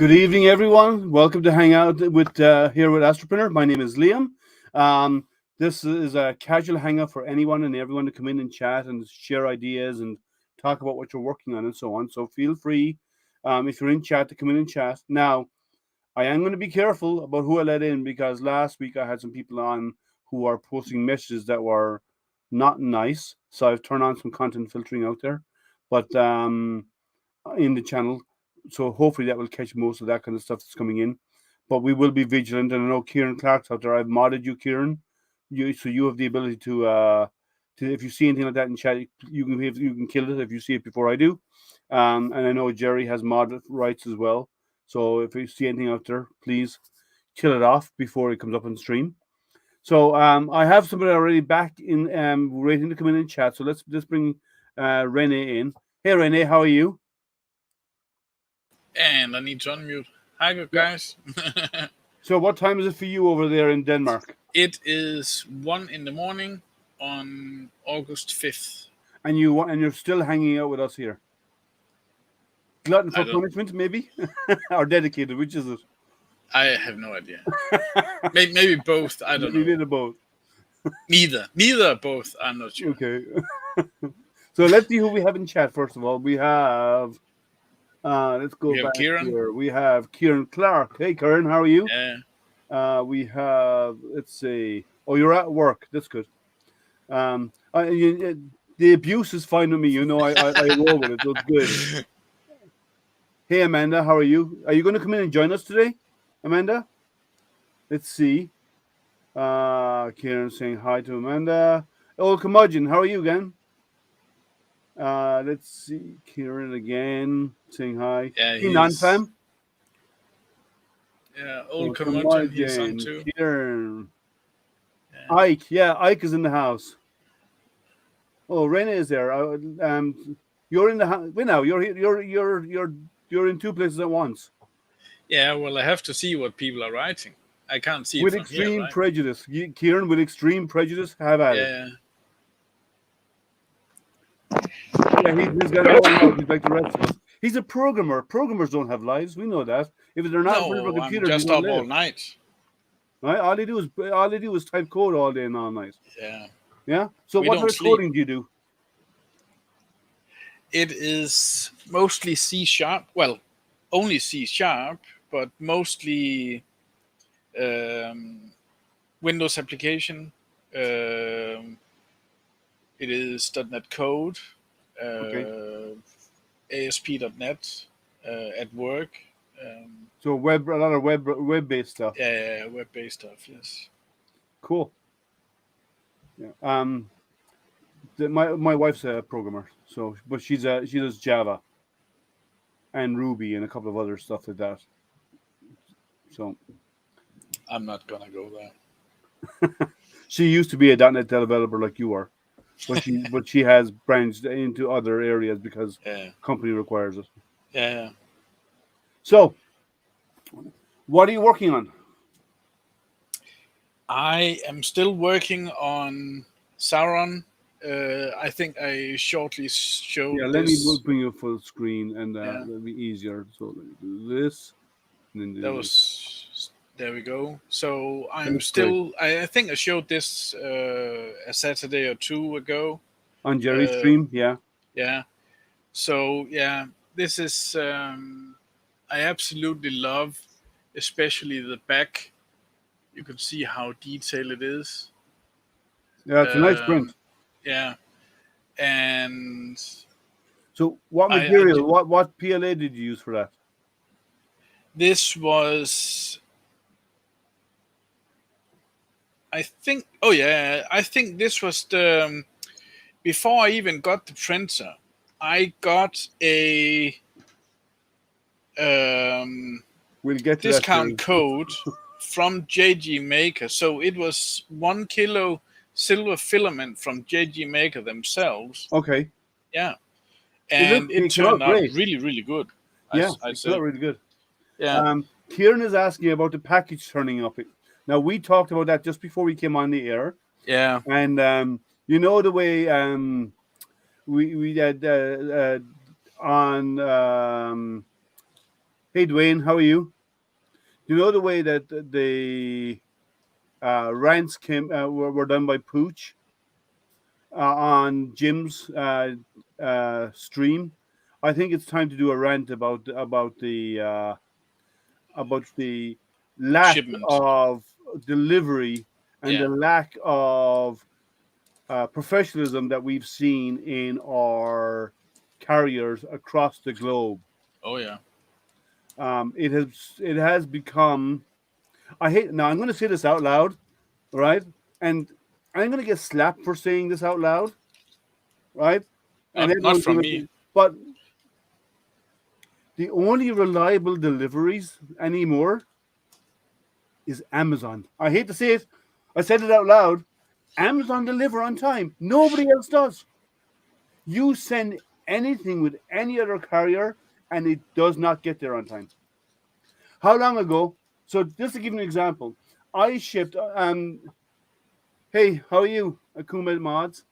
Good evening, everyone. Welcome to Hangout with here with Astropreneur. My name is Liam. Um, this is a casual hangout for anyone and everyone to come in and chat and share ideas and talk about what you're working on and so on. So feel free, if you're in chat, to come in and chat. Now, I am going to be careful about who I let in because last week I had some people on who are posting messages that were not nice. So I've turned on some content filtering out there, but in the channel. So hopefully that will catch most of that kind of stuff that's coming in. But we will be vigilant. And I know Kieran Clark's out there. I've modded you, Kieran. So you have the ability to if you see anything like that in chat, you can kill it if you see it before I do. And I know Jerry has mod rights as well. So if you see anything out there, please kill it off before it comes up on stream. So I have somebody already back in waiting to come in and chat. So let's just bring Renee in. Hey Renee, how are you? And I need to unmute. Hi, good guys. So what time is it for you over there in Denmark? It is 1 a.m. on August 5th. And you're still hanging out with us here. Glutton for punishment, maybe? Or dedicated, which is it? I have no idea. maybe both. I don't know. Maybe both. Neither both. I'm not sure. Okay. So let's see who we have in chat first of all. We have let's go back Kieran. here. We have Kieran Clark. Hey Kieran, how are you? Yeah. We have, let's see. Oh, you're at work. That's good. The abuse is fine with me. You know, I roll with it. So it's good. Hey Amanda, how are you? Are you going to come in and join us today, Amanda? Let's see. Kieran saying hi to Amanda. Oh, Curmudgeon, how are you again? Let's see. Kieran again saying hi. Yeah, Non-fam. Yeah, old Curmudgeon, he's on too. Kieran. Yeah. Ike, Ike is in the house. Oh, Rena is there. You're in the house. Wait now, you're in two places at once. Yeah, well, I have to see what people are writing. I can't see with it from extreme here, right? prejudice. Kieran, with extreme prejudice, have at it. Yeah, he's got no life. He's like the rest of us. He's a programmer. Programmers don't have lives. We know that. If they're not in front of a computer, I'm just up all night. Right? All they do is type code all day and all night. Yeah. Yeah. So what sort of coding do you do? It is mostly C#. Well, only C#, but mostly Windows application. It is .NET Code, ASP.NET at work. So a lot of web-based stuff. Yeah, web-based stuff. Yes. Cool. Yeah. My wife's a programmer, but she does Java and Ruby and a couple of other stuff like that. So I'm not gonna go there. She used to be a .NET developer like you are, but she has branched into other areas because company requires it. Yeah. So, what are you working on? I am still working on Sauron. I think I shortly showed. Yeah, let me bring you full screen, and that'll be easier. So let me do this. And then do there we go. So I'm still. I think I showed this a Saturday or two ago on Jerry's stream. Yeah. Yeah. So yeah, this is. I absolutely love, especially the back. You can see how detailed it is. Yeah, it's a nice print. Yeah, and so what material? What PLA did you use for that? This was, I think. Oh yeah, I think this was the before I even got the printer. I got a we'll get to discount code from JG Maker. So it was 1 kilo silver filament from JG Maker themselves. Okay. Yeah. And it turned out really, really good. I'd say really good. Yeah. Kieran is asking about the package turning up. Now we talked about that just before we came on the air. Yeah. And you know the way we had on Hey, Dwayne, how are you? You know the way that the rants were done by Pooch on Jim's stream? I think it's time to do a rant about the lack Shipment. of delivery and Yeah. the lack of professionalism that we've seen in our carriers across the globe. Oh yeah. It has become. I hate now. I'm going to say this out loud, right? And I'm going to get slapped for saying this out loud, right? And Not everyone's from going me. to. But the only reliable deliveries anymore is Amazon. I hate to say it. I said it out loud. Amazon deliver on time. Nobody else does. You send anything with any other carrier, and it does not get there on time. How long ago? So just to give you an example, I shipped. Hey, how are you, Akuma Mods?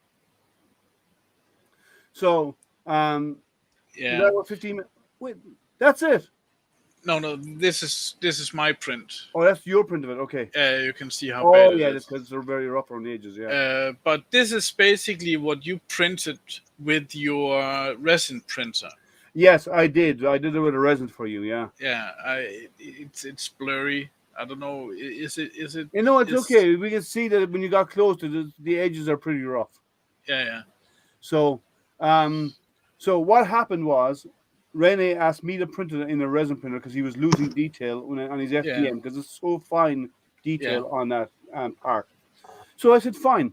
So, is Yeah. that about 15 minutes? Wait, that's it. No, no. This is my print. Oh, that's your print of it. Okay. You can see how bad Oh, it yeah, is. because they're very rough around the edges. Yeah. But this is basically what you printed with your resin printer. Yes, I did. I did it with a resin for you. Yeah. Yeah, it's blurry. I don't know. Is it You know, it's is okay. We can see that when you got close to the edges are pretty rough. yeah, yeah, So, so what happened was, Rene asked me to print it in a resin printer because he was losing detail on his yeah, FDM because it's so fine yeah. detail on that part. So I said fine,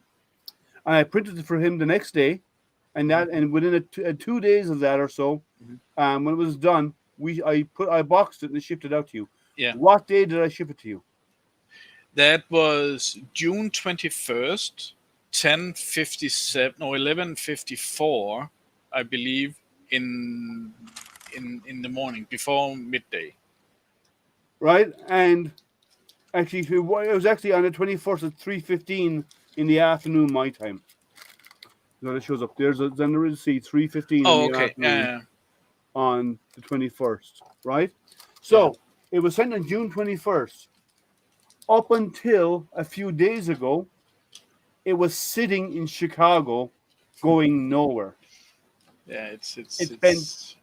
and I printed it for him the next day, and within 2 days of that or so, Mhm. when it was done, I boxed it and shipped it out to you. Yeah. What day did I ship it to you? That was June 21st, 10:57 or 11:54, I believe, in the morning before midday. Right, and actually, it was actually on the 21st at 3:15 in the afternoon, my time. So it shows up. There's a then there is see 3:15 in Oh, the okay. afternoon on the 21st, right? Yeah, So it was sent on June 21st. Up until a few days ago, it was sitting in Chicago, going nowhere. yeah. It's It spent it's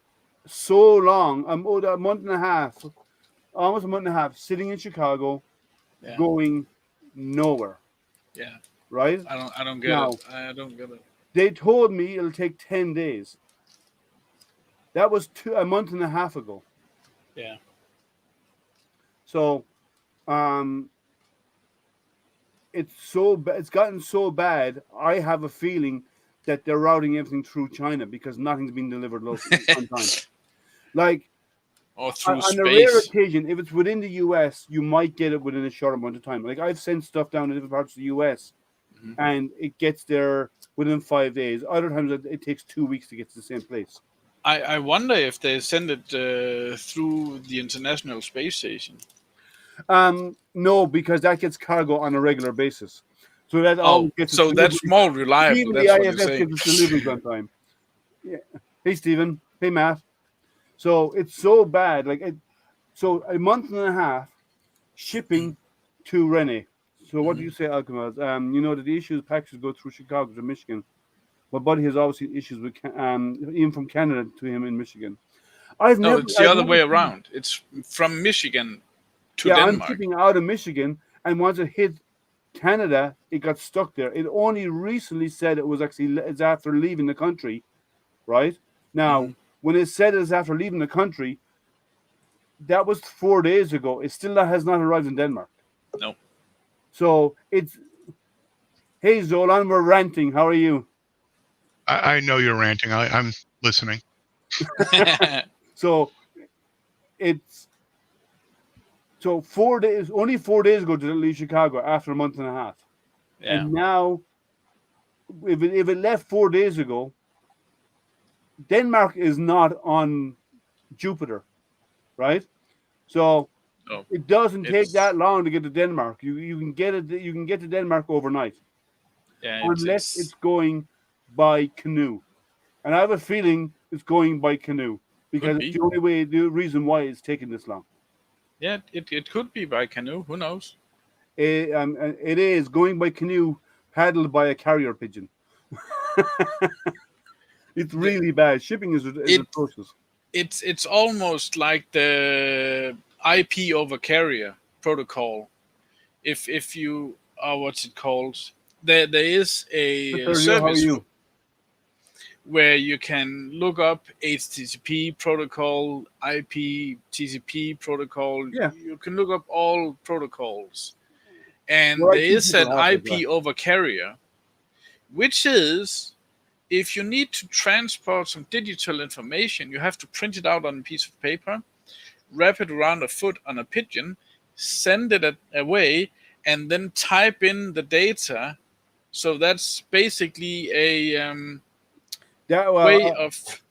so long, a month and a half, almost a month and a half, sitting in Chicago, yeah, going nowhere. yeah. Right I don't get it. now, I don't get it. they told me it'll take 10 days. That was a month and a half ago. Yeah. So, um, it's gotten so bad. I have a feeling that they're routing everything through China because nothing's been delivered locally on time. Like Or through on a rare space. occasion, if it's within the US, you might get it within a short amount of time. Like I've sent stuff down to different parts of the US, Mhm. and it gets there within 5 days. Other times, it takes 2 weeks to get to the same place. I wonder if they send it through the International Space Station. No, because that gets cargo on a regular basis, so that Oh, always gets its so that's deliveries. more reliable. Even the That's what you're IFS saying. gets its deliveries on time. Yeah. Hey, Stephen. Hey, Matt. So it's so bad. So a month and a half shipping to Rene. So what do Mhm. you say, Alchemaz? You know that the issues packages go through Chicago to Michigan. My buddy has obviously issues with even from Canada to him in Michigan. I've No, never, it's the I've other never way seen. around. It's from Michigan to Yeah, I'm Denmark. shipping out of Michigan, and once it hit Canada, it got stuck there. It only recently said it was actually it's after leaving the country, right? Now, Hmm. when it said it's after leaving the country, that was 4 days ago. It still has not arrived in Denmark. No. So it's hey Zolan, we're ranting. How are you? I know you're ranting. I'm listening. So it's so 4 days, only 4 days ago did it leave Chicago after a month and a half, Yeah. and now if it left 4 days ago, Denmark is not on Jupiter, right? So No. it doesn't take It's that long to get to Denmark. You can get it. You can get to Denmark overnight, yeah. unless it's going by canoe. And I have a feeling it's going by canoe because it's the only way, the reason why it's taking this long. Yeah, it could be by canoe. Who knows? It is going by canoe, paddled by a carrier pigeon. It's really bad. Shipping is atrocious. It's almost like the IP over carrier protocol. If you what's it called? There is a service where you can look up HTTP protocol, IP, TCP protocol. Yeah. You can look up all protocols. And there is an IP over carrier, which is if you need to transport some digital information, you have to print it out on a piece of paper, wrap it around a foot on a pigeon, send it away, and then type in the data. So that's basically a way of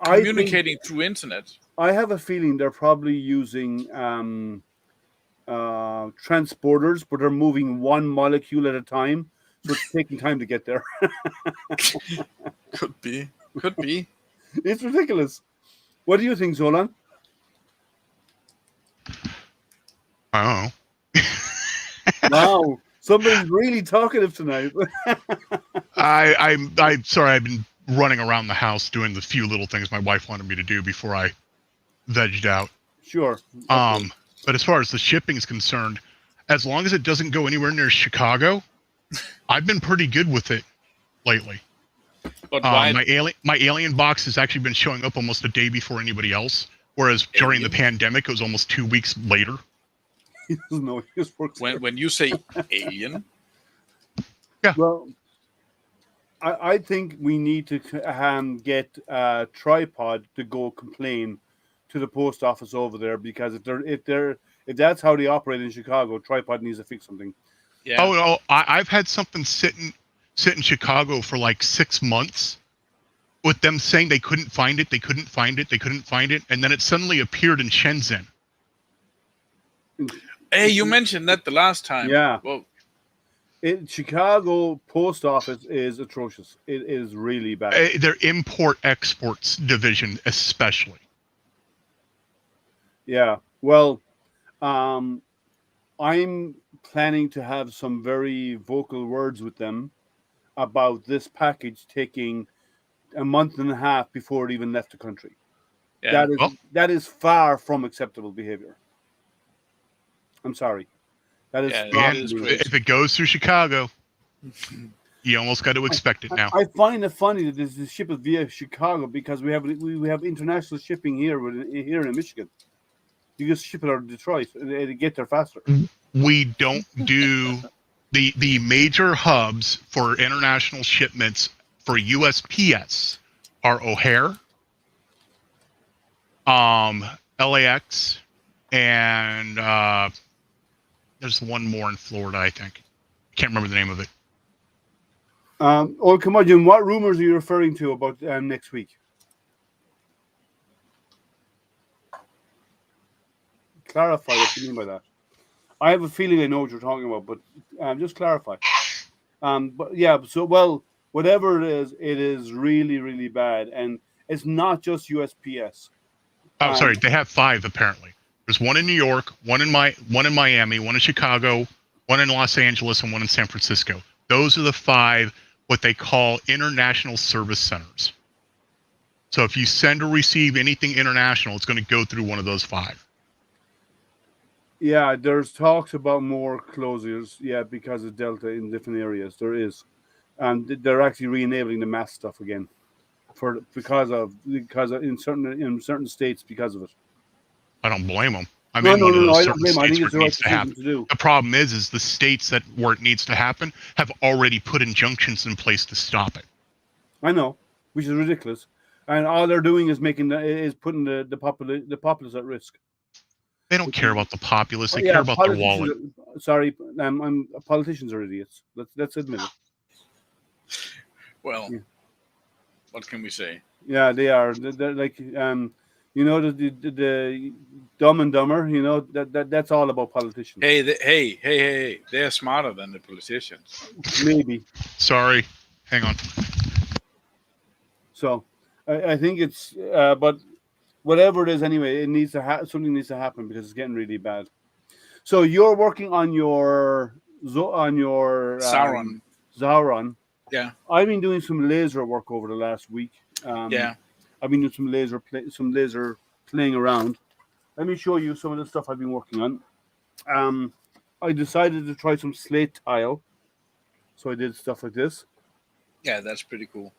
communicating through internet. I have a feeling they're probably using transporters, but they're moving one molecule at a time, so it's taking time to get there. Could be. It's ridiculous. What do you think, Zolan? I don't know. Wow, somebody's really talkative tonight. I'm sorry. I've been running around the house doing the few little things my wife wanted me to do before I vegged out. Sure. But as far as the shipping is concerned, as long as it doesn't go anywhere near Chicago, I've been pretty good with it lately. But my alien box has actually been showing up almost a day before anybody else, whereas during the pandemic it was almost 2 weeks later. He doesn't know. He just works. When you say alien, yeah. Well, I think we need to get a tripod to go complain to the post office over there, because if that's how they operate in Chicago, tripod needs to fix something. Yeah. Oh, I've had something sit in Chicago for like 6 months, with them saying they couldn't find it, and then it suddenly appeared in Shenzhen. Hey, you mentioned that the last time. Yeah. Well, Chicago post office is atrocious. It is really bad. Their import-exports division especially. Yeah. Well, I'm planning to have some very vocal words with them about this package taking a month and a half before it even left the country. yeah. That is far from acceptable behavior. I'm sorry. That is. Yeah, if it goes through Chicago, you almost got to expect it now. I find it funny that this ship is via Chicago, because we have international shipping here in Michigan. You just ship it out of Detroit and get there faster. We don't do the major hubs for international shipments for USPS are O'Hare, LAX, and there's one more in Florida, I think. Can't remember the name of it. Come on, Jim. What rumors are you referring to about next week? Clarify what you mean by that. I have a feeling I know what you're talking about, but just clarify. But yeah, so whatever it is really, really bad, and it's not just USPS. Oh, sorry, they have 5 apparently. There's one in New York, one in Miami, one in Chicago, one in Los Angeles, and one in San Francisco. Those are the 5 what they call international service centers. So if you send or receive anything international, it's going to go through one of those 5. Yeah, there's talks about more closures. Yeah, because of Delta in different areas, there is, and they're actually re-enabling the mask stuff again, because of in certain states because of it. I don't blame them. I mean, no, I don't blame them. I think it's the right decision to do. The problem is the states where it needs to happen have already put injunctions in place to stop it. I know, which is ridiculous, and all they're doing is putting the populace at risk. They don't care about the populace. They care about their wallet. Sorry, politicians are idiots. Let's admit it. Well, what can we say? Yeah, they are. They're like the Dumb and Dumber. That's all about politicians. Hey! They're smarter than the politicians. Maybe. Sorry, hang on. So, I think it's but whatever it is. Anyway, it needs to something needs to happen because it's getting really bad. So you're working on your Sauron. Sauron. Yeah. I've been doing some laser work over the last week. Yeah. I've been doing some laser playing around. Let me show you some of the stuff I've been working on. I decided to try some slate tile, so I did stuff like this. Yeah, that's pretty cool.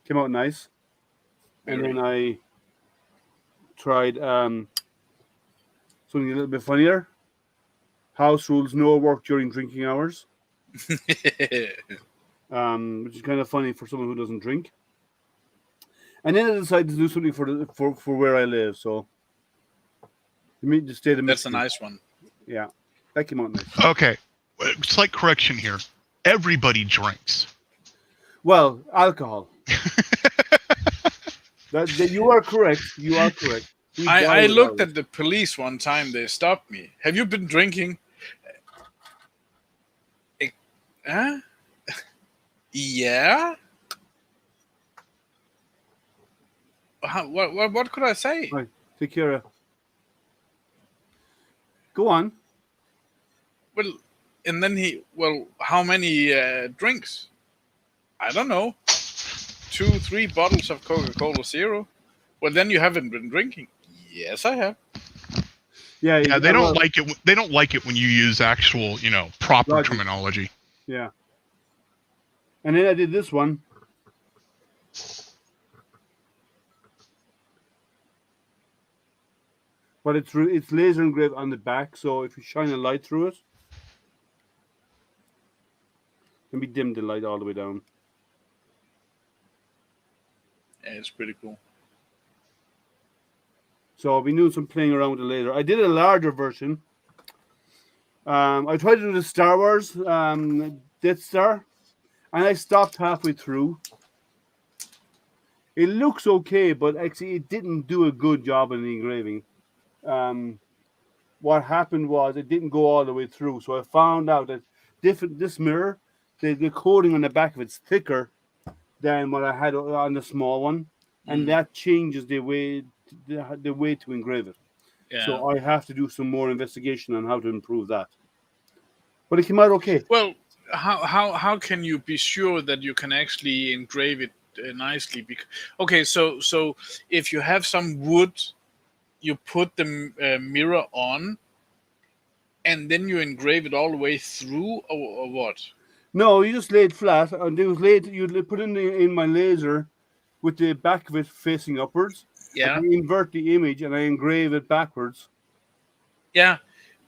Came out nice. Very. And then I tried something a little bit funnier. House rules: no work during drinking hours. Which is kind of funny for someone who doesn't drink. And then I decided to do something for where I live. So the state of That's a Michigan. nice one. Yeah, that came out nice. Okay, slight correction here. Everybody drinks. Well, alcohol. You are correct. You are correct. I looked at the police one time. They stopped me. Have you been drinking? Huh? Yeah. What could I say? Right, take care of. Go on. Well, and then how many drinks? I don't know. 2, 3 bottles of Coca-Cola Zero. Well, then you haven't been drinking. Yes, I have. Yeah, they don't like it. They don't like it when you use actual, proper terminology. Yeah. And then I did this one. But it's laser engraved on the back, so if you shine a light through it, let me dim the light all the way down. Yeah, it's pretty cool. So I've been doing some playing around with the laser. I did a larger version. I tried to do the Star Wars Death Star, and I stopped halfway through. It looks okay, but actually it didn't do a good job in the engraving. What happened was it didn't go all the way through. So I found out that this mirror, the coating on the back of it's thicker than what I had on the small one, and that changes the way to engrave it. Yeah. So I have to do some more investigation on how to improve that. But it came out okay. Well, how can you be sure that you can actually engrave it nicely? Okay, so if you have some wood, you put the mirror on, and then you engrave it all the way through, or what? No, you just lay it flat, and it was laid. You put in my laser with the back of it facing upwards. Yeah. I invert the image and I engrave it backwards. Yeah,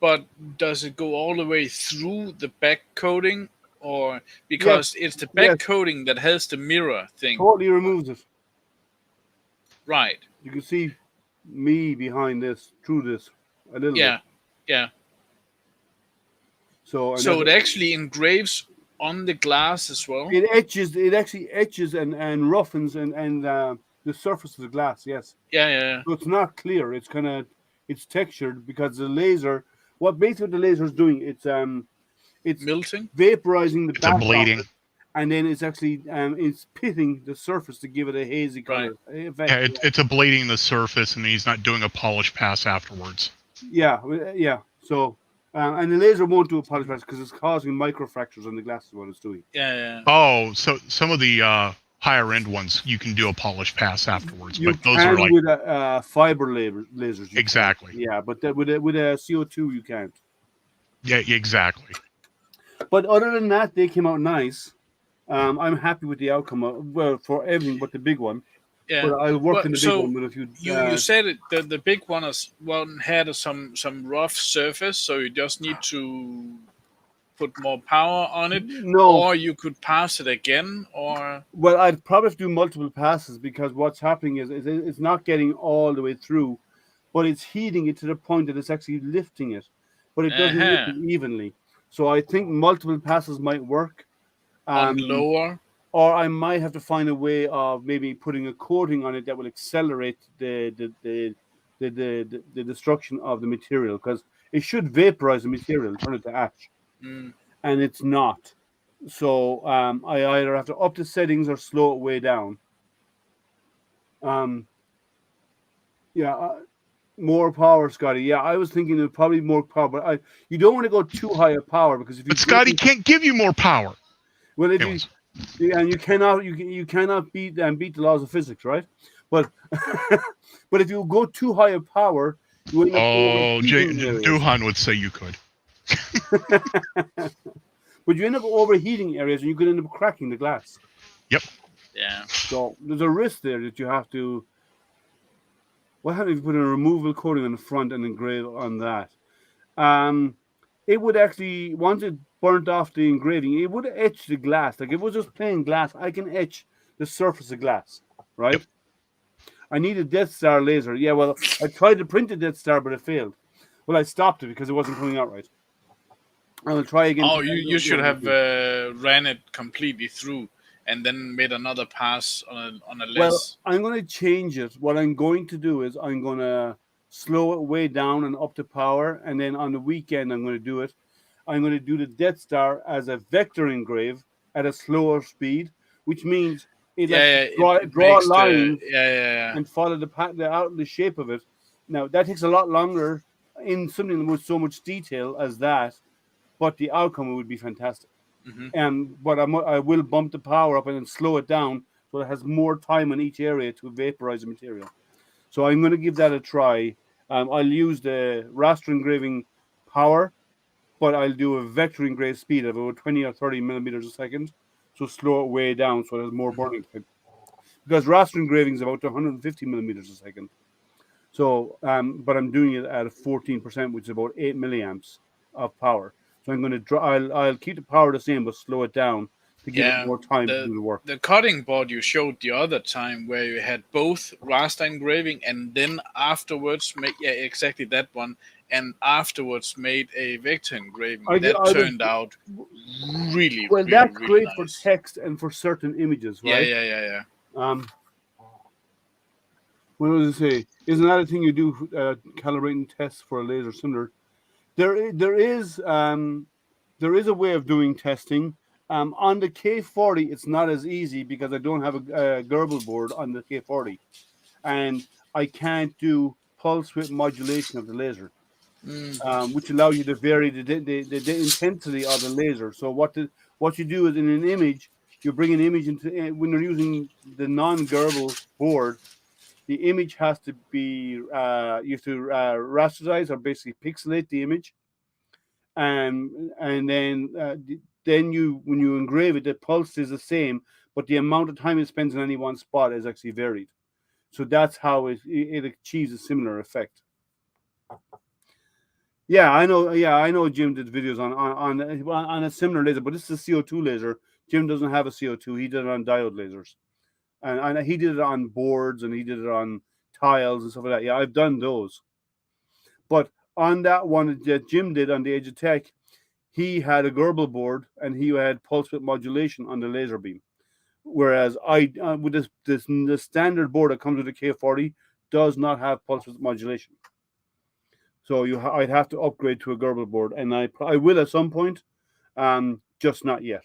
but does it go all the way through the back coating, or because it's the back coating that has the mirror thing? Totally removes it. Right. You can see me behind this, through this, a little bit. Yeah. So it actually engraves on the glass as well. It actually etches and roughens and the surface of the glass. Yes. Yeah. So it's not clear. It's textured because the laser. What basically the laser is doing? It's melting, vaporizing the back. It's bleeding. And then it's actually it's pitting the surface to give it a hazy color effect. Yeah, it's ablating the surface, and he's not doing a polish pass afterwards. Yeah. So, and the laser won't do a polish pass because it's causing microfractures on the glass. Is what it's doing. Yeah. Oh, so some of the higher end ones you can do a polish pass afterwards, You but those can are like with fiber lasers. Exactly. Can. Yeah, but with a CO2 you can't. Yeah, exactly. But other than that, they came out nice. I'm happy with the outcome. Well, for everything but the big one. Yeah. But I worked in the big one with a few. You said it. The big one had some rough surface, so you just need to put more power on it. No. Or you could pass it again, or. Well, I'd probably have to do multiple passes because what's happening is it's not getting all the way through, but it's heating it to the point that it's actually lifting it, but it doesn't lift it evenly. So I think multiple passes might work. On lower. Or I might have to find a way of maybe putting a coating on it that will accelerate the destruction of the material, because it should vaporize the material, turn it to ash, and it's not. So I either have to up the settings or slow it way down. Yeah, more power, Scotty. Yeah, I was thinking of probably more power, but you don't want to go too high a power because if you But Scotty can't give you more power. well, if Anyways. and you cannot beat the laws of physics, right? But but if you go too high a power, you end up overheating areas. Duhan would say you could. But you end up overheating areas, and you could end up cracking the glass. Yep. Yeah. So there's a risk there that you have to. What happens if you put a removable coating on the front and engrave on that? It would actually, once it burnt off the engraving, it would etch the glass. Like if it was just plain glass, I can etch the surface of glass, right? Yep. I need a Death Star laser. Yeah, well, I tried to print a Death Star, but it failed. Well, I stopped it because it wasn't coming out right. I will try again. Oh, you should have ran it completely through and then made another pass on a less. Well, I'm going to change it. What I'm going to do is I'm going to slow it way down and up to power, and then on the weekend I'm going to do it. I'm going to do the Death Star as a vector engrave at a slower speed, which means draw lines and follow the shape of it. Now that takes a lot longer in something with so much detail as that, but the outcome would be fantastic. But I will bump the power up and then slow it down so it has more time on each area to vaporize the material. So I'm going to give that a try. I'll use the raster engraving power, but I'll do a vector engrave speed of about 20 or 30 millimeters a second. So slow it way down so it has more burning time. Because raster engraving is about 150 millimeters a second. So, but I'm doing it at 14%, which is about 8 milliamps of power. So I'm going to I'll keep the power the same, but slow it down to give it more time to do the work. The cutting board you showed the other time, where you had both raster engraving and then afterwards exactly that one, and afterwards made a vector engraving. Turned out really well. Really, that's really great nice. for text and for certain images, right? Yeah. What was I say? Isn't that a thing you do? Calibrating tests for a laser similar. There is a way of doing testing. On the K40, it's not as easy because I don't have a Gerbil board on the K40, and I can't do pulse width modulation of the laser, which allows you to vary the intensity of the laser. So what you do is in an image, you bring an image into when you're using the non-Gerbil board. The image has to be you have to rasterize or basically pixelate the image, and then when you engrave it, the pulse is the same, but the amount of time it spends in any one spot is actually varied. So that's how it achieves a similar effect. Yeah, I know. Yeah, I know. Jim did videos on a similar laser, but this is a CO2 laser. Jim doesn't have a CO2. He did it on diode lasers. And he did it on boards and he did it on tiles and stuff like that. Yeah, I've done those. But on that one that Jim did on the Edge of Tech, he had a Gerbil board and he had pulse width modulation on the laser beam. Whereas I, with the standard board that comes with the K40, does not have pulse width modulation. So I'd have to upgrade to a Gerbil board, and I will at some point, just not yet.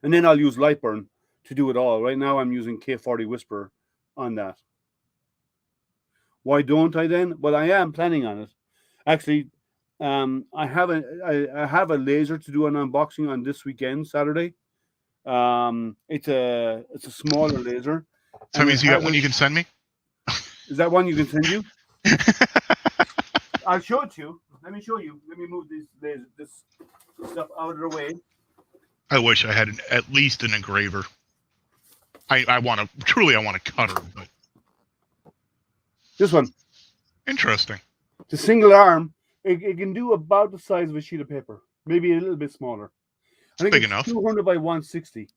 And then I'll use Lightburn to do it all. Right now I'm using K40 Whisper on that. Why don't I then? Well, I am planning on it. Actually, I have a laser to do an unboxing on this weekend, Saturday. It's a smaller laser. So that means you got one you can send me? Is that one you can send you? I'll show it to you. Let me show you. Let me move this stuff out of the way. I wish I had at least an engraver. I want a cutter, but this one. Interesting. The single arm, it can do about the size of a sheet of paper, maybe a little bit smaller. I think big it's enough. 200 by 160.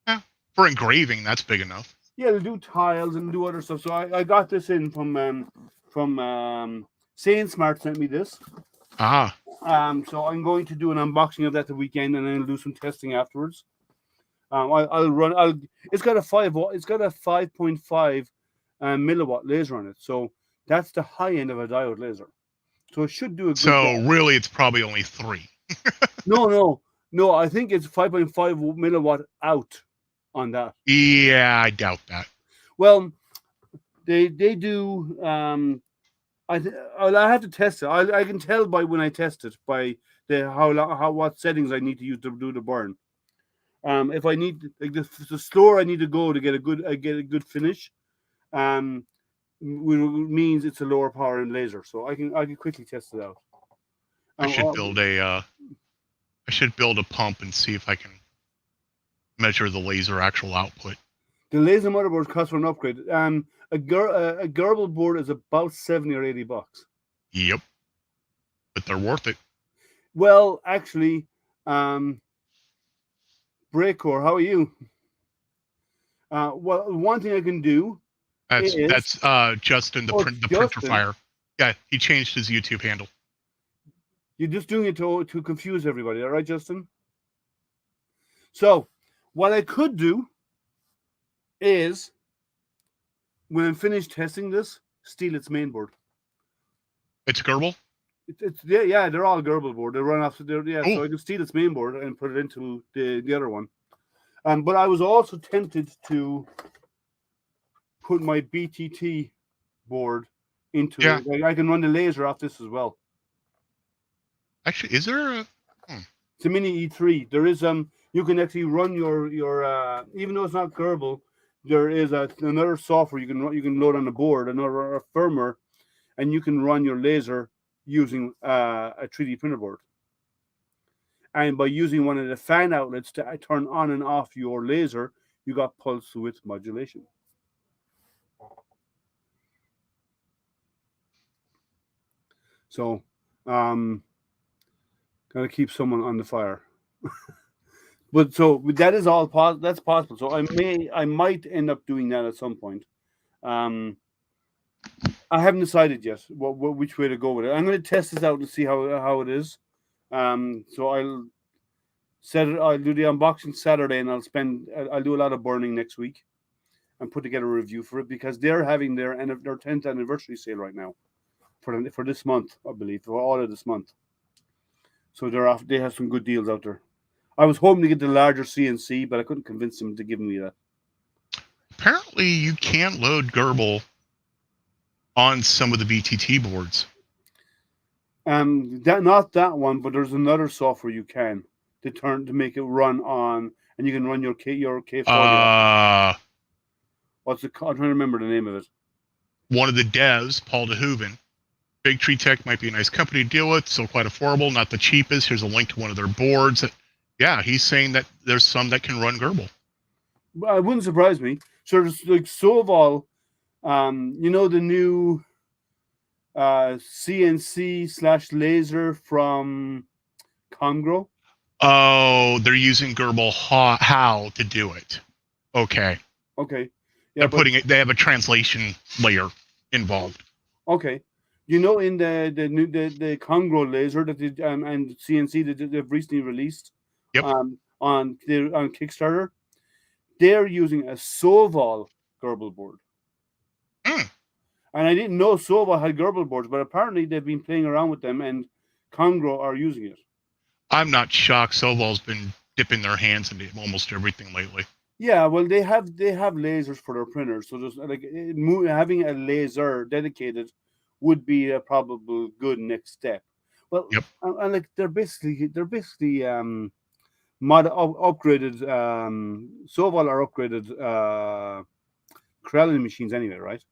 Yeah, for engraving, that's big enough. Yeah, they'll do tiles and do other stuff. So I got this in from Sane Smart sent me this. Ah. So I'm going to do an unboxing of that the weekend, and then I'll do some testing afterwards. It's got a 5.5 milliwatt laser on it, so that's the high end of a diode laser. So it should do a good job. Really, it's probably only 3. No. I think it's 5.5 milliwatt out on that. Yeah, I doubt that. Well, They do. I have to test it. I can tell by when I test it by how what settings I need to use to do the burn. If I need like the slower I need to go to get a good finish, means it's a lower power in laser. So I can quickly test it out. I should build a pump and see if I can measure the laser actual output. The laser motherboard costs for an upgrade. A Gerbil board is about $70 or $80. Yep, but they're worth it. Well, actually, Breakcore, how are you? Well, one thing I can do. That's Justin, the printer fire. Yeah, he changed his YouTube handle. You're just doing it to confuse everybody, all right, Justin? So, what I could do is, when I'm finished testing this, steal its mainboard. It's Gerbil? Yeah, they're all Gerbil board. They run off. So I can steal its mainboard and put it into the other one. But I was also tempted to put my BTT board into it. Like, I can run the laser off this as well. Actually, is there a... It's a mini E3. There is you can actually run your even though it's not Gerbil, there is another software you can load on the board, another firmware, and you can run your laser using a 3D printer board. And by using one of the fan outlets to turn on and off your laser, you got pulse width modulation. So, gotta keep someone on the fire. But so that is all that's possible. So I might end up doing that at some point. I haven't decided yet which way to go with it. I'm going to test this out and see how it is. So I'll do the unboxing Saturday, and I'll do a lot of burning next week, and put together a review for it, because they're having their 10th anniversary sale right now for this month, I believe, for all of this month. So they have some good deals out there. I was hoping to get the larger CNC, but I couldn't convince them to give me that. Apparently, you can load Gerbil on some of the BTT boards. Not that one, but there's another software you can to make it run on, and you can run your K40. What's it called? I'm trying to remember the name of it. One of the devs, Paul DeHooven. Big Tree Tech might be a nice company to deal with. Still quite affordable, not the cheapest. Here's a link to one of their boards. Yeah, he's saying that there's some that can run Gerbil. It wouldn't surprise me. So there's like Soval, the new CNC/laser from Congro. Oh, they're using Gerbil how to do it. Okay. Yeah, they have a translation layer involved. Okay. In the Congro laser that they, and CNC that they've recently released, yep. on Kickstarter, they're using a Soval Gerbil board. And I didn't know Soval had Gerbil boards, but apparently they've been playing around with them, and Congro are using it. I'm not shocked. Soval's been dipping their hands into almost everything lately. Yeah, well, they have lasers for their printers, so there's having a laser dedicated would be a probable good next step. Well, yep. And like they're basically upgraded. Soval are upgraded Corellian machines anyway, right?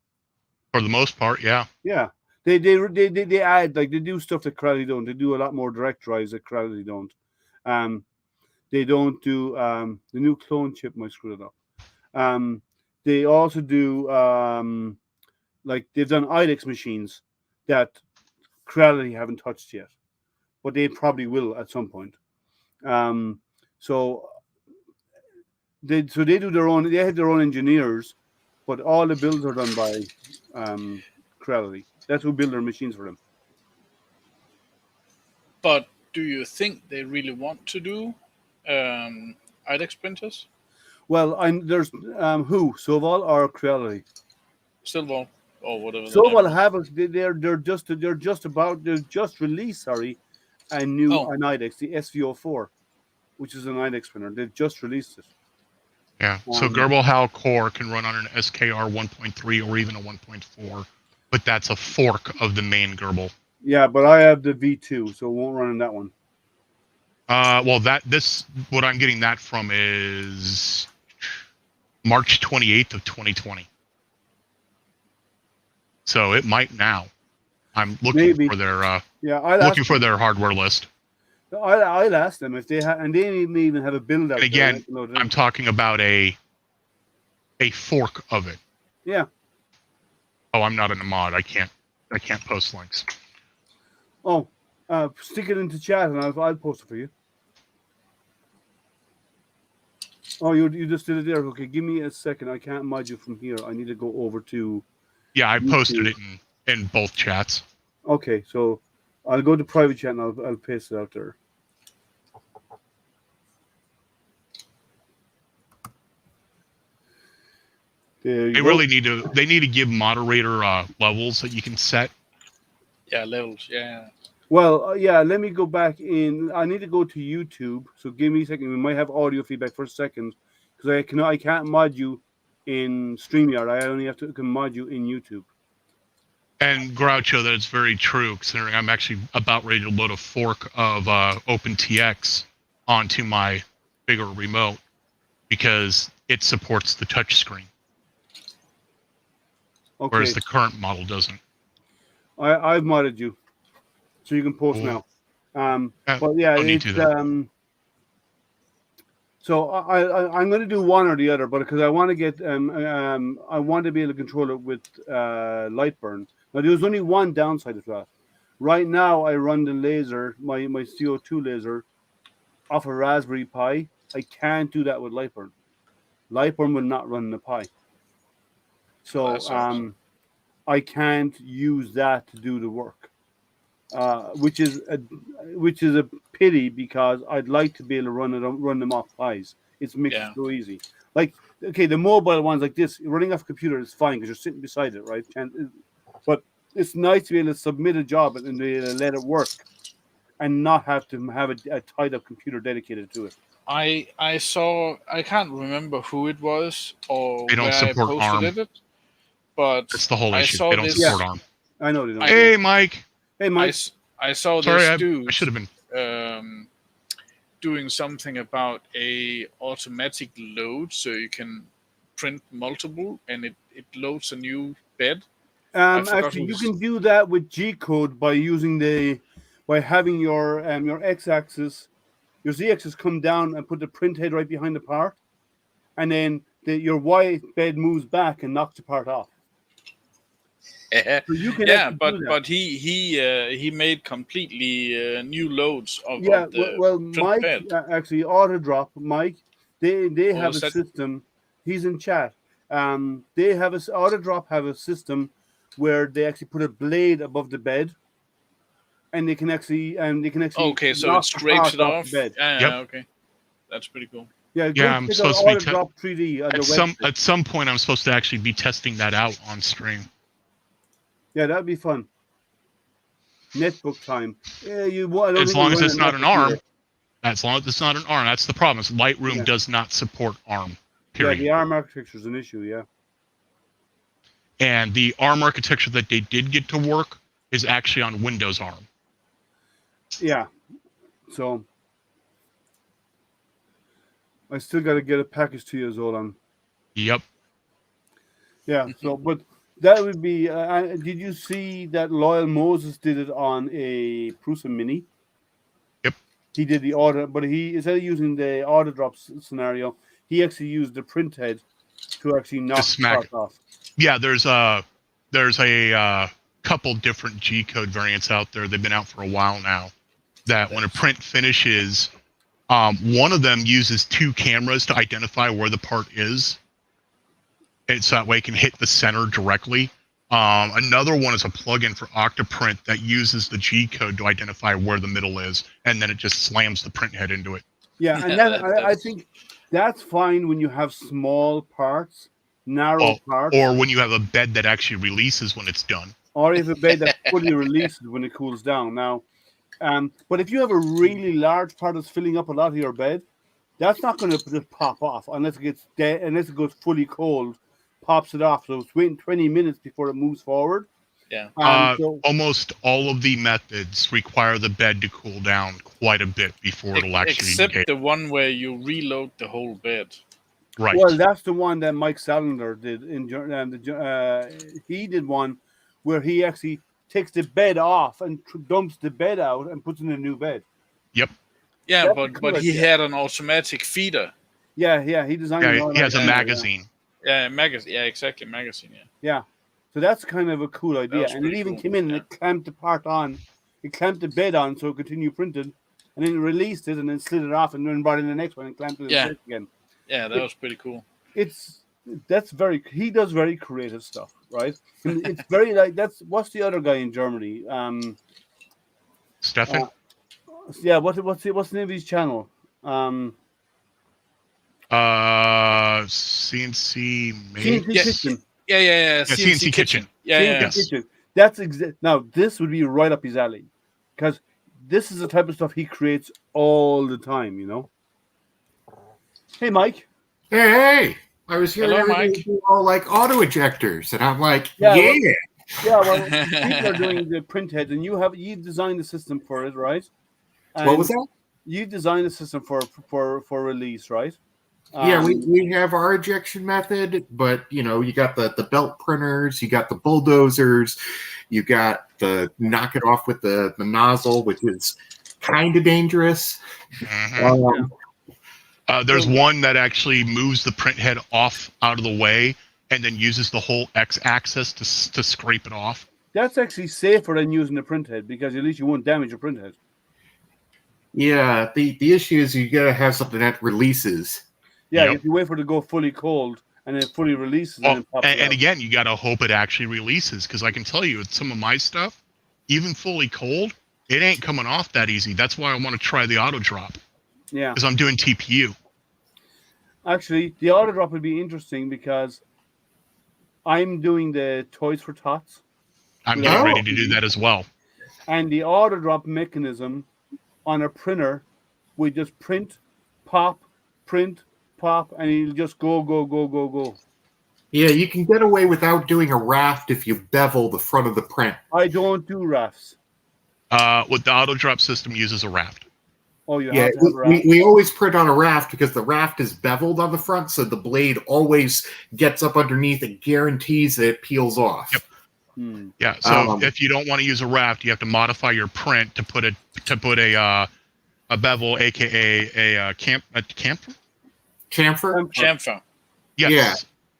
For the most part, yeah. Yeah, they add, like, they do stuff that Corelli don't. They do a lot more direct drives that Corelli don't. They don't do the new clone chip might screw it up. They also do like they've done IDEX machines that Corelli haven't touched yet, but they probably will at some point. So they do their own. They have their own engineers, but all the builds are done by Corelli. That's who build their machines for them. But do you think they really want to do IDEX printers? Well, there's who, Soval or Corelli? Soval or whatever. Soval they're just released a new an IDEX, the SV04, which is an IDEX printer. They've just released it. Yeah. So Gerbil Hal Core can run on an SKR 1.3 or even a 1.4, but that's a fork of the main Gerbil. Yeah, but I have the V2, so it won't run on that one. Well, what I'm getting that from is March 28th of 2020. So it might now. I'm looking for their looking for their hardware list. I'll ask them if they have, and they may even have a build out. And again, I'm talking about a fork of it. Yeah. Oh, I'm not in the mod. I can't post links. Oh, stick it into chat and I'll post it for you. Oh, you just did it there. Okay, give me a second. I can't mod you from here. I need to go over to. Yeah, I posted it in both chats. Okay, so I'll go to private chat and I'll paste it out there. They really need to give moderator levels that you can set. Yeah, levels. Yeah. Well, yeah. Let me go back in. I need to go to YouTube. So give me a second. We might have audio feedback for a second because I can't mod you in StreamYard. I only can mod you in YouTube. And Groucho, that is very true, considering I'm actually about ready to load a fork of OpenTX onto my bigger remote because it supports the touchscreen. Okay. Whereas the current model doesn't. I've modded you, so you can post now. But yeah, so I'm going to do one or the other, but because I want to get I want to be able to control it with Lightburn. Now there's only one downside of that. Right now I run the laser, my CO2 laser, off a Raspberry Pi. I can't do that with Lightburn. Lightburn will not run the Pi. So I can't use that to do the work, which is a pity because I'd like to be able to run them off Pis. It's makes it so easy. Like the mobile ones like this, running off a computer is fine because you're sitting beside it, right? But it's nice to be able to submit a job and be able to let it work, and not have to have a tied up computer dedicated to it. I saw, I can't remember who it was or they don't where support I posted it, but that's the whole issue. They don't support ARM. I know they don't. Hey, Mike. Hey, Mike. I saw this dude. I should have been doing something about a automatic load, so you can print multiple, and it loads a new bed. Actually, you can do that with G-code by having your x-axis, your z-axis come down and put the print head right behind the part, and then your Y bed moves back and knocks the part off. So you can but he made completely new loads of the print Mike bed. Actually Autodrop Mike they have a system. He's in chat. They have Autodrop have a system where they actually put a blade above the bed, and they can actually okay, so it scrapes it off. The bed. Okay, that's pretty cool. Yeah, I'm supposed to be Autodrop 3D at some point. I'm supposed to actually be testing that out on stream. Yeah, that'd be fun. Netbook time. Yeah, as long as it's not an ARM. As long as it's not an ARM, that's the problem. Lightroom does not support ARM. Period. Yeah, the ARM architecture is an issue. Yeah. And the ARM architecture that they did get to work is actually on Windows ARM. Yeah. So I still got to get a package to you, Zolan. Yep. Yeah. So, but that would be. Did you see that Loyal Moses did it on a Prusa Mini? Yep. He did the auto, but instead of using the auto drop scenario, he actually used the print head to actually knock the part off. Yeah, there's a couple different G-code variants out there. They've been out for a while now. That when a print finishes, one of them uses two cameras to identify where the part is. And so that way it can hit the center directly. Another one is a plugin for Octoprint that uses the G-code to identify where the middle is, and then it just slams the print head into it. Yeah, and I think that's fine when you have small parts, narrow parts. Or when you have a bed that actually releases when it's done. Or if a bed that fully releases when it cools down. Now, but if you have a really large part that's filling up a lot of your bed, That's not going to just pop off unless it gets dead, unless it goes fully cold, pops it off. So it's waiting 20 minutes before it moves forward. Yeah. Almost all of the methods require the bed to cool down quite a bit before it'll actually except engage. the one where you reload the whole bed. Right. Well, that's the one that Mike Salander did. He did one where he actually takes the bed off and dumps the bed out and puts in a new bed. Yep. Yeah, That's but cool he idea. had an automatic feeder. Yeah, he designed. Yeah, he has a magazine. Yeah, magazine. Yeah, exactly, magazine. Yeah. Yeah, so that's kind of a cool idea, was and it pretty even cool, came in and yeah. it clamped the part on. It clamped the bed on, so it continued printed, and then it released it and then slid it off and then brought in the next one and clamped it in again. Yeah, that was pretty cool. He does very creative stuff, right? And it's very like what's the other guy in Germany? Stefan? Yeah, what's the name of his channel? CNC CNC Kitchen. Yeah. CNC Kitchen. Yeah. Kitchen. That's now this would be right up his alley, because this is the type of stuff he creates all the time. You know. Hey, Mike. Hey, I was hearing Hello, everybody Mike. do all like auto ejectors, and I'm like, Yeah, yeah. Well, people are doing the print heads, and you designed the system for it, right? And What was that? You designed the system for release, right? Yeah, we have our ejection method, but you got the belt printers, you got the bulldozers, you got the knock it off with the nozzle, which is kind of dangerous. Mm-hmm. There's one that actually moves the print head off out of the way and then uses the whole X-axis to scrape it off. That's actually safer than using the print head, because at least you won't damage your print head. Yeah, the issue is you gotta have something that releases. Yeah, if you wait for it to go fully cold and then it fully releases. And again, you got to hope it actually releases, because I can tell you with some of my stuff, even fully cold, it ain't coming off that easy. That's why I want to try the auto drop. Yeah. Because I'm doing TPU. Actually, the auto drop would be interesting because I'm doing the Toys for Tots. I'm getting ready to do that as well. And the auto drop mechanism on a printer would just print, pop, and it'll just go. Yeah, you can get away without doing a raft if you bevel the front of the print. I don't do rafts. With the auto drop system uses a raft. Oh, you Yeah, have to have a raft. we always print on a raft because the raft is beveled on the front, so the blade always gets up underneath and guarantees that it peels off. Yep. Yeah, so if you don't want to use a raft, you have to modify your print to put a bevel, aka a chamfer. Chamfer. Yes. Yeah.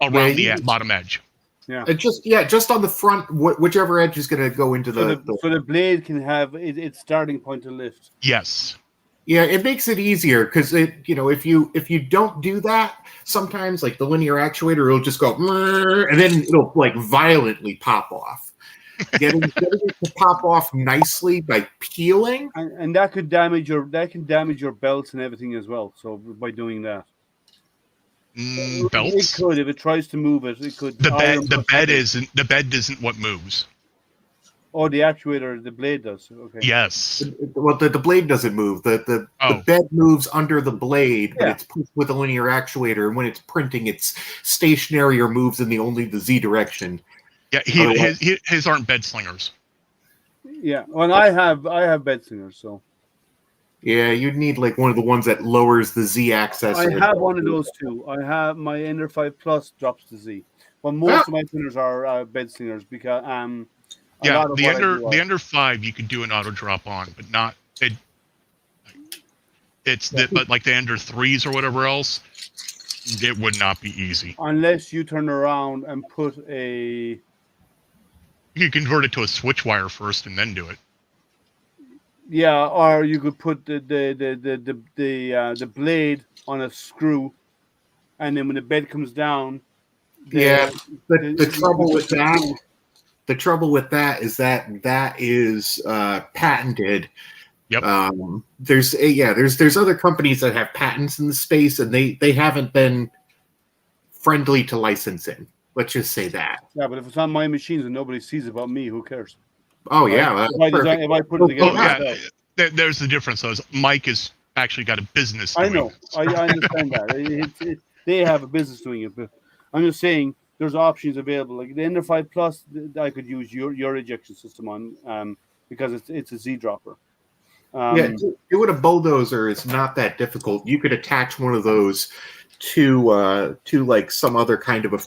Around the bottom edge. Yeah. Just on the front, whichever edge is going to go into so the blade can have its starting point to lift. Yes. Yeah, it makes it easier because if you don't do that, sometimes like the linear actuator will just go and then it'll like violently pop off. Getting it to pop off nicely by peeling, and that could damage your belts and everything as well. So by doing that, belts. It could, if it tries to move it, it could. The bed isn't what moves. Oh, the actuator, the blade does. Okay. Yes. Well, the blade doesn't move. The bed moves under the blade, but it's pushed with a linear actuator. And when it's printing, it's stationary or moves in only the Z direction. Yeah, his aren't bed slingers. Yeah, well, I have bed slingers, so. Yeah, you'd need like one of the ones that lowers the Z axis. I have one of those too. I have my Ender 5 Plus drops to Z. Well, most of my printers are bed slingers because the Ender 5 you could do an auto drop on, but not it. But like the Ender 3s or whatever else, it would not be easy unless you turn around and put a. You can convert it to a switch wire first and then do it. Yeah, or you could put the blade on a screw, and then when the bed comes down. The trouble with that is that is patented. Yep. There's other companies that have patents in the space, and they haven't been friendly to licensing. Let's just say that. Yeah, but if it's on my machines and nobody sees about me, who cares? Oh yeah. If I put it together. There's the difference. Though, Mike is actually got a business. I know. I understand that. They have a business doing it, but I'm just saying there's options available. Like the Ender 5 Plus, I could use your ejection system on because it's a Z dropper. Yeah, doing a bulldozer is not that difficult. You could attach one of those to like some other kind of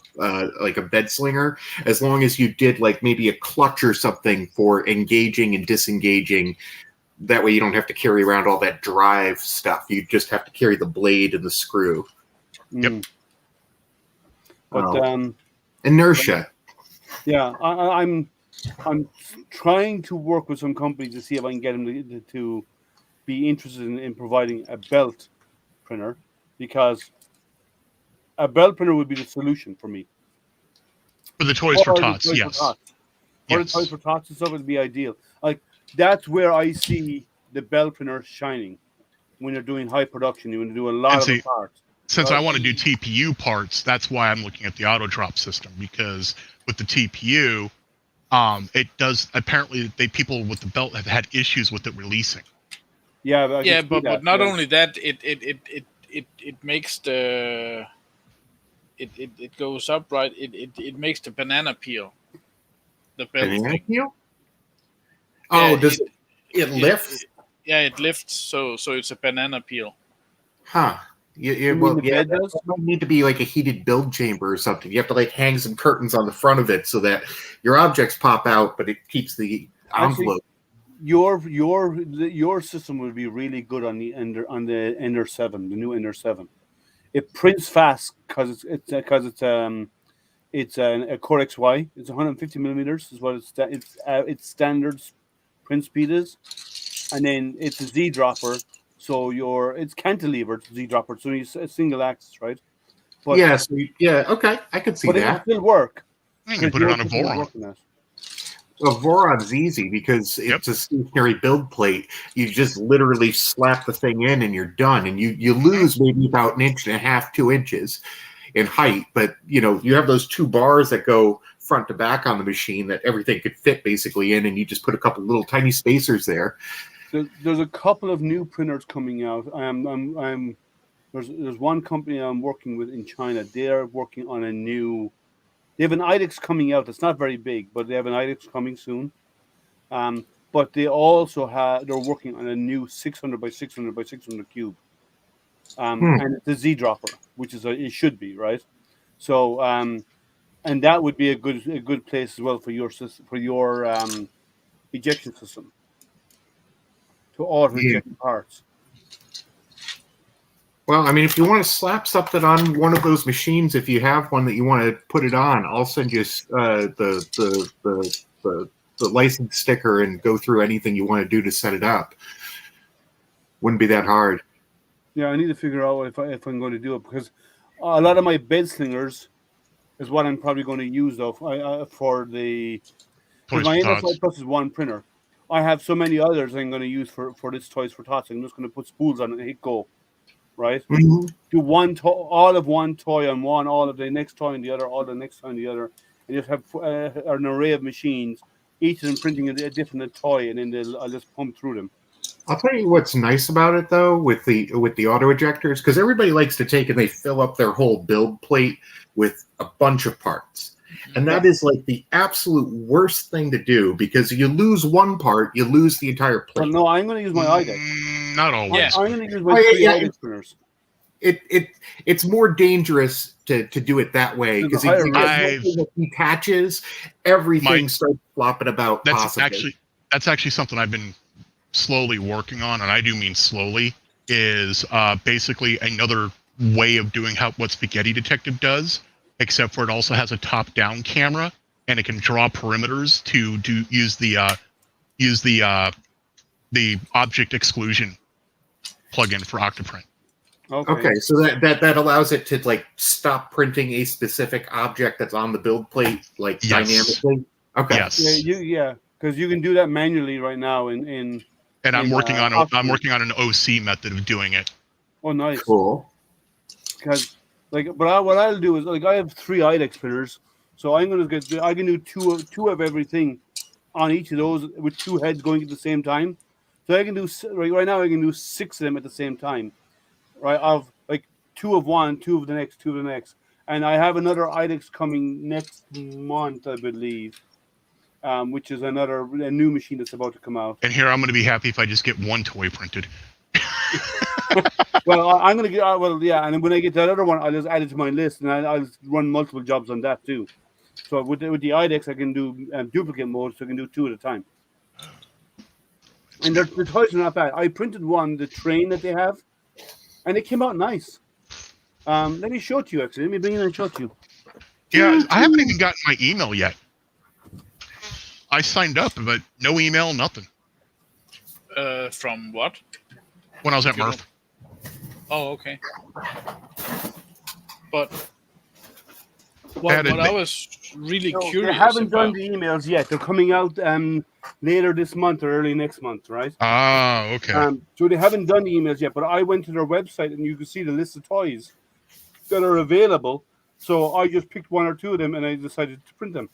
like a bed slinger, as long as you did like maybe a clutch or something for engaging and disengaging. That way you don't have to carry around all that drive stuff. You just have to carry the blade and the screw. Yep. But inertia. Yeah, I'm trying to work with some companies to see if I can get them to be interested in providing a belt printer, because a belt printer would be the solution for me. For the Toys for Tots, yes. For the Toys for Tots and stuff, would be ideal. Like that's where I see the belt printer shining when you're doing high production. You want to do a lot of parts. Since I want to do TPU parts, that's why I'm looking at the auto drop system, because with the TPU, it does apparently people with the belt have had issues with it releasing. Yeah, but not only that, it makes the it goes up, right. It makes the banana peel. The belt banana thing. Peel? Oh, does it lift? It lifts, so it's a banana peel. Huh. That might need to be like a heated build chamber or something. You have to like hang some curtains on the front of it so that your objects pop out, but it keeps the envelope. Actually, your system would be really good on the Ender 7, the new Ender 7. It prints fast because it's a Core XY. It's 150 millimeters is what its standard print speed is, and then it's a Z dropper. So it's cantilevered Z dropper, so it's a single axis, right? But, okay, I could see that. But it will still work. You can put it on a Voron. A Voron's easy because it's a stationary build plate. You just literally slap the thing in and you're done. And you lose maybe about 1.5 inches, 2 inches in height. But, you have those 2 bars that go front to back on the machine that everything could fit basically in, and you just put a couple little tiny spacers there. There's a couple of new printers coming out. There's one company I'm working with in China. They're working on a new. They have an IDEX coming out. It's not very big, but they have an IDEX coming soon. But they also they're working on a new 600 by 600 by 600 cube. And it's a Z dropper, which is it should be, right? So and that would be a good place as well for your system, for your ejection system. To auto eject parts. Well, I mean, if you want to slap something on one of those machines, if you have one that you want to put it on, I'll send you the license sticker and go through anything you want to do to set it up. Wouldn't be that hard. Yeah, I need to figure out if I'm going to do it, because a lot of my bed slingers is what I'm probably going to use though for the. My Ender 5 Plus is one printer. I have so many others I'm going to use for this Toys for Tots. I'm just going to put spools on it and hit go, right? Mm-hmm. Do all of one toy on one, all of the next toy on the other, all the next toy on the other, and just have an array of machines, each of them printing a different toy, and then I'll just pump through them. I'll tell you what's nice about it though, with the auto ejectors, because everybody likes to take and they fill up their whole build plate with a bunch of parts. And that is like the absolute worst thing to do, because you lose one part, you lose the entire plate. Well, no, I'm going to use my IDEX. Not always. I'm going to use my 3 IDEX printers. It's more dangerous to do it that way, because if you get detaches, everything starts flopping about. That's actually something I've been slowly working on, and I do mean slowly, is basically another way of doing what Spaghetti Detective does, except for it also has a top-down camera, and it can draw perimeters to use the object exclusion plugin for Octoprint. Okay, so that allows it to like stop printing a specific object that's on the build plate dynamically. Okay. Yes. Yeah, because you can do that manually right now in I'm working on an OC method of doing it. Oh, nice. Cool. Because what I'll do is I have 3 IDEX printers, so I can do two of everything on each of those with 2 heads going at the same time. So I can do right now. I can do 6 of them at the same time, right? Of like 2 of one, 2 of the next, 2 of the next, and I have another IDEX coming next month, I believe, which is a new machine that's about to come out. And here I'm going to be happy if I just get one toy printed. Well, I'm going to get yeah, and when I get that other one, I'll just add it to my list, and I'll just run multiple jobs on that too. So with the IDEX, I can do duplicate mode, so I can do 2 at a time. And the toys are not bad. I printed one, the train that they have, and it came out nice. Let me show it to you, actually. Let me bring it and show it to you. Yeah, I haven't even gotten my email yet. I signed up, but no email, nothing. From what? When I was at Murph. Oh, okay. But what I was really curious They haven't about... done the emails yet. They're coming out later this month or early next month, right? Ah, okay. So they haven't done the emails yet, but I went to their website and you can see the list of toys that are available. So I just picked 1 or 2 of them and I decided to print them.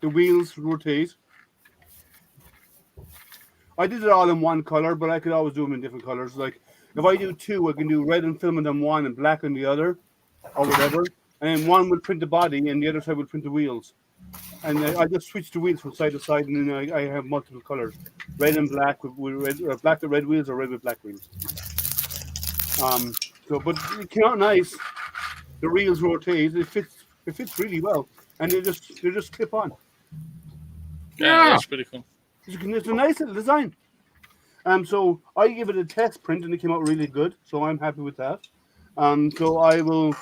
The wheels rotate. I did it all in one color, but I could always do them in different colors. Like if I do 2, I can do red and filament on one and black on the other, or whatever. And then one will print the body, and the other side will print the wheels. And I just switch the wheels from side to side, and then I have multiple colors: red and black with red, or black with red wheels, or red with black wheels. So, but it came out nice. The wheels rotate. It fits really well, and they just clip on. Yeah, that's pretty cool. It's a nice little design. So I gave it a test print and it came out really good. So I'm happy with that. So I will.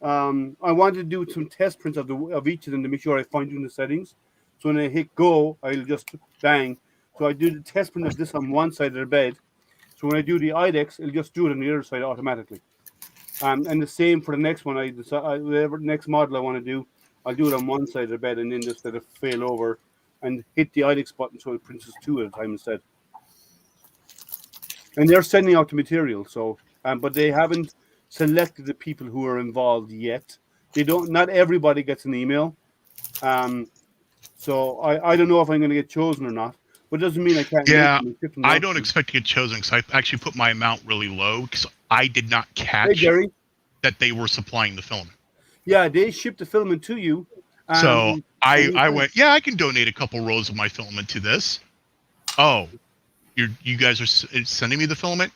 I wanted to do some test prints of each of them to make sure I fine tune the settings. So when I hit go, I'll just bang. So I do the test print of this on one side of the bed. So when I do the IDEX, it'll just do it on the other side automatically. And the same for the next one. I decide whatever next model I want to do, I'll do it on one side of the bed and then just let it fail over and hit the IDEX button so it prints 2 at a time instead. And they're sending out the material, so but they haven't selected the people who are involved yet. They don't. Not everybody gets an email, so I don't know if I'm going to get chosen or not. But it doesn't mean I can't. Yeah, I don't expect to get chosen because I actually put my amount really low because I did not catch that they were supplying the filament. Yeah, they shipped the filament to you. So I went, yeah, I can donate a couple rows of my filament to this. Oh, you guys are sending me the filament?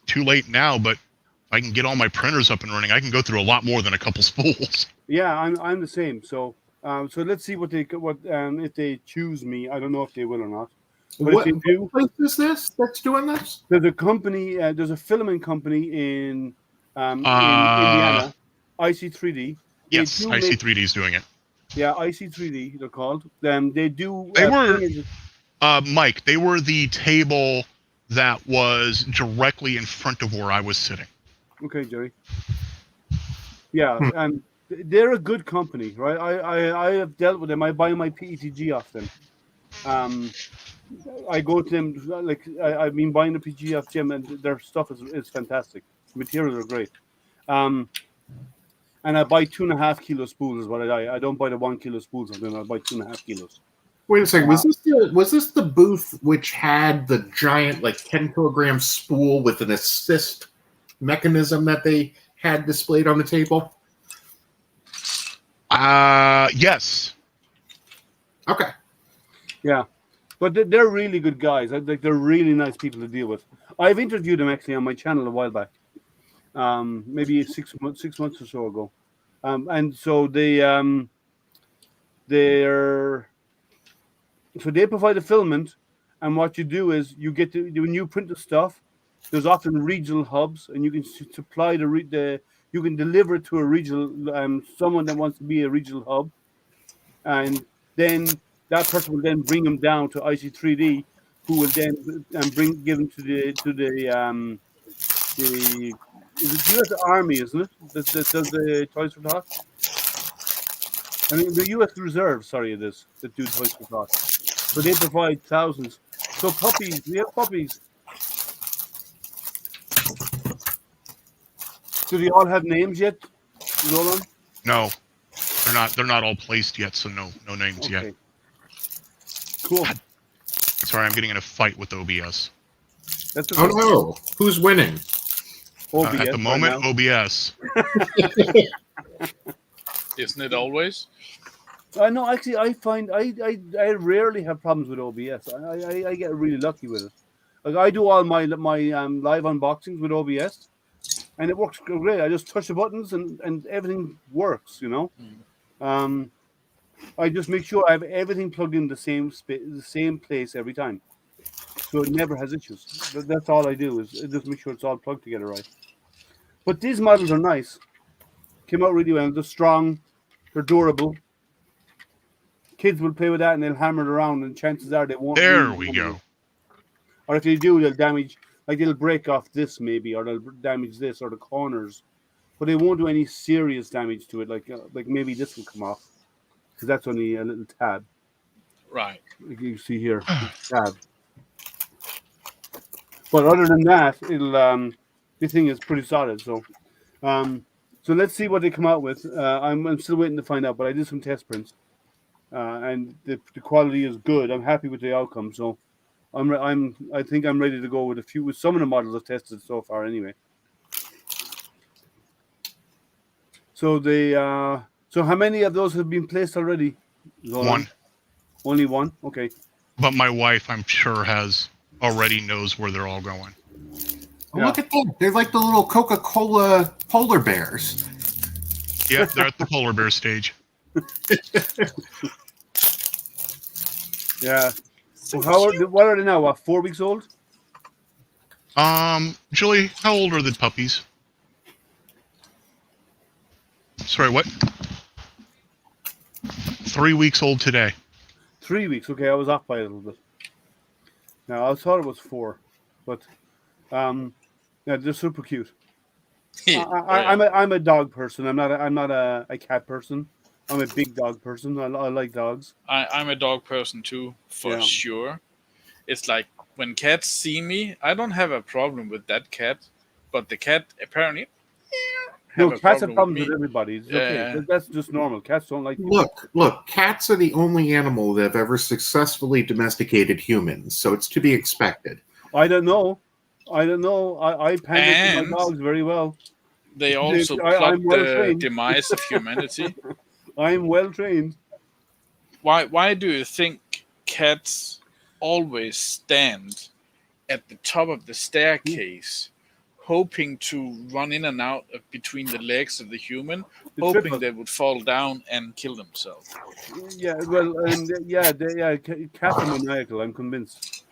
Too late now, but if I can get all my printers up and running, I can go through a lot more than a couple spools. Yeah, I'm the same. So so let's see what if they choose me. I don't know if they will or not. But what place is this that's doing this? There's a company. There's a filament company in Indiana, IC3D. Yes, IC3D is doing it. Yeah, IC3D, they're called. They do. They were, Mike. They were the table that was directly in front of where I was sitting. Okay, Jerry. Yeah, and they're a good company, right? I have dealt with them. I buy my PETG off them. I go to them like I've been buying the PETG off Jim, and their stuff is fantastic. The materials are great. And I buy 2.5 kilo spools is what I don't buy the 1 kilo spools. I buy 2.5 kilos. Wait a second. Was this the booth which had the giant 10 kilogram spool with an assist mechanism that they had displayed on the table? Yes. Okay. Yeah, but they're really good guys. Like they're really nice people to deal with. I've interviewed them actually on my channel a while back. Maybe 6 months or so ago, and so they provide the filament, and what you do is you get to when you print the stuff. There's often regional hubs, and you can supply you can deliver it to a regional someone that wants to be a regional hub, and then that person will then bring them down to IC3D, who will then give them to the it's the U.S. Army, isn't it? That does the Toys for Tots? I mean, the U.S. Reserve, sorry, it is, that do Toys for Tots. But they provide thousands. So puppies, we have puppies. Do they all have names yet, Roland? No, they're not all placed yet, so no names yet. Cool. Sorry, I'm getting in a fight with OBS. That's Oh no! Who's winning? OBS At the moment, right OBS. Isn't it always? No, actually, I find I rarely have problems with OBS. I get really lucky with it. Like I do all my live unboxings with OBS, and it works great. I just touch the buttons and everything works. You know, I just make sure I have everything plugged in the same place every time, so it never has issues. That's all I do is just make sure it's all plugged together right. But these models are nice. Came out really well. They're strong. They're durable. Kids will play with that and they'll hammer it around, and chances are they won't. There really we damage go. it. Or if they do, they'll damage, like they'll break off this maybe, or they'll damage this or the corners, but they won't do any serious damage to it. Like maybe this will come off because that's only a little tab. Right. Like you see here, tab. But other than that, it'll this thing is pretty solid. So let's see what they come out with. I'm still waiting to find out, but I did some test prints. And the quality is good. I'm happy with the outcome, so I think I'm ready to go with some of the models I've tested so far. Anyway, so so how many of those have been placed already? One. Only one. Okay. But my wife, I'm sure, already knows where they're all going. Oh, look at them! They're like the little Coca-Cola polar bears. Yeah, they're at the polar bear stage. Yeah. So what are they now? What, 4 weeks old? Julie, how old are the puppies? Sorry, what? 3 weeks old today. 3 weeks. Okay, I was off by a little bit. Now I thought it was 4, but yeah, they're super cute. I'm a dog person. I'm not a cat person. I'm a big dog person. I like dogs. I'm a dog person too, for sure. It's like when cats see me, I don't have a problem with that cat, but the cat apparently cats have problems with everybody. It's okay. That's just normal. Cats don't like people. Look, cats are the only animal that have ever successfully domesticated humans, so it's to be expected. I don't know. I pander to my dogs very well. They also plot the demise of humanity. I'm well trained. Why do you think cats always stand at the top of the staircase, hoping to run in and out between the legs of the human, hoping they would fall down and kill themselves? Yeah, well, cats are maniacal. I'm convinced.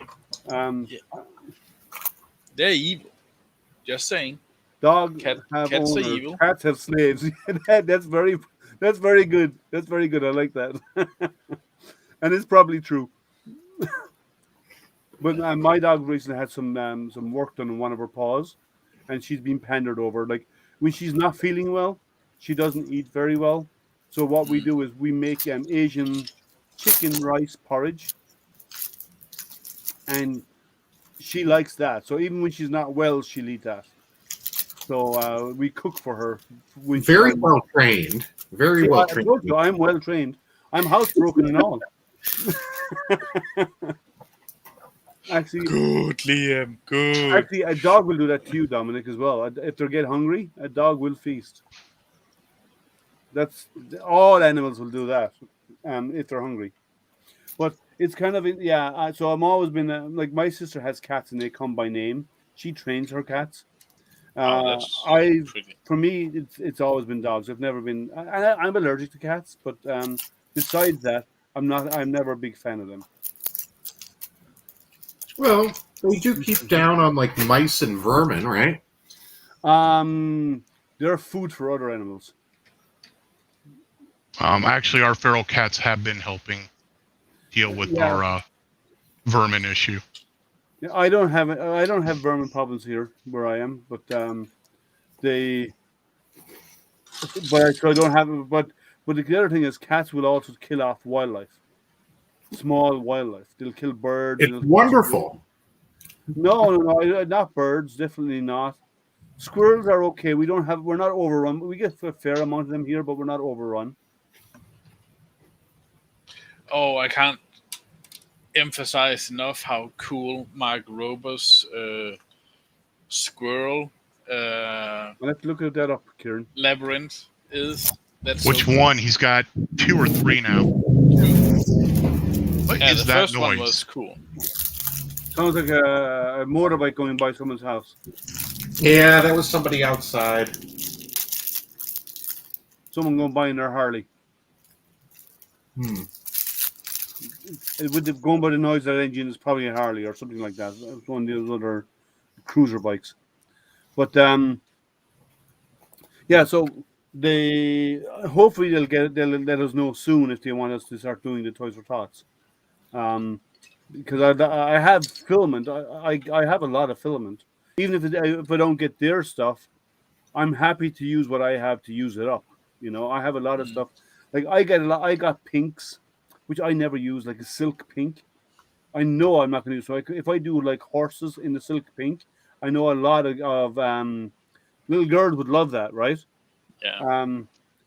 They're evil. Just saying. Dogs have cats owners. Are evil. Cats have slaves. That's very good. That's very good. I like that. And it's probably true. But my dog recently had some work done on one of her paws, and she's been pandered over. Like when she's not feeling well, she doesn't eat very well. So what we do is we make Asian chicken rice porridge, and she likes that. So even when she's not well, she'll eat that. So we cook for her. Very well trained. Very well trained. I'm well trained. I'm housebroken and all. Actually, good, Liam. Good. Actually, a dog will do that to you, Dominic, as well. If they get hungry, a dog will feast. That's all animals will do that, if they're hungry. But it's kind of so I'm always been like my sister has cats and they come by name. She trains her cats. For me, it's always been dogs. I've never been. I'm allergic to cats, but besides that, I'm never a big fan of them. Well, they do keep down on like mice and vermin, right? They're food for other animals. Actually, our feral cats have been helping deal with our vermin issue. Yeah, I don't have vermin problems here where I am, but I don't have. But the other thing is, cats will also kill off wildlife, small wildlife. They'll kill birds. It's wonderful. No, not birds. Definitely not. Squirrels are okay. We're not overrun. We get a fair amount of them here, but we're not overrun. Oh, I can't emphasize enough how cool Mark Rober's squirrel I'll have to look at that up, Kieran. labyrinth is. That's Which so cool. one? He's got 2 or 3 now. What Yeah, is the that first one noise? was cool. Sounds like a motorbike going by someone's house. Yeah, that was somebody outside. Someone going by in their Harley. With the going by the noise of that engine, is probably a Harley or something like that. It's one of those other cruiser bikes. But yeah, so they hopefully they'll let us know soon if they want us to start doing the Toys for Tots. Because I have filament. I have a lot of filament. Even if I don't get their stuff, I'm happy to use what I have to use it up. You know, I have a lot of stuff. Like I got pinks, which I never use, like a silk pink. I know I'm not going to use. So if I do like horses in the silk pink, I know a lot of little girls would love that, right? Yeah.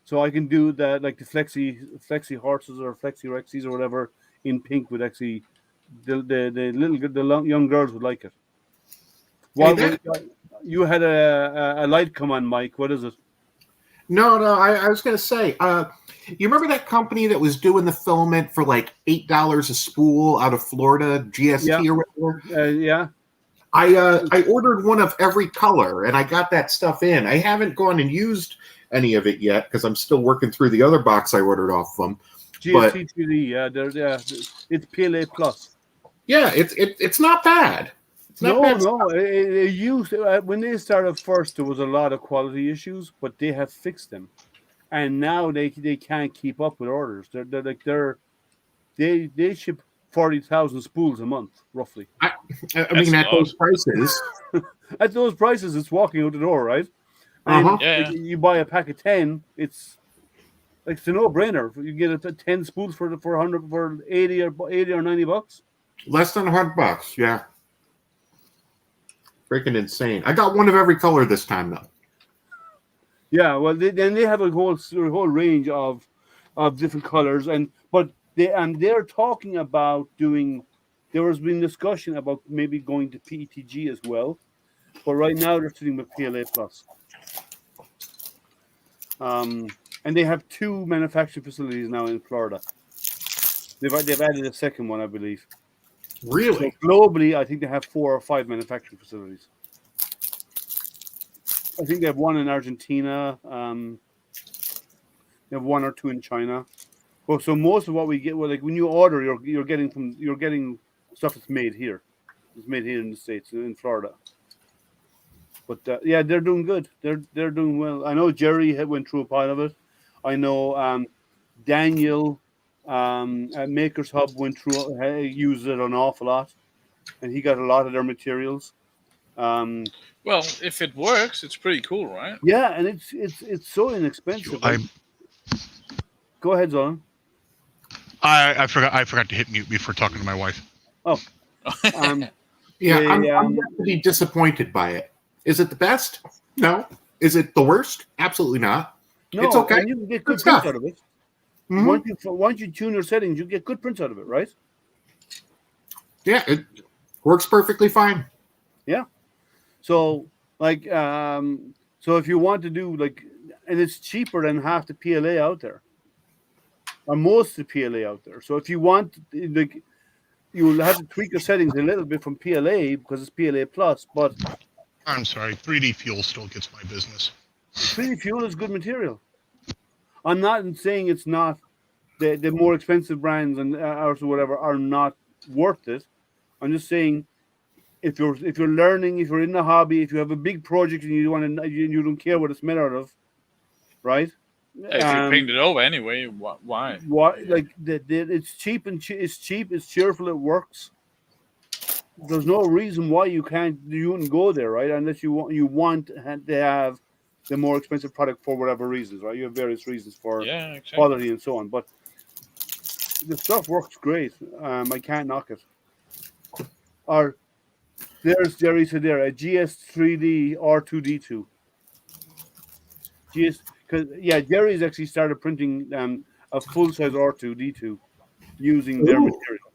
So I can do that, like the flexi horses or flexi rexies or whatever in pink would actually the young girls would like it. You had a light come on, Mike. What is it? No, I was going to say, you remember that company that was doing the filament for like $8 a spool out of Florida, GST or whatever? Yeah. I ordered one of every color, and I got that stuff in. I haven't gone and used any of it yet because I'm still working through the other box I ordered off them. GST 3D, it's PLA Plus. Yeah, it's not bad. It's not bad. It used when they started first. There was a lot of quality issues, but they have fixed them, and now they can't keep up with orders. They ship 40,000 spools a month, roughly. I mean, at those prices. At those prices, it's walking out the door, right? And you buy a pack of 10, it's like it's a no-brainer. You get 10 spools for 100 for 80 or $90. Less than $100, yeah. Freaking insane. I got one of every color this time, though. Yeah, well, then they have a whole range of different colors, but they're talking about doing. There has been discussion about maybe going to PETG as well, but right now they're sitting with PLA Plus. And they have 2 manufacturing facilities now in Florida. They've added a second one, I believe. Really? So globally, I think they have 4 or 5 manufacturing facilities. I think they have one in Argentina. They have 1 or 2 in China. Well, so most of what we get, like when you order, you're getting stuff that's made here. It's made here in the States, in Florida. But yeah, they're doing good. They're doing well. I know Jerry went through a pile of it. I know Daniel at Makers Hub went through, used it an awful lot, and he got a lot of their materials. Well, if it works, it's pretty cool, right? Yeah, and it's so inexpensive. Go ahead, Zoran. I forgot to hit mute before talking to my wife. Oh, yeah, I'm definitely disappointed by it. Is it the best? No. Is it the worst? Absolutely not. No, it's okay. And you can get good prints out of it. Mm-hmm. Once you tune your settings, you get good prints out of it, right? Yeah, it works perfectly fine. Yeah. So, like, so if you want to do and it's cheaper than half the PLA out there, or most of the PLA out there. So if you want, you'll have to tweak your settings a little bit from PLA because it's PLA Plus, but I'm sorry, 3D Fuel still gets my business. 3D Fuel is good material. I'm not saying it's not the more expensive brands and or whatever are not worth it. I'm just saying if you're learning, if you're in the hobby, if you have a big project and you don't care what it's made out of, right? If you paint it over anyway, why? Like it's cheap and it's cheap. It's cheerful. It works. There's no reason why you wouldn't go there, right? Unless you want to have the more expensive product for whatever reasons, right? You have various reasons for quality and so on, but the stuff works great. I can't knock it. Or there's Jerry said there a GS3D R2D2. Jerry's actually started printing a full size R2D2 using their material.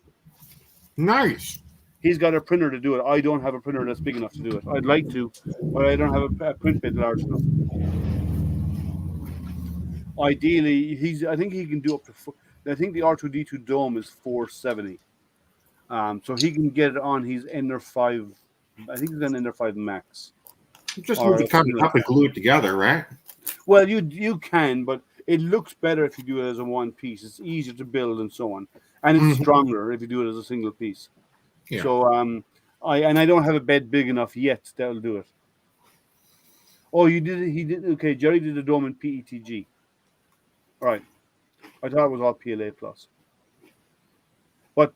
Nice. He's got a printer to do it. I don't have a printer that's big enough to do it. I'd like to, but I don't have a print bed large enough. Ideally, I think he can do up to. I think the R2D2 Dome is 470. So he can get it on his Ender 5. I think he's on Ender 5 Max. You just move the cover up and glue it together, right? Well, you can, but it looks better if you do it as a one piece. It's easier to build and so on, and it's stronger if you do it as a single piece. Yeah. So I don't have a bed big enough yet that'll do it. Oh, you did it. He did. Okay, Jerry did the dome in PETG. Right. I thought it was all PLA plus. But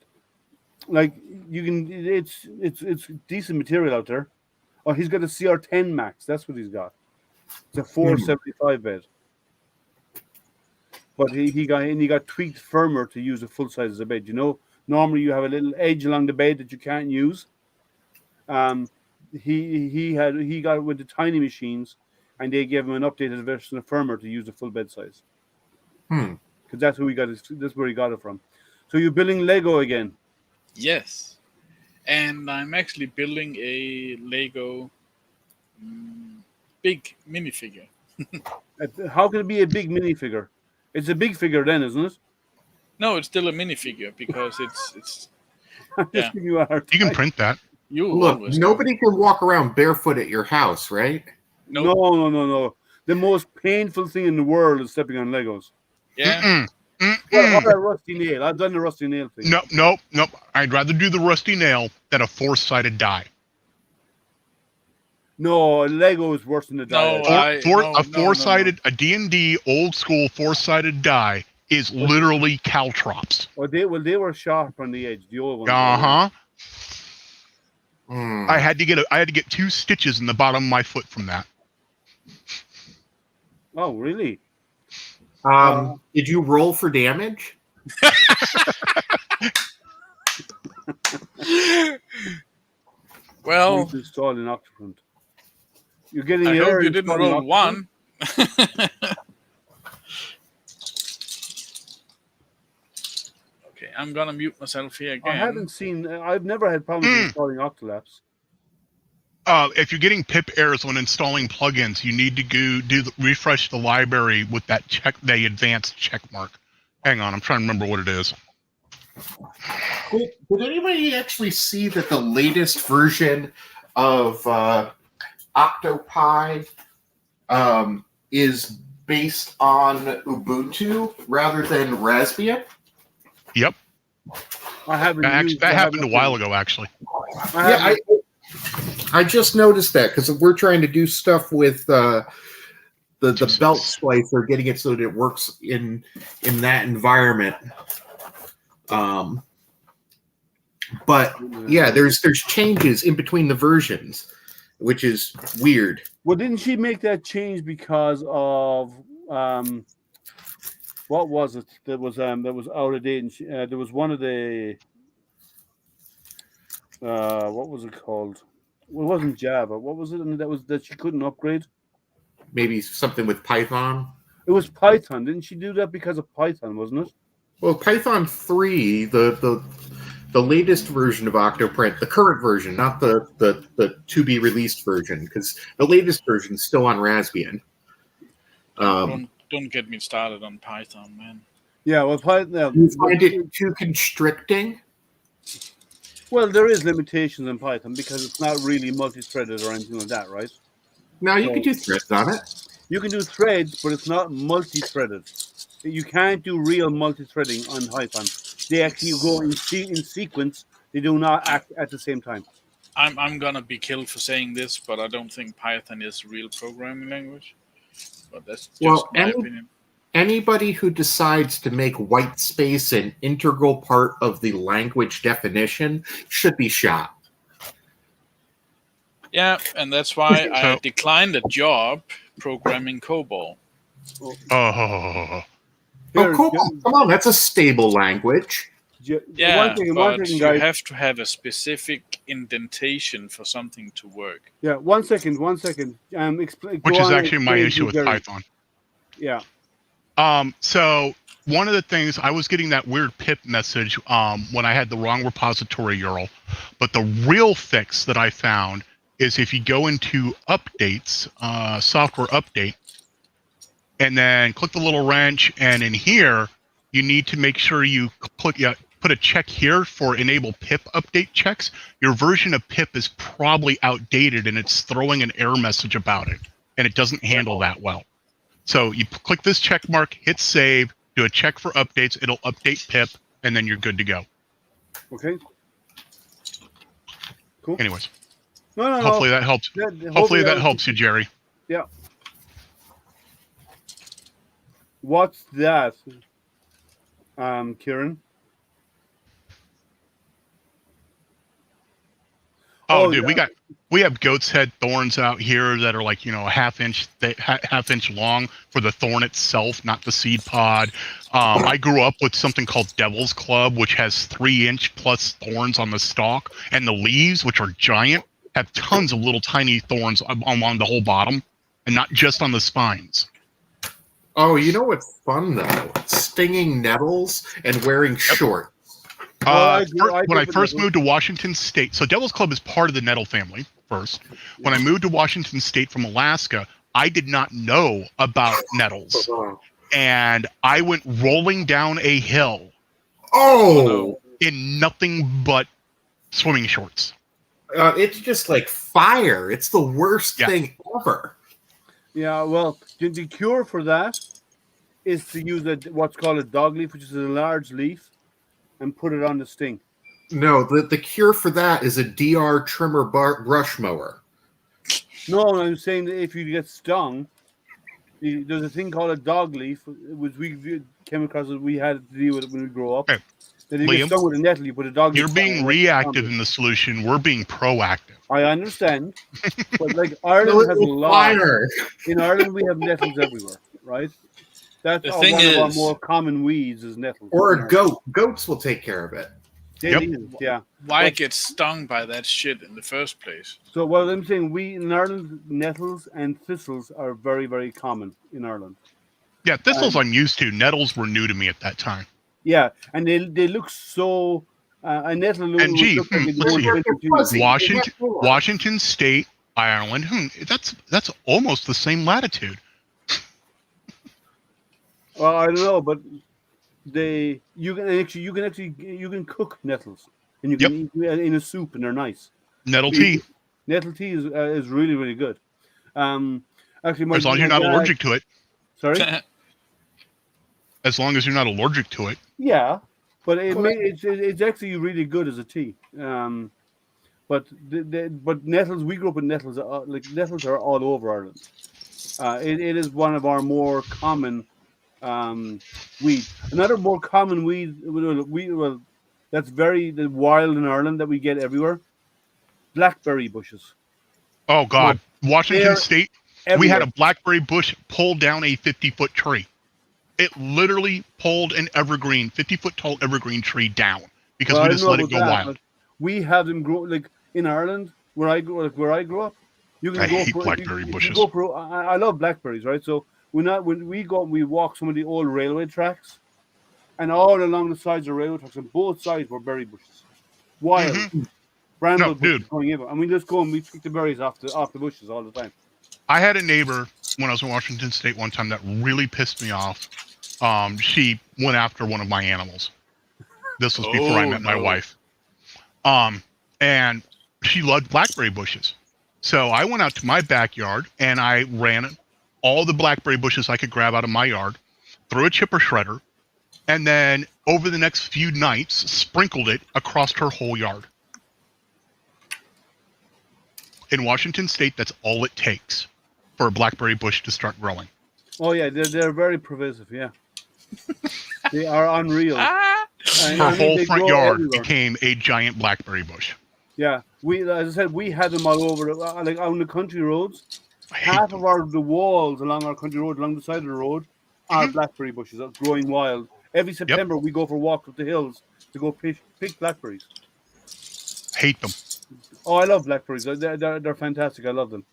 like you can, it's decent material out there. Oh, he's got a CR10 Max. That's what he's got. It's a 475 bed. But he got tweaked firmer to use a full size as a bed. You know, normally you have a little edge along the bed that you can't use. He got with the tiny machines, and they gave him an updated version of firmer to use the full bed size. Because that's who he got. That's where he got it from. So you're building Lego again? Yes, and I'm actually building a Lego big minifigure. How can it be a big minifigure? It's a big figure then, isn't it? No, it's still a minifigure because it's. I'm just giving you a hard You time. can print that. Look, nobody can walk around barefoot at your house, right? Nope. No. The most painful thing in the world is stepping on Legos. Yeah. Well, that rusty nail. I've done the rusty nail thing. Nope. I'd rather do the rusty nail than a four-sided die. No, Lego is worse than the die. Four-sided, a D&D old school four-sided die is literally caltrops. Well, they were sharp on the edge. The old ones. I had to get 2 stitches in the bottom of my foot from that. Oh, really? Did you roll for damage? Well, installed an Octafront. You're getting. I hope you didn't roll 1. Okay, I'm gonna mute myself here again. I've never had problems installing Octolapse. If you're getting pip errors when installing plugins, you need to refresh the library with that the advanced check mark. Hang on, I'm trying to remember what it is. Did anybody actually see that the latest version of Octopi is based on Ubuntu rather than Raspbian? Yep. That happened a while ago, actually. I just noticed that because we're trying to do stuff with the belt splicer, getting it so that it works in that environment. But yeah, there's changes in between the versions, which is weird. Well, didn't she make that change because of what was it that was out of date? And there was one of the what was it called? Well, it wasn't Java. What was it? And that she couldn't upgrade. Maybe something with Python. It was Python. Didn't she do that because of Python? Wasn't it? Well, Python 3, the latest version of Octoprint, the current version, not the to be released version, because the latest version is still on Raspbian. Don't get me started on Python, man. Yeah, well, Python. You find it too constricting? Well, there is limitations in Python because it's not really multi-threaded or anything like that, right? No, you can do threads on it. You can do threads, but it's not multi-threaded. You can't do real multi-threading on Python. They actually go in sequence. They do not act at the same time. I'm gonna be killed for saying this, but I don't think Python is a real programming language. But that's just my opinion. Anybody who decides to make white space an integral part of the language definition should be shot. Yeah, and that's why I declined a job programming COBOL. Oh, COBOL, come on, that's a stable language. Yeah, but you have to have a specific indentation for something to work. Yeah, one second. Which is actually my issue with Python. Yeah. So one of the things I was getting that weird pip message when I had the wrong repository URL, but the real fix that I found is if you go into updates, software update, and then click the little wrench, and in here you need to make sure you put a check here for enable pip update checks. Your version of pip is probably outdated and it's throwing an error message about it, and it doesn't handle that well. So you click this check mark, hit save, do a check for updates, it'll update pip, and then you're good to go. Okay. Cool. Anyways. No. Hopefully that helps. Hopefully that helps you, Jerry. Yeah. What's that, Kieran? Oh, dude, yeah. we have goat's head thorns out here that are like, a half inch long for the thorn itself, not the seed pod. I grew up with something called Devil's Club, which has 3-inch plus thorns on the stalk, and the leaves, which are giant, have tons of little tiny thorns along the whole bottom, and not just on the spines. Oh, you know what's fun though? Stinging nettles and wearing shorts. When I first moved to Washington State, so Devil's Club is part of the nettle family first. When I moved to Washington State from Alaska, I did not know about nettles. And I went rolling down a hill. Oh! In nothing but swimming shorts. It's just like fire. It's the worst thing ever. Yeah, well, the cure for that is to use what's called a dog leaf, which is a large leaf, and put it on the sting. No, the cure for that is a DR trimmer brush mower. No, I'm saying that if you get stung, there's a thing called a dog leaf, which we came across that we had to deal with it when we grew up. Okay. That if you get stung with a nettle, you put a dog leaf. You're being reactive in the solution. We're being proactive. I understand, but like Ireland has a lot. In Ireland, we have nettles everywhere, right? That's one of our more common weeds is nettles. Or a goat. Goats will take care of it. Yeah. Why get stung by that shit in the first place? So what I'm saying, in Ireland, nettles and thistles are very, very common in Ireland. Yeah, thistles I'm used to. Nettles were new to me at that time. Yeah, and they look so. A nettle and gee, look like Washington State, Ireland. That's almost the same latitude. Well, I don't know, but you can cook nettles, and you can eat in a soup, and they're nice. Nettle tea is really, really good. Actually, as long as you're not allergic to it. Sorry. As long as you're not allergic to it. Yeah, but it's actually really good as a tea. But nettles, we grew up with nettles. Nettles are all over Ireland. It is one of our more common weeds. Another more common weed, that's very wild in Ireland that we get everywhere. Blackberry bushes. Oh God, Washington State. Everywhere. We had a blackberry bush pull down a 50-foot tree. It literally pulled an 50-foot tall evergreen tree down because we just let it go wild. We have them grow in Ireland where I grew up. I hate blackberry bushes. I love blackberries, right? So when we walk some of the old railway tracks, and all along the sides of railway tracks, on both sides were berry bushes, wild bramble bushes going in. And we just go and we pick the berries off the bushes all the time. I had a neighbor when I was in Washington State one time that really pissed me off. She went after one of my animals. This was before I met my wife. And she loved blackberry bushes. So I went out to my backyard and I ran all the blackberry bushes I could grab out of my yard through a chipper shredder, and then over the next few nights sprinkled it across her whole yard. In Washington State, that's all it takes for a blackberry bush to start growing. Oh yeah, they're very pervasive. Yeah, they are unreal. Her whole front yard became a giant blackberry bush. Yeah, as I said, we had them all over, on the country roads. Half of the walls along our country road, along the side of the road, are blackberry bushes growing wild. Every September, we go for walks up the hills to go pick blackberries. Hate them. Oh, I love blackberries. They're fantastic. I love them.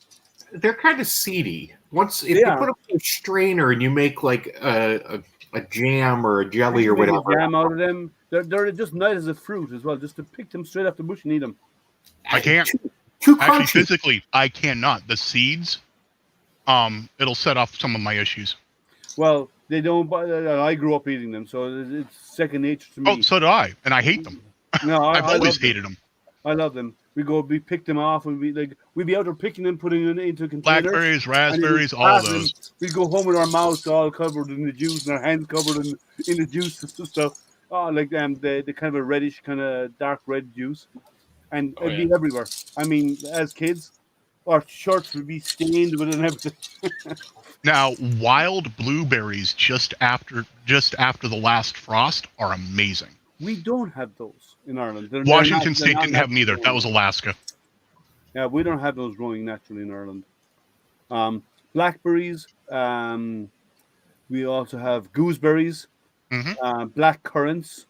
They're kind of seedy. If you put them in a strainer and you make like a a jam or a jelly You or can make whatever. a jam out of them. They're just nice as a fruit as well. Just to pick them straight off the bush and eat them. I can't. Too Actually, crunchy. physically, I cannot. The seeds, it'll set off some of my issues. Well, they don't. I grew up eating them, so it's second nature to me. Oh, so do I, and I hate them. No, I've always love them. hated them. I love them. We pick them off, and we'd be out there picking them, putting them into containers. Blackberries, raspberries, all of those. We'd go home with our mouths all covered in the juice, and our hands covered in the juice and stuff. Oh, like the kind of a reddish, kind of dark red juice, and it'd be everywhere. I mean, as kids, our shirts would be stained with it and everything. Now, wild blueberries just after the last frost are amazing. We don't have those in Ireland. Washington State didn't have them either. That was Alaska. Yeah, we don't have those growing naturally in Ireland. Blackberries. We also have gooseberries, black currants.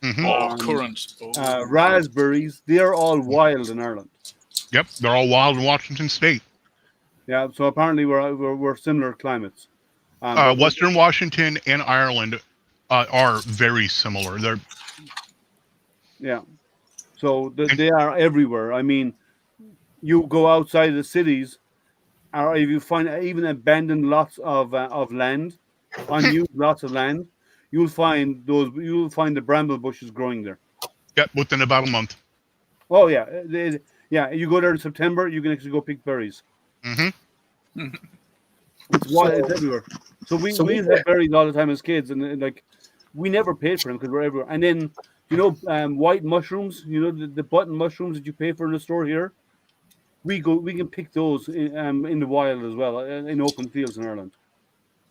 Currants. Raspberries. They are all wild in Ireland. Yep, they're all wild in Washington State. Yeah, so apparently we're similar climates. Western Washington and Ireland are very similar. So they are everywhere. I mean, you go outside the cities, or if you find even abandoned lots of land, unused lots of land, you'll find the bramble bushes growing there. Yep, within about a month. Oh yeah, you go there in September, you can actually go pick berries. Mm-hmm. It's everywhere. So we had berries all the time as kids, and like we never paid for them because we're everywhere. And then white mushrooms, the button mushrooms that you pay for in the store here. We can pick those in the wild as well, in open fields in Ireland.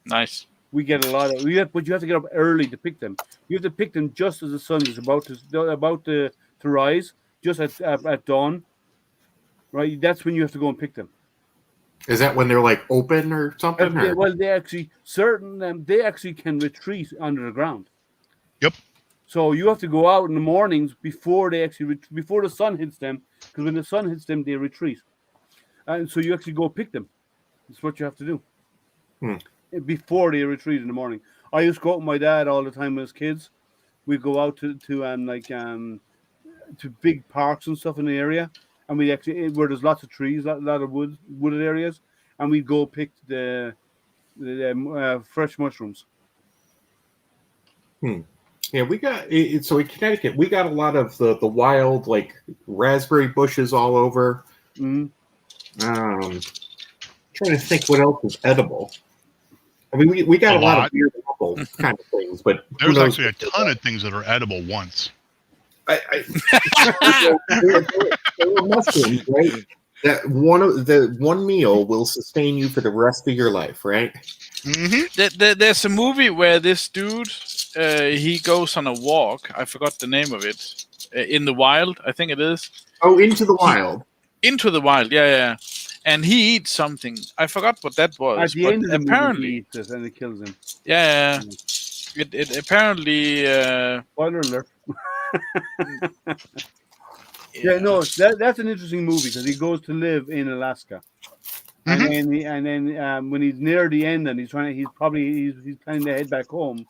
Nice. We get a lot of but you have to get up early to pick them. You have to pick them just as the sun is about to rise, just at dawn. Right, that's when you have to go and pick them. Is that when they're like open or something? Well, they actually can retreat under the ground. Yep. So you have to go out in the mornings before before the sun hits them, because when the sun hits them, they retreat, and so you actually go pick them. That's what you have to do before they retreat in the morning. I used to go out with my dad all the time as kids. We'd go out to big parks and stuff in the area, and we actually where there's lots of trees, a lot of wooded areas, and we'd go pick the fresh mushrooms. Yeah, we got so in Connecticut we got a lot of the wild like raspberry bushes all over. Trying to think what else is edible. I mean, we got a lot of weird local kind of things, but there's actually a ton of things that are edible once. There were mushrooms, right? That one meal will sustain you for the rest of your life, right? Mm-hmm. There's a movie where this dude he goes on a walk. I forgot the name of it. In the Wild, I think it is. Oh, Into the Wild. Into the Wild, yeah. And he eats something. I forgot what that was. At the end of the movie, he eats it and it kills him. Yeah. It apparently. Spoiler alert. Yeah, no, that's an interesting movie because he goes to live in Alaska, and then when he's near the end and he's planning to head back home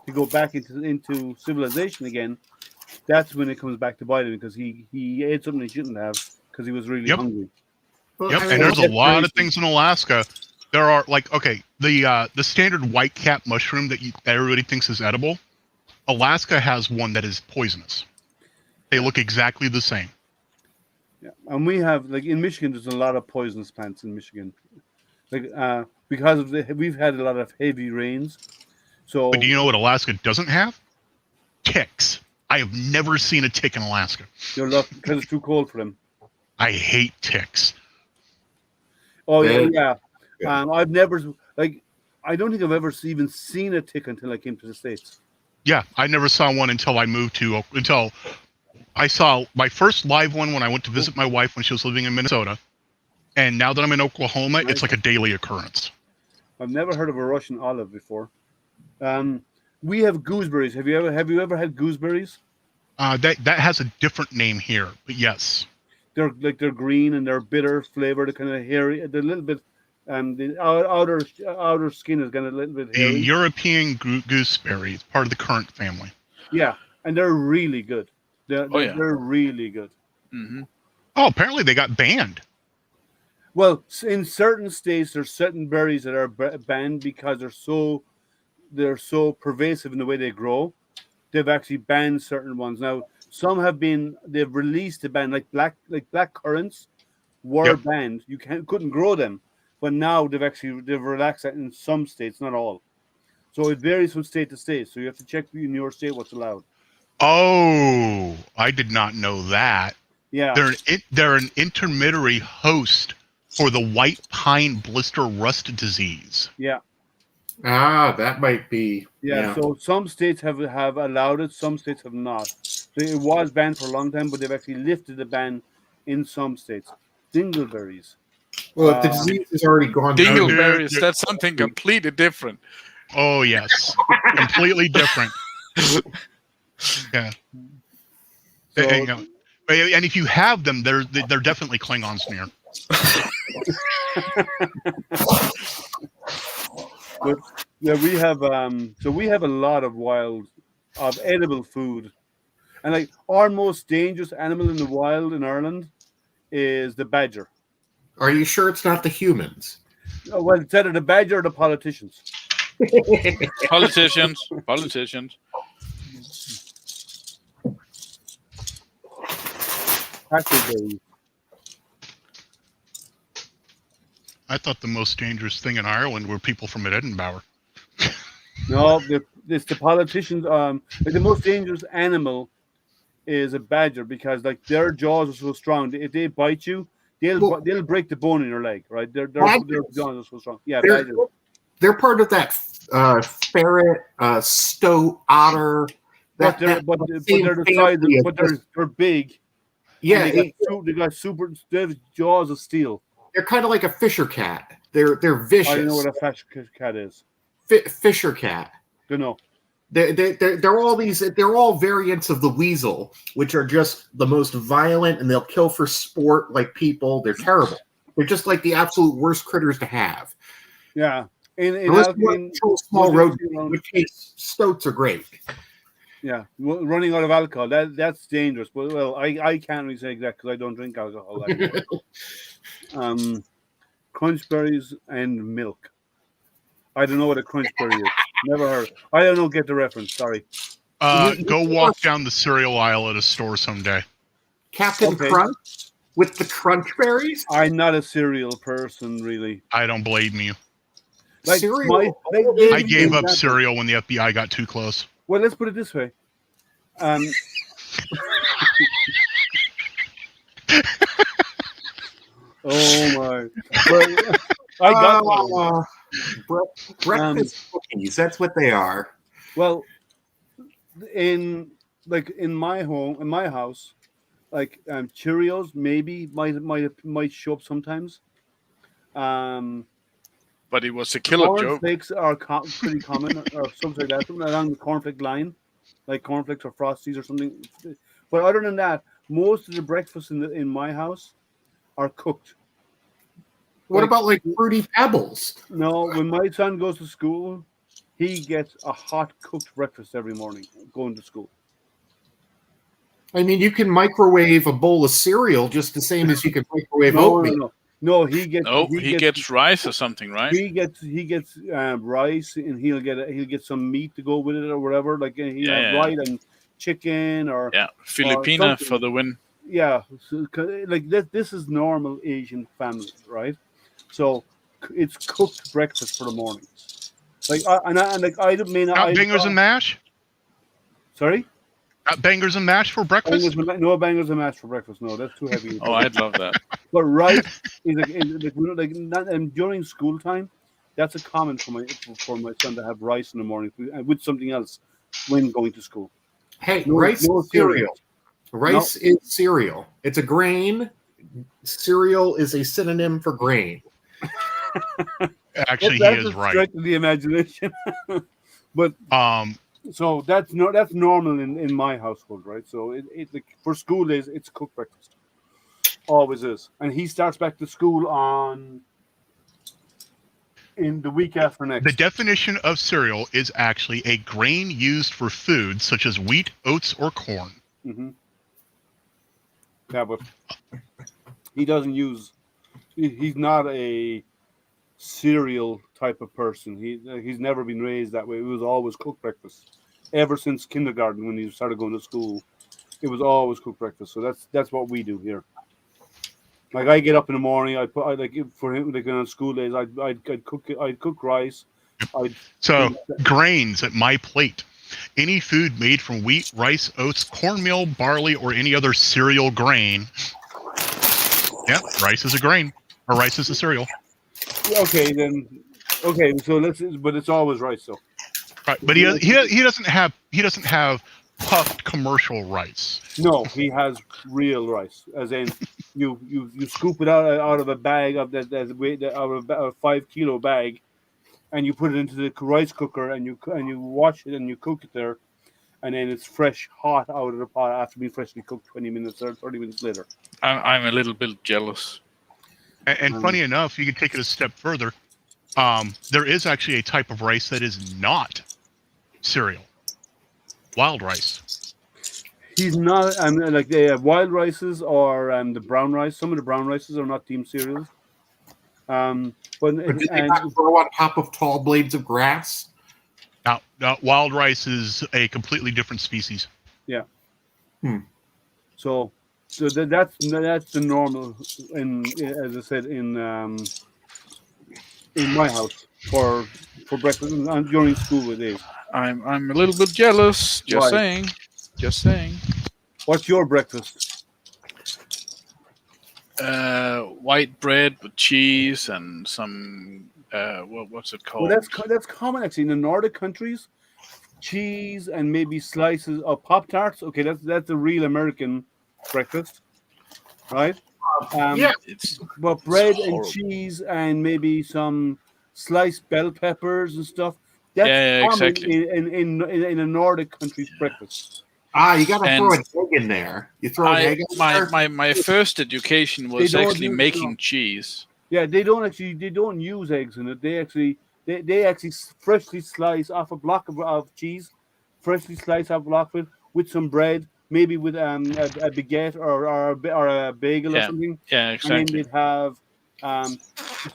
to go back into civilization again. That's when it comes back to bite him because he ate something he shouldn't have because he was really hungry. Yep, and there's a lot of things in Alaska. There are the standard white cap mushroom that everybody thinks is edible. Alaska has one that is poisonous. They look exactly the same. Yeah, and we have in Michigan. There's a lot of poisonous plants in Michigan, because we've had a lot of heavy rains. So, but do you know what Alaska doesn't have? Ticks. I have never seen a tick in Alaska. You're lucky because it's too cold for them. I hate ticks. Oh yeah. I've never I don't think I've ever even seen a tick until I came to the States. Yeah, I never saw one until I saw my first live one when I went to visit my wife when she was living in Minnesota. And now that I'm in Oklahoma, it's like a daily occurrence. I've never heard of a Russian olive before. We have gooseberries. Have you ever had gooseberries? That has a different name here, but yes. They're green and they're bitter flavor. They're kind of hairy. They're a little bit The outer skin is getting a little bit The hairy. European gooseberry is part of the currant family. Yeah, and they're really good. They're really good. Mm-hmm. Oh, apparently they got banned. Well, in certain states, there's certain berries that are banned because they're so pervasive in the way they grow. They've actually banned certain ones. Now, some they've released a ban, like black currants were banned. You couldn't grow them, but now they've relaxed that in some states, not all. So it varies from state to state. So you have to check in your state what's allowed. Oh, I did not know that. Yeah, They're an intermediary host for the white pine blister rust disease. yeah. That might be. Yeah, so some states have allowed it, some states have not. So it was banned for a long time, but they've actually lifted the ban in some states. Dingleberries. Well, if the disease is already gone. Dingleberries, that's something completely different. Oh, yes. Completely different. Yeah. So, and if you have them, they're definitely Klingons near. but yeah, we have a lot of edible food, and like our most dangerous animal in the wild in Ireland is the badger. Are you sure it's not the humans? Well, it's either the badger or the politicians. Politicians. Hackleberries. I thought the most dangerous thing in Ireland were people from Edinburgh. No, it's the politicians. Like the most dangerous animal is a badger because like their jaws are so strong. If they bite you, they'll break the bone in your leg. Right? Their jaws are so strong. Yeah, badgers. They're part of that ferret, stoat, otter. But they're the size. But they're big. Yeah, they got super. They have jaws of steel. They're kind of like a fisher cat. They're vicious. I know what a fisher cat is. Fisher cat. Don't know. They're all these. They're all variants of the weasel, which are just the most violent, and they'll kill for sport like people. They're terrible. They're just like the absolute worst critters to have. Yeah. In small road, which case stoats are great. Yeah, running out of alcohol, that's dangerous. But well, I can't really say that because I don't drink alcohol anymore. Crunch berries and milk. I don't know what a crunch berry is. Never heard. I don't know. Get the reference. Sorry. Go walk down the cereal aisle at a store someday. Captain Crunch with the crunch berries. I'm not a cereal person, really. I don't blame you. Like cereal. I gave up cereal when the FBI got too close. Well, let's put it this way. Oh my! But I got breakfast cookies. That's what they are. Well, in my house, like Cheerios maybe might show up sometimes. But it was a killer joke. Cornflakes are pretty common, or something like that, something along the cornflake line, like cornflakes or Frosties or something. But other than that, most of the breakfasts in my house are cooked. What about like Fruity Pebbles? No, when my son goes to school, he gets a hot cooked breakfast every morning going to school. I mean, you can microwave a bowl of cereal just the same as you can microwave oatmeal. No, he gets rice or something, right? He gets rice, and he'll get some meat to go with it or whatever. Like he'll have rice and chicken or Filipina for the win. Yeah, so, like this is normal Asian family, right? So it's cooked breakfast for the morning. Like I may not. Not bangers and mash. Sorry. Not bangers and mash for breakfast? No bangers and mash for breakfast. No, that's too heavy. Oh, I'd love that. But rice is during school time. That's a common for my son to have rice in the morning with something else when going to school. Hey, rice is cereal. Rice is cereal. It's a grain. Cereal is a synonym for grain. Actually, he is right. Stretch of the imagination. But so that's normal in my household, right? So it for school days, it's cooked breakfast, always is. And he starts back to school on in the week after next. The definition of cereal is actually a grain used for food, such as wheat, oats, or corn. Mm-hmm. Yeah, but he doesn't use. He's not a cereal type of person. He's never been raised that way. It was always cooked breakfast. Ever since kindergarten, when he started going to school, it was always cooked breakfast. So that's what we do here. Like I get up in the morning, I like for him like on school days, I'd cook rice. So grains at my plate. Any food made from wheat, rice, oats, cornmeal, barley, or any other cereal grain. Yeah, rice is a grain, or rice is a cereal. Okay, then. Okay, so but it's always rice, though. Right, but he doesn't have puffed commercial rice. No, he has real rice, as in you scoop it out of a bag of out of a 5 kilo bag, and you put it into the rice cooker, and you wash it and you cook it there, and then it's fresh, hot out of the pot after being freshly cooked 20 minutes or 30 minutes later. I'm a little bit jealous. And funny enough, you can take it a step further. There is actually a type of rice that is not cereal. Wild rice. He's not, like they have wild rices or the brown rice. Some of the brown rices are not deemed cereals. But did they not grow on top of tall blades of grass? Now, wild rice is a completely different species. Yeah. So that's the normal as I said in my house for breakfast and during school days. I'm a little bit jealous. Just saying. What's your breakfast? White bread with cheese and some what's it called? Well, that's common actually in the Nordic countries. Cheese and maybe slices of Pop-Tarts. Okay, that's a real American breakfast, right? Yeah. But bread and cheese and maybe some sliced bell peppers and stuff. That's common exactly. in a Nordic country's breakfast. You got to throw an egg in there. You throw an egg in there? My first education was actually making cheese. Yeah, they don't use eggs in it. They actually freshly slice off a block of cheese, freshly slice off a block of it with some bread, maybe with a baguette or a bagel or something. Yeah, exactly. And then they'd have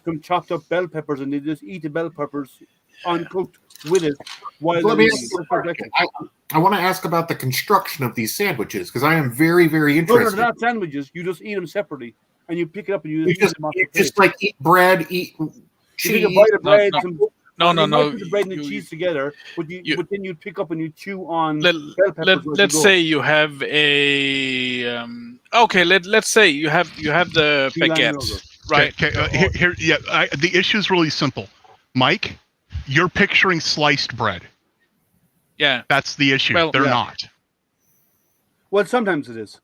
some chopped up bell peppers, and they just eat the bell peppers uncooked with it. Let me ask you, I want to ask about the construction of these sandwiches because I am very, very interested. No, they're not sandwiches. You just eat them separately, and you pick it up and you just eat them off the plate. Just like eat bread, eat cheese. You take a bite of bread. No. Put the bread and the cheese together, but then you pick up and you chew on bell peppers. Let's say you have a let's say you have the baguette, right? Okay, the issue is really simple, Mike. You're picturing sliced bread. Yeah, that's the issue. Well, they're not. Well, sometimes it is.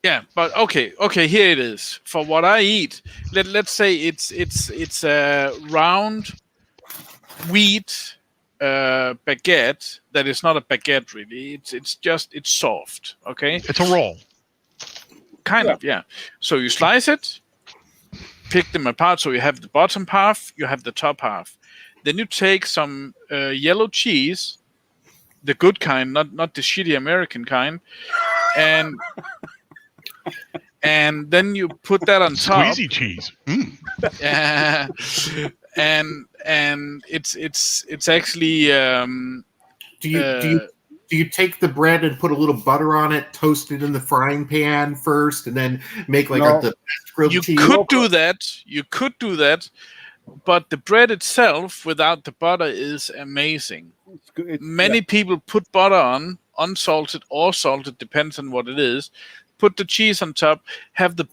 Yeah, but okay. Here it is. For what I eat, let's say it's a round wheat baguette that is not a baguette really. It's soft. Okay, it's a roll. Kind of, yeah. So you slice it, pick them apart. So you have the bottom half, you have the top half. Then you take some yellow cheese, the good kind, not the shitty American kind, and then you put that on top. Squeezy cheese. And it's actually. Do you take the bread and put a little butter on it, toast it in the frying pan first, and then make the best grilled cheese? You could do that, but the bread itself without the butter is amazing. Many people put butter on, unsalted or salted, depends on what it is. Put the cheese on top, have the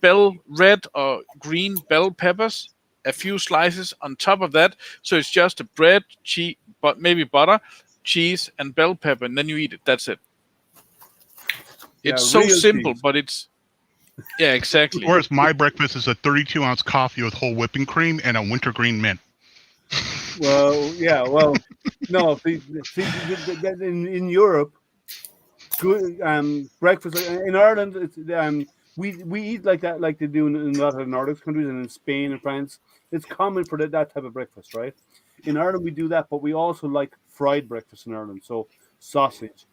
red or green bell peppers, a few slices on top of that. So it's just a bread, cheese, but maybe butter, cheese, and bell pepper, and then you eat it. That's it. It's so simple, but it's... Yeah, exactly. Whereas my breakfast is a 32-ounce coffee with whole whipping cream and a wintergreen mint. Well, yeah, no. In Europe, breakfast in Ireland, it's, we eat like that, like they do in a lot of Nordic countries and in Spain and France. it's common for that type of breakfast, right? In Ireland, we do that, but we also like fried breakfast in Ireland. So sausage.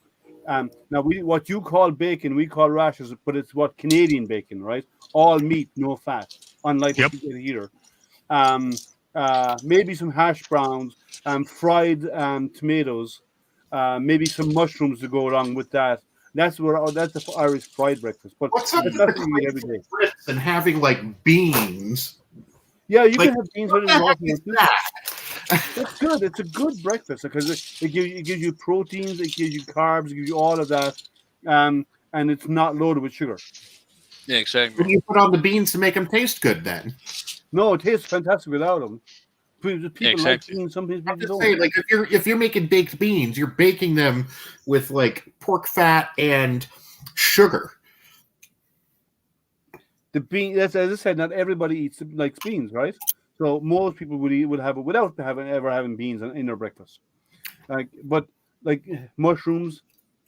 Now what you call bacon, we call rashers, but it's what Canadian bacon, right? All meat, no fat, unlike what you get here. Maybe some hash browns, fried tomatoes, maybe some mushrooms to go along with that. That's the Irish fried breakfast. But What's up it's with not the something you eat every day. grits and having like beans? Yeah, you Like, can have beans what with the it. heck is that? It's good. It's a good breakfast because it gives you proteins, it gives you carbs, it gives you all of that, and it's not loaded with sugar. Yeah, What exactly. do you put on the beans to make them taste good then? No, it tastes fantastic without them. People like Exactly. beans, some people I'm just don't. saying, like if you're making baked beans, you're baking them with like pork fat and sugar. The bean, that's as I said, not everybody likes beans, right? So most people would have it without having beans in their breakfast. But mushrooms,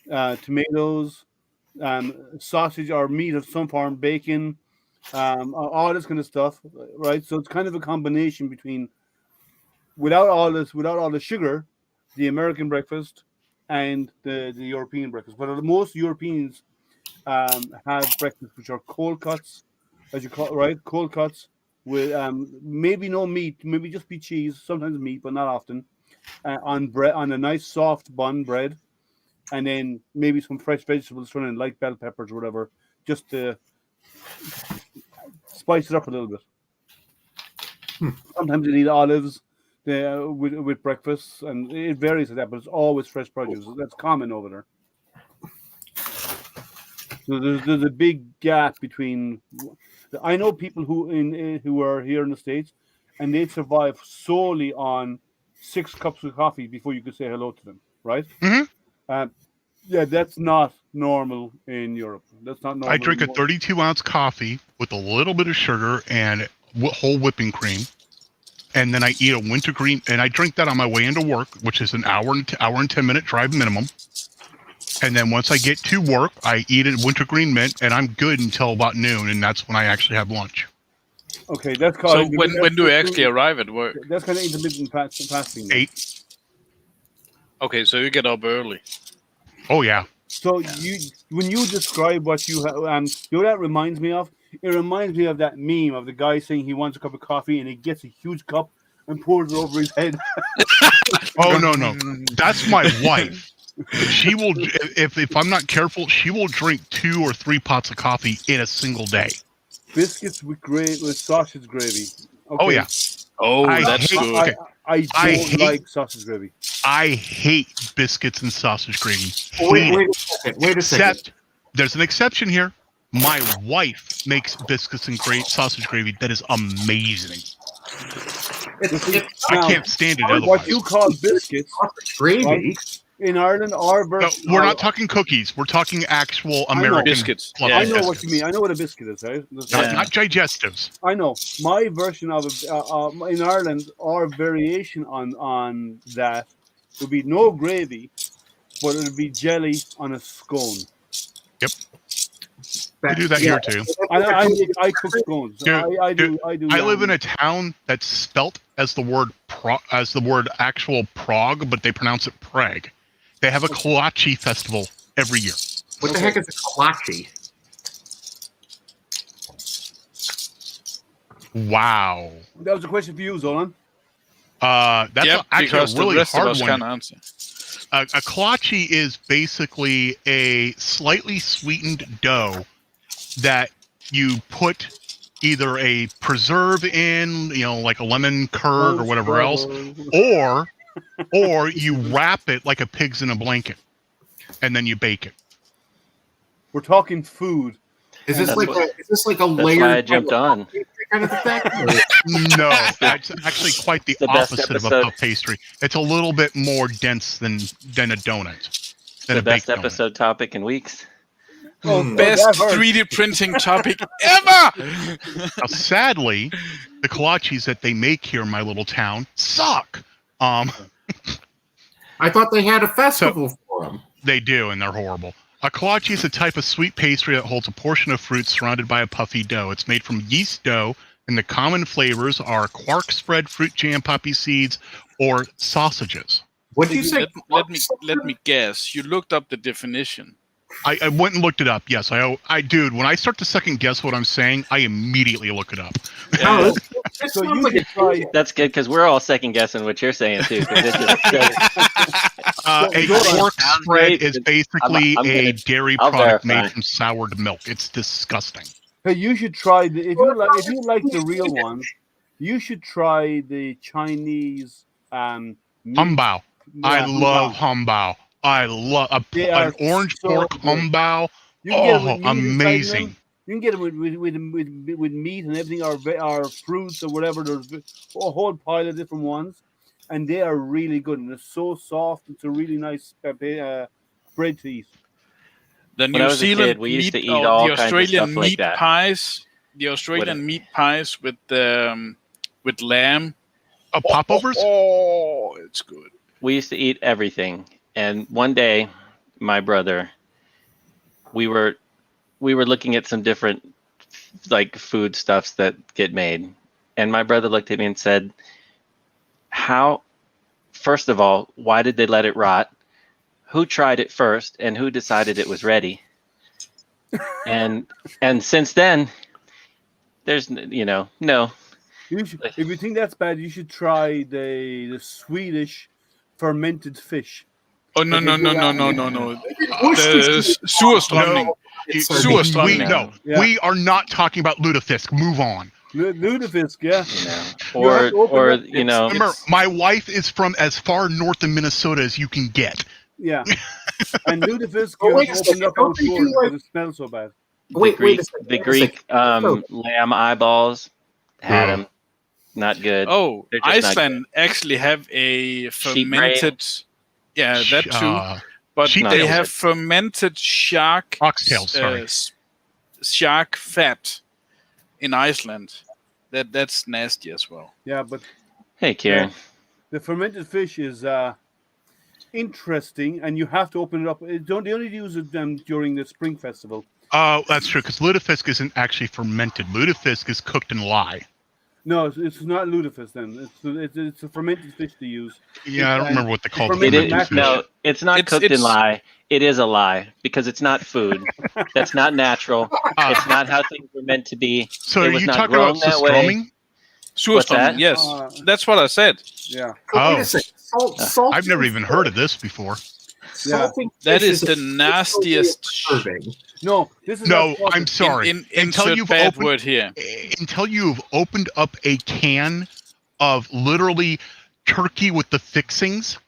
tomatoes, sausage or meat of some form, bacon, all this kind of stuff, right? So it's kind of a combination between without all the sugar, the American breakfast and the European breakfast. But most Europeans have breakfast which are cold cuts, as you call it, right? Cold cuts with maybe no meat, maybe just be cheese, sometimes meat, but not often. On bread, on a nice soft bun bread, and then maybe some fresh vegetables thrown in, like bell peppers or whatever, just to spice it up a little bit. Sometimes you need olives with breakfast, and it varies like that, but it's always fresh produce. That's common over there. So there's a big gap between. I know people who are here in the States, and they survive solely on 6 cups of coffee before you could say hello to them, right? Mm-hmm. Yeah, that's not normal in Europe. That's not normal. I drink a 32-ounce coffee with a little bit of sugar and whole whipping cream, and then I eat a wintergreen, and I drink that on my way into work, which is an hour and 10-minute drive minimum. And then once I get to work, I eat a wintergreen mint, and I'm good until about noon, and that's when I actually have lunch. Okay, that's called. So when do you actually arrive at work? That's kind of intermittent fasting. 8. Okay, so you get up early. Oh yeah. So when you describe what you have, you know what that reminds me of? It reminds me of that meme of the guy saying he wants a cup of coffee and he gets a huge cup and pours it over his head. Oh no, that's my wife. She will, if I'm not careful, she will drink 2 or 3 pots of coffee in a single day. Biscuits with sausage gravy. Okay. Oh yeah. Oh, that's good. I don't like sausage gravy. I hate biscuits and sausage gravy. Wait a second. Except there's an exception here. My wife makes biscuits and sausage gravy that is amazing. I can't stand it otherwise. What you call biscuits, gravy. Right? In Ireland, our version. No, we're not talking cookies. We're talking actual American biscuits. Yeah, I know what you mean. I know what a biscuit is, right? Not digestives. I know. My version of it in Ireland, our variation on that would be no gravy, but it would be jelly on a scone. Yep. We do that here too. I cook scones. Dude, I do. I live in a town that's spelt as the word actual Prague, but they pronounce it Prague. They have a kolache festival every year. What the heck is a kolache? Wow. That was a question for you, Zolan. That's actually a really hard one. Can't answer. A kolache is basically a slightly sweetened dough that you put either a preserve in, like a lemon curd or whatever else, or you wrap it like a pig's in a blanket, and then you bake it. We're talking food. Is this like a layer? That's why I jumped on. Kind of thing? No, it's actually quite the opposite of a puff pastry. It's a little bit more dense than a donut. The best episode topic in weeks. Best 3D printing topic ever! Now, sadly, the kolaches that they make here in my little town suck. I thought they had a festival for them. They do, and they're horrible. A kolache is a type of sweet pastry that holds a portion of fruit surrounded by a puffy dough. It's made from yeast dough and the common flavors are quark spread, fruit jam, poppy seeds, or sausages. What did you say? Let me guess. You looked up the definition. I went and looked it up. Yes, dude. When I start to second guess what I'm saying, I immediately look it up. Yeah. This So sounds you like should try. That's good because we're all second guessing what you're saying too. 'Cause this is, A quark spread is basically a dairy I'll product verify. made from soured milk. It's disgusting. Hey, you should try if you like the real one, you should try the Chinese meat. Humbao. I love humbao. I love an orange pork humbao. You can get it with meat amazing. Them. You can get it with meat and everything, or fruits or whatever. There's a whole pile of different ones, and they are really good. And they're so soft. It's a really nice bread to eat. When The I New was a Zealand kid, we used meat, to eat all the kinds of Australian stuff like meat that. pies, the Australian meat pies with lamb. Popovers? Oh, it's good. We used to eat everything, and one day, my brother, we were looking at some different like food stuffs that get made, and my brother looked at me and said, "How? First of all, why did they let it rot? Who tried it first, and who decided it was ready?" and since then, there's no. If you think that's bad, you should try the Swedish fermented fish. Oh no! The surströmming. No, we are not talking about lutefisk. Move on. Lutefisk, yeah. Or Remember, my wife is from as far north in Minnesota as you can get. Yeah. And lutefisk, you open up outdoors because it smells so bad. The Greek lamb eyeballs had them. Not good. Oh, Iceland good. actually have a fermented. Yeah, that too. But they have fermented shark. Oxtails, sorry. Shark fat in Iceland. That's nasty as well. Yeah, but hey, Kieran. The fermented fish is interesting, and you have to open it up. They only use it during the spring festival. Oh, that's true, because lutefisk isn't actually fermented. Lutefisk is cooked in lye. No, it's not lutefisk then. It's a fermented fish to use. Yeah, I don't remember what they call it. No, it's not cooked in lye. It is a lie because it's not food. That's not natural. It's not how things were meant to be. So are you talking about surströmming? Surströmming, yes. That's what I said. Yeah. Salt I've never even heard of this before. Yeah. That is the nastiest. No, this is no. I'm sorry. Until you've opened up a can of literally turkey with the fixings,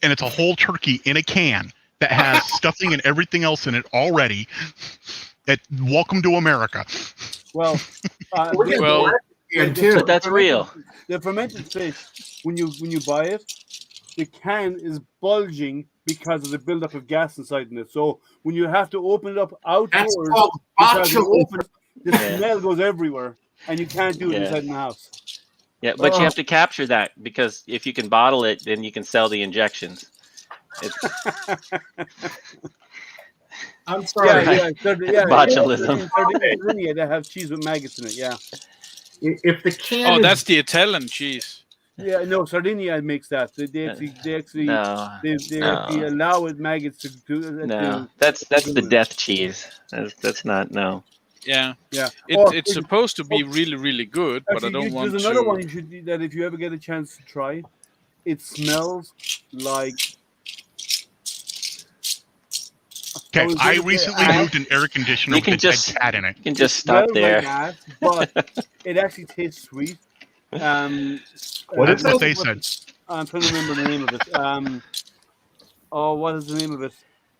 and it's a whole turkey in a can that has stuffing and everything else in it already. Welcome to America. Well, but that's real. The fermented fish, when you buy it, the can is bulging because of the buildup of gas inside in it. So when you have to open it up outdoors, the smell goes everywhere, and you can't do it inside the house. Yeah, but you have to capture that, because if you can bottle it, then you can sell the injections. I'm sorry. Botulism. Sardinia, they have cheese with maggots in it. Yeah. If the can. Oh, that's the Italian cheese. Yeah, no, Sardinia makes that. They actually allow it maggots to no, that's the death cheese. That's not no. Yeah. It's supposed to be really, really good, but I don't want to. There's another one you should that if you ever get a chance to try. It smells like. Okay, I recently moved an air conditioner with a dead cat in it. You can just stop there. Like that, but it actually tastes sweet. That's what they said. I'm trying to remember the name of it. What is the name of it?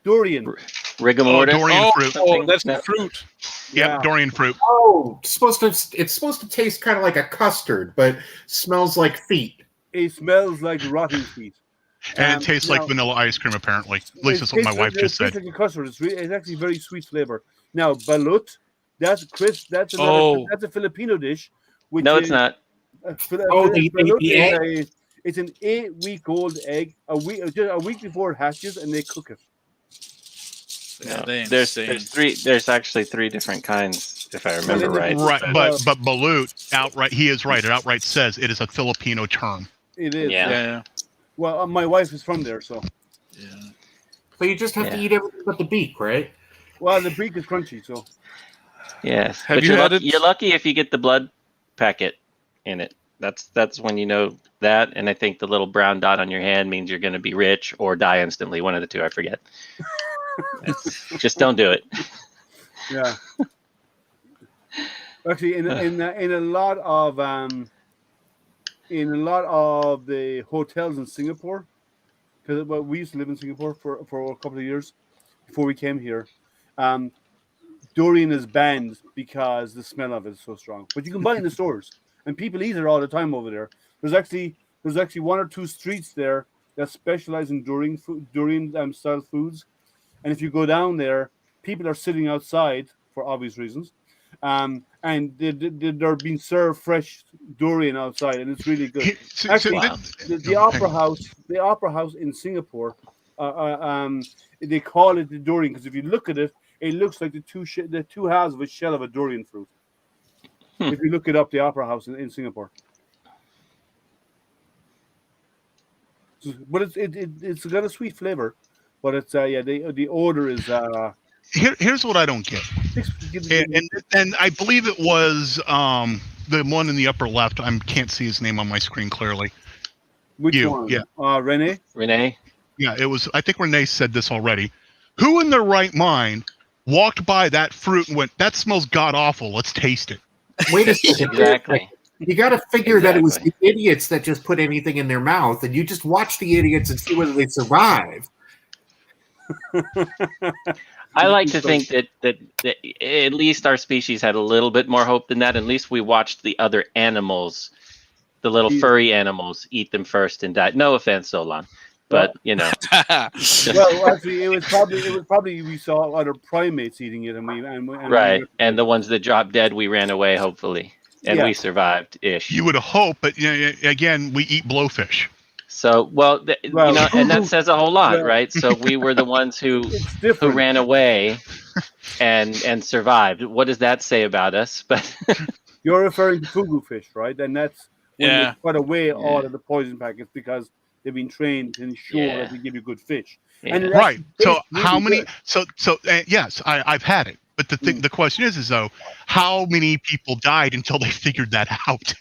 Durian. Rigor mortis. Durian fruit. Oh, that's the fruit. Yep, durian fruit. Oh, it's supposed to taste kind of like a custard, but smells like feet. It smells like rotting feet. And it tastes like vanilla ice cream, apparently. At least that's what my wife just said. It's like a custard. It's actually very sweet flavor. Now, balut, that's a Filipino dish. It's not. It's an 8-week-old egg. A week before it hatches, and they cook it. No, there's actually 3 different kinds if I remember right. Right, but balut outright, he is right. It outright says it is a Filipino term. It is. Yeah. Well, my wife is from there, so. Yeah. So you just have to eat everything but the beak, right? Well, the beak is crunchy, so. Yes. Have But you had it? you're lucky if you get the blood packet in it. That's when you know that. And I think the little brown dot on your hand means you're going to be rich or die instantly. One of the two, I forget. Just don't do it. Yeah. Actually, in a lot of the hotels in Singapore, because we used to live in Singapore for a couple of years before we came here. Durian is banned because the smell of it is so strong. But you can buy it in the stores, and people eat it all the time over there. There's actually one or two streets there that specialize in durian style foods, and if you go down there, people are sitting outside for obvious reasons, and they're being served fresh durian outside, and it's really good. Actually, the opera house in Singapore, they call it the durian because if you look at it, it looks like the two halves of a shell of a durian fruit. If you look it up, the opera house in Singapore. But it's got a sweet flavor, but it's the odor is. Here's what I don't get, and I believe it was the one in the upper left. I can't see his name on my screen clearly. Which one? Yeah, Renee. Yeah, it was. I think Renee said this already. Who in their right mind walked by that fruit and went, "That smells god awful. Let's taste it." Wait a second. Exactly. You got to figure that it was the idiots that just put anything in their mouth, and you just watch the idiots and see whether they survive. I like to think that at least our species had a little bit more hope than that. At least we watched the other animals, the little furry animals, eat them first and die. No offense, Solon, but you know. Well, actually, it was probably we saw other primates eating it, and right, and the ones that dropped dead, we ran away, hopefully, and we survived ish. You would hope, but again, we eat blowfish. So, you know, and that says a whole lot, right? So we were the ones who ran away and survived. What does that say about us? But you're referring to fugu fish, right? And that's when they put away all of the poison packets because they've been trained to ensure that they give you good fish. Yeah. And Right. So really how many? Good. So yes, I've had it. But the question is though, how many people died until they figured that out?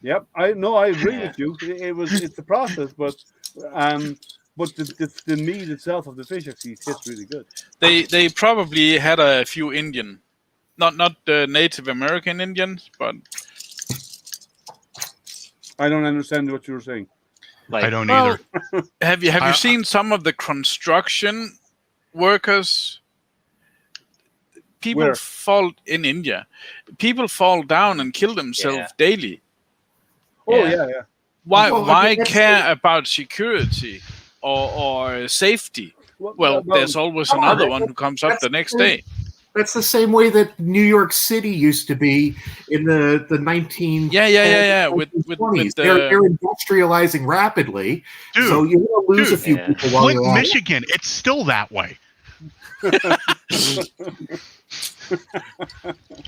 Yep, I agree with you. It's a process, but the meat itself of the fish actually tastes really good. They probably had a few Indian, not the Native American Indians, but I don't understand what you were saying. I don't either. Have you seen some of the construction workers? People fall in India. People fall down and kill themselves daily. Oh yeah. Why care about security or safety? Well, there's always another one who comes up the next day. That's the same way that New York City used to be in the 19 with they're industrializing rapidly. Dude, so you're going to lose a few people while you're on. Michigan, it's still that way.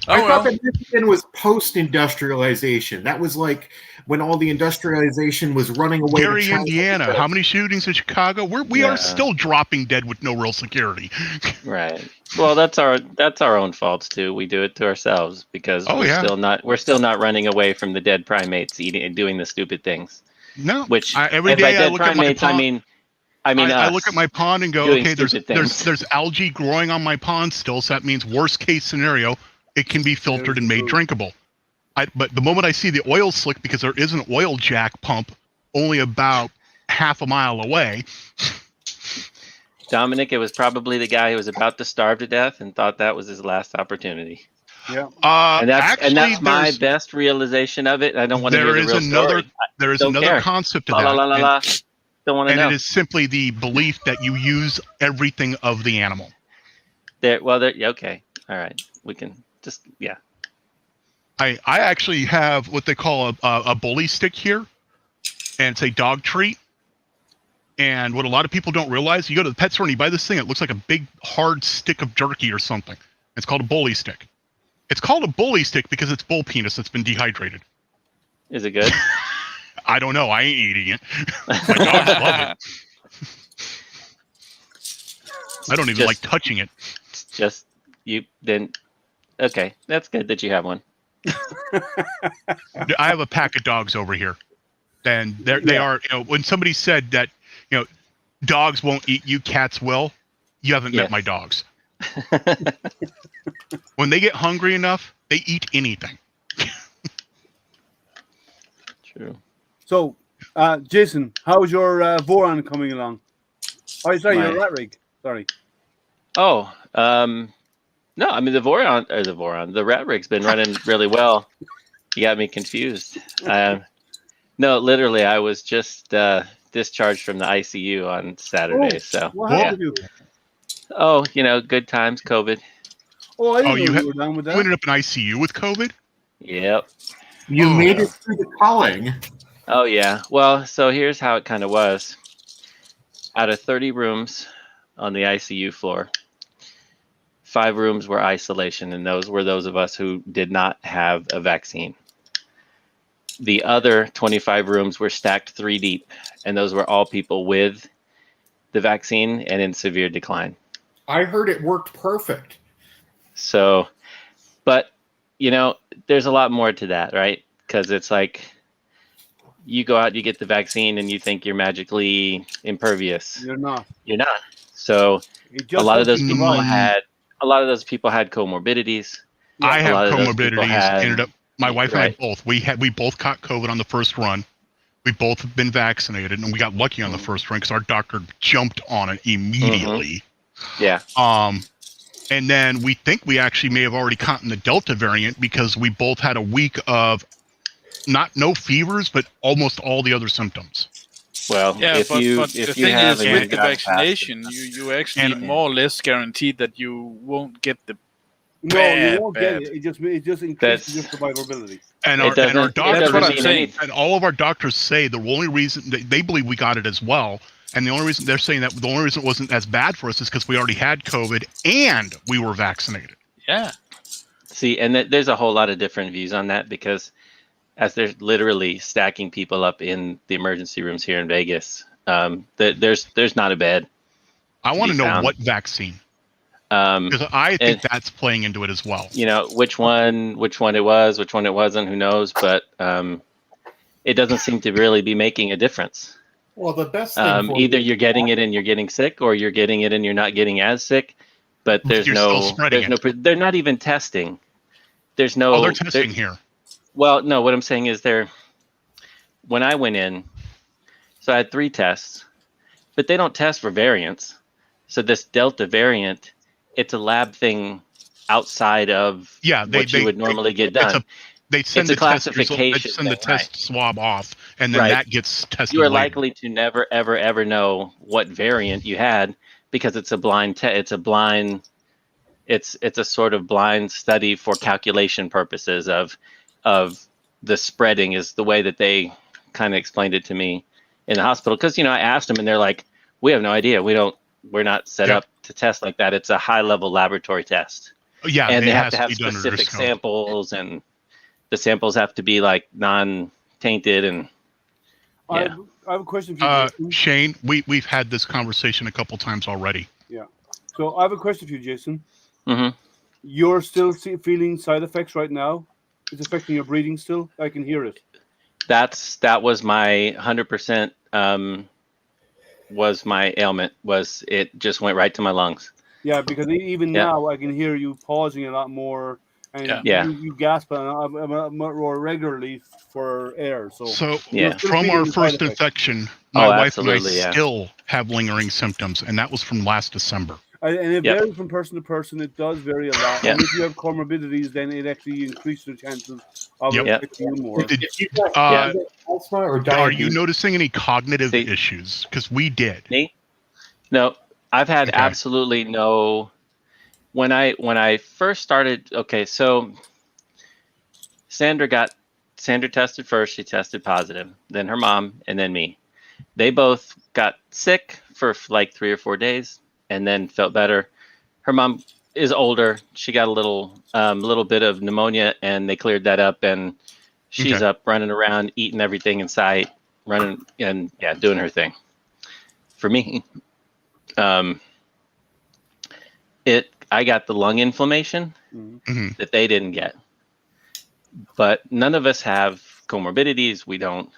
I thought that Michigan was post-industrialization. That was like when all the industrialization was running away. Gary, Indiana. How many shootings in Chicago? We are still dropping dead with no real security. Right. Well, that's our own faults too. We do it to ourselves because we're still not running away from the dead primates eating and doing the stupid things. No. Which every day I look primates, at my pond. I look at my pond and go, okay, there's algae growing on my pond still, so that means worst case scenario, it can be filtered and made drinkable. But the moment I see the oil slick, because there is an oil jack pump only about half a mile away. Dominic, it was probably the guy who was about to starve to death and thought that was his last opportunity. Yeah. And that's my best realization of it. I don't want to hear the real story. There is another concept to that. Don't want to know. It is simply the belief that you use everything of the animal. Okay. All right. We can just, I actually have what they call a bully stick here, and it's a dog treat. And what a lot of people don't realize, you go to the pet store and you buy this thing, it looks like a big hard stick of jerky or something. It's called a bully stick. It's called a bully stick because it's bull penis that's been dehydrated. Is it good? I don't know. I ain't eating it. My dogs love it. I don't even like touching it. Just you then. Okay, that's good that you have one. I have a pack of dogs over here, and they are. When somebody said that, dogs won't eat you, cats will. You haven't met my dogs. When they get hungry enough, they eat anything. True. So, Jason, how's your Voron coming along? Oh, sorry, your rat rig. Sorry. Oh, no, I mean the rat rig's been running really well. You got me confused. No, literally, I was just discharged from the ICU on Saturday. What happened to you? Oh, good times, COVID. Oh, I didn't know you were down with that. You ended up in ICU with COVID? Yep. You made it through the culling. Oh, yeah. Well, so here's how it kind of was. Out of 30 rooms on the ICU floor, 5 rooms were isolation, and those were those of us who did not have a vaccine. The other 25 rooms were stacked 3 deep, and those were all people with the vaccine and in severe decline. I heard it worked perfect. So, but, there's a lot more to that, right? Because it's like you go out, you get the vaccine, and you think you're magically impervious. You're not. You're not. So a lot of those people had comorbidities. I have comorbidities. My wife and I both. We both caught COVID on the first run. We both have been vaccinated, and we got lucky on the first run because our doctor jumped on it immediately. Yeah. And then we think we actually may have already gotten the Delta variant because we both had a week of no fevers, but almost all the other symptoms. Well, yeah, if but you the thing is, with the vaccination, you actually more or less guaranteed that you won't get the No, you won't get it. It just increases your survivability. And our doctors, that's what I'm saying. And all of our doctors say the only reason they believe we got it as well, and the only reason they're saying that the only reason it wasn't as bad for us is because we already had COVID and we were vaccinated. Yeah. See, and there's a whole lot of different views on that because as they're literally stacking people up in the emergency rooms here in Vegas, there's not a bed. I want to know what vaccine. Because I think that's playing into it as well. Which one it was, which one it wasn't, who knows? But it doesn't seem to really be making a difference. Well, the best thing either you're getting it and you're getting sick, or you're getting it and you're not getting as sick. But they're not even testing. There's no. Oh, they're testing here. Well, no. What I'm saying is when I went in, so I had 3 tests, but they don't test for variants. So this Delta variant, it's a lab thing outside of what you would normally get done. They send the classification. They send the test swab off, and then that gets tested. You are later. likely to never, ever, ever know what variant you had because it's a blind test. It's a blind. It's a sort of blind study for calculation purposes of the spreading is the way that they kind of explained it to me in the hospital. Because I asked them, and they're like, "We have no idea. We're not set up to test like that. It's a high-level laberatory test. Yeah, and they have to have specific samples, and the samples have to be like non-tainted." And I have a question for you, Jason. Shane. We've had this conversation a couple times already. Yeah. So I have a question for you, Jason. Mm-hmm. You're still feeling side effects right now? It's affecting your breathing still? I can hear it. That was my 100%. Was my ailment, was it just went right to my lungs. Yeah, because even now I can hear you pausing a lot more, and you gasp more regularly for air. So from our first infection, my wife and I still have lingering symptoms, and that was from last December. And it varies from person to person. It does vary a lot. And if you have comorbidities, then it actually increases the chances of affecting you more. Are you noticing any cognitive issues? Because we did. Me? No, I've had absolutely no. When I first started, so Sandra tested first. She tested positive. Then her mom, and then me. They both got sick for like 3 or 4 days and then felt better. Her mom is older. She got a little bit of pneumonia, and they cleared that up, and she's up running around, eating everything in sight, running and doing her thing. For me, I got the lung inflammation that they didn't get, but none of us have comorbidities. We don't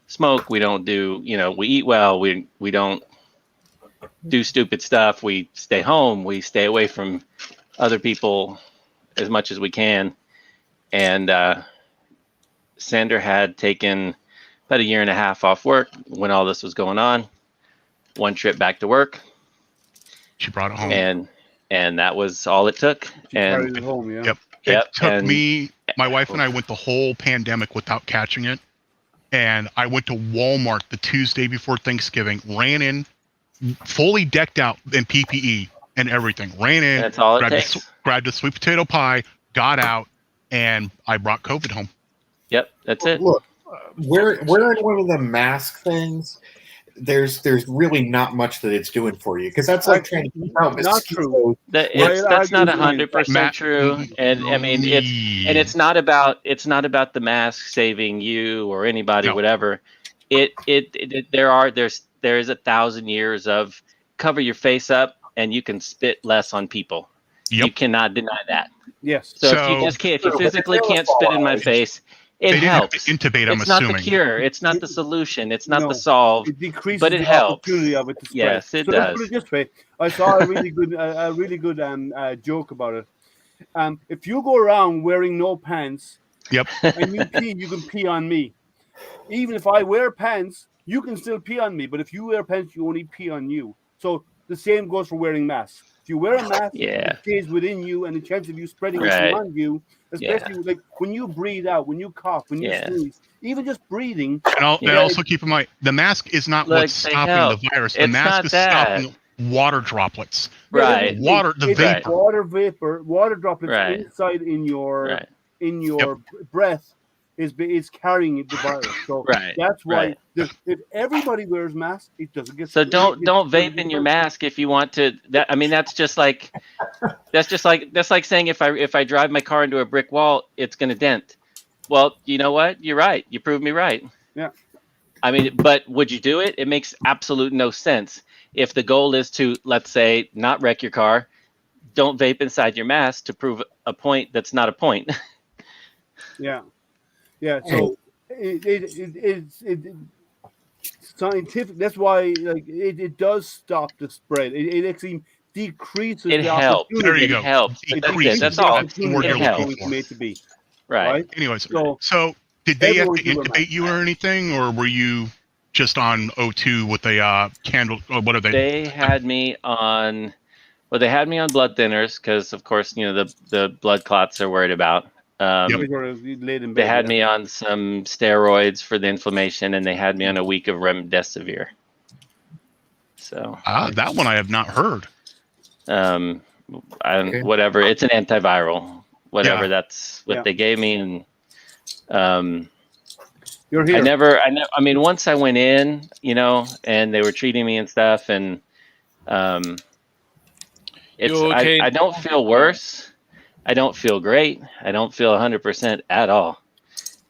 smoke. We don't do, we eat well. We don't do stupid stuff. We stay home. We stay away from other people as much as we can. And Sander had taken about 1.5 years off work when all this was going on. One trip back to work. She brought it home. And that was all it took. Carried it home, yeah. Yep. It took me, my wife and I went the whole pandemic without catching it. And I went to Walmart the Tuesday before Thanksgiving, ran in, fully decked out in PPE and everything. Ran in, that's all it takes. Grabbed a sweet potato pie, got out, and I brought COVID home. Yep, that's it. Look, wearing one of the mask things, there's really not much that it's doing for you, because that's like trying to keep out mosquitoes. That's not 100% true, and I mean it's not about the mask saving you or anybody, whatever. There is 1,000 years of cover your face up and you can spit less on people. Yep. You cannot deny that. Yes. So if you physically can't spit in my face, it helps. Have to intubate, I'm it's assuming. Not the cure. It's not the solution. It's not the solve. It decreases but it the helps. opportunity of it to spread. Yes, it does. Let's put it this way. I saw a really good joke about it. If you go around wearing no pants, and you pee, you can pee on me. Even if I wear pants, you can still pee on me. But if you wear pants, you only pee on you. So the same goes for wearing masks. If you wear a mask, it stays within you, and the chance of you spreading it beyond you, especially like when you breathe out, when you cough, when you sneeze, even just breathing. And also keep in mind, the mask is not what's stopping the virus. The mask is stopping water droplets. Right. The vapor. Water droplets inside in your breath is carrying the virus. So that's why if everybody wears masks, it doesn't get. So don't vape in your mask if you want to. That's just like saying if I drive my car into a brick wall, it's going to dent. Well, you know what? You're right. You proved me right. Yeah. I mean, but would you do it? It makes absolute no sense. If the goal is to, let's say, not wreck your car, don't vape inside your mask to prove a point that's not a point. Yeah. So it's scientific. That's why it does stop the spread. It actually decreases. It helps. There you go. It helps. That's all. It helps. Made to be. Right. Anyways, so did they have to intubate you or anything, or were you just on O2 with a candle? Or what are they? They had me on. Well, they had me on blood thinners because, of course, the blood clots they're worried about. They had me on some steroids for the inflammation, and they had me on a week of remdesivir. So that one I have not heard. Whatever, it's an antiviral. Whatever, that's what they gave me, and you're here. I mean, once I went in, and they were treating me and stuff, and it's okay? I don't feel worse. I don't feel great. I don't feel 100% at all.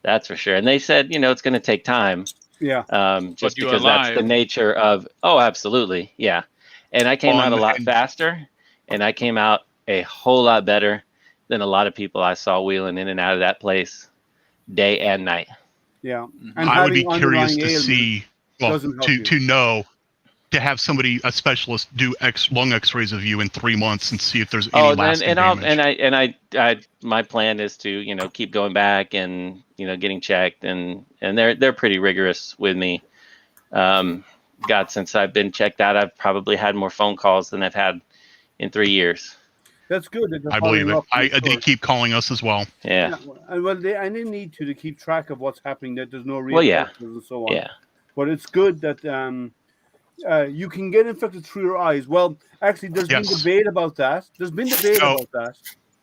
That's for sure. And they said, it's going to take time. Yeah. Just because that's the nature of. Oh, absolutely. Yeah. And I came out a lot faster, and I came out a whole lot better than a lot of people I saw wheeling in and out of that place day and night. Yeah. And I would be curious to see, to know, to have somebody, a specialist, do lung X-rays of you in 3 months and see if there's any lasting damage. My plan is to keep going back and getting checked, and they're pretty rigorous with me. God, since I've been checked out, I've probably had more phone calls than I've had in 3 years. That's good. I believe it. They keep calling us as well. Yeah. Well, they need to keep track of what's happening. That there's no real and so on. Yeah. But it's good that you can get infected through your eyes. Well, actually, there's been debate about that.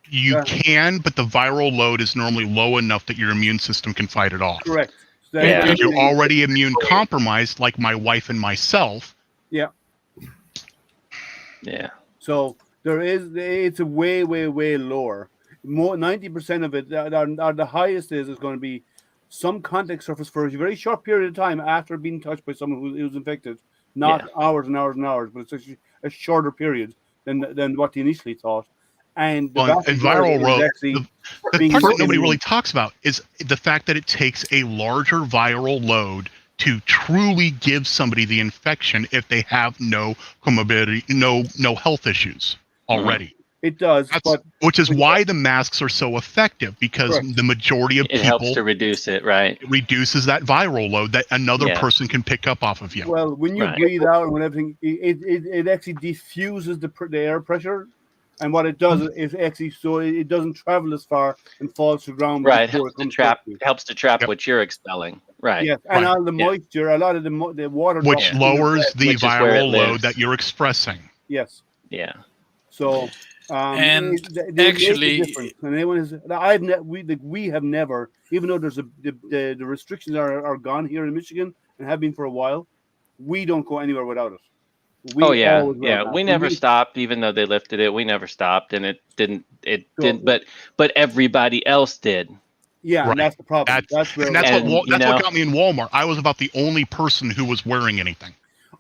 You can, but the viral load is normally low enough that your immune system can fight it off. Correct. So Yeah. If you're already immune compromised, like my wife and myself. Yeah. Yeah. So it's a way lower. More 90% of it, are the highest is going to be some contact surface for a very short period of time after being touched by someone who's infected. Not hours and hours and hours, but it's actually a shorter period than what they initially thought. And the viral load, actually the part that nobody really talks about is the fact that it takes a larger viral load to truly give somebody the infection if they have no comorbidity, no health issues already. It does, which is why the masks are so effective, because the majority of people helps to reduce it, right? It reduces that viral load that another person can pick up off of you. Well, when you breathe out and when everything, it actually diffuses the air pressure. And what it does is actually so it doesn't travel as far and falls to the ground. Right, helps to trap what you're expelling. Right. Yes, and all the moisture, a lot of the water, which lowers the viral load that you're expressing. Yes. Yeah. So, and they actually, and anyone is, we have never, even though there's the restrictions are gone here in Michigan and have been for a while, we don't go anywhere without it. We never stopped, even though they lifted it. We never stopped, and it didn't. But everybody else did. Yeah, and that's the problem. That's what got me in Walmart. I was about the only person who was wearing anything.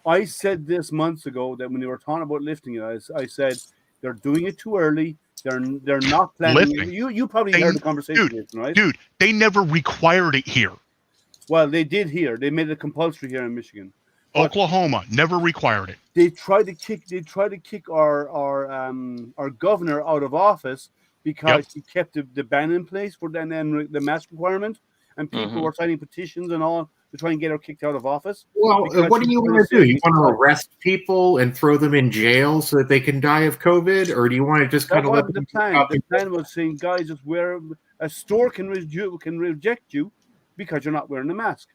I said this months ago that when they were talking about lifting it, I said they're doing it too early. They're not planning. You probably heard the conversation, right? Dude, they never required it here. Well, they did here. They made it compulsory here in Michigan. Oklahoma never required it. They tried to kick our governor out of office because he kept the ban in place for then the mask requirement, and people were signing petitions and all to try and get her kicked out of office. Well, what do you want to do? You want to arrest people and throw them in jail so that they can die of COVID, or do you want to just kind of let them? The plan was saying, guys, just wear a store can reject you because you're not wearing a mask.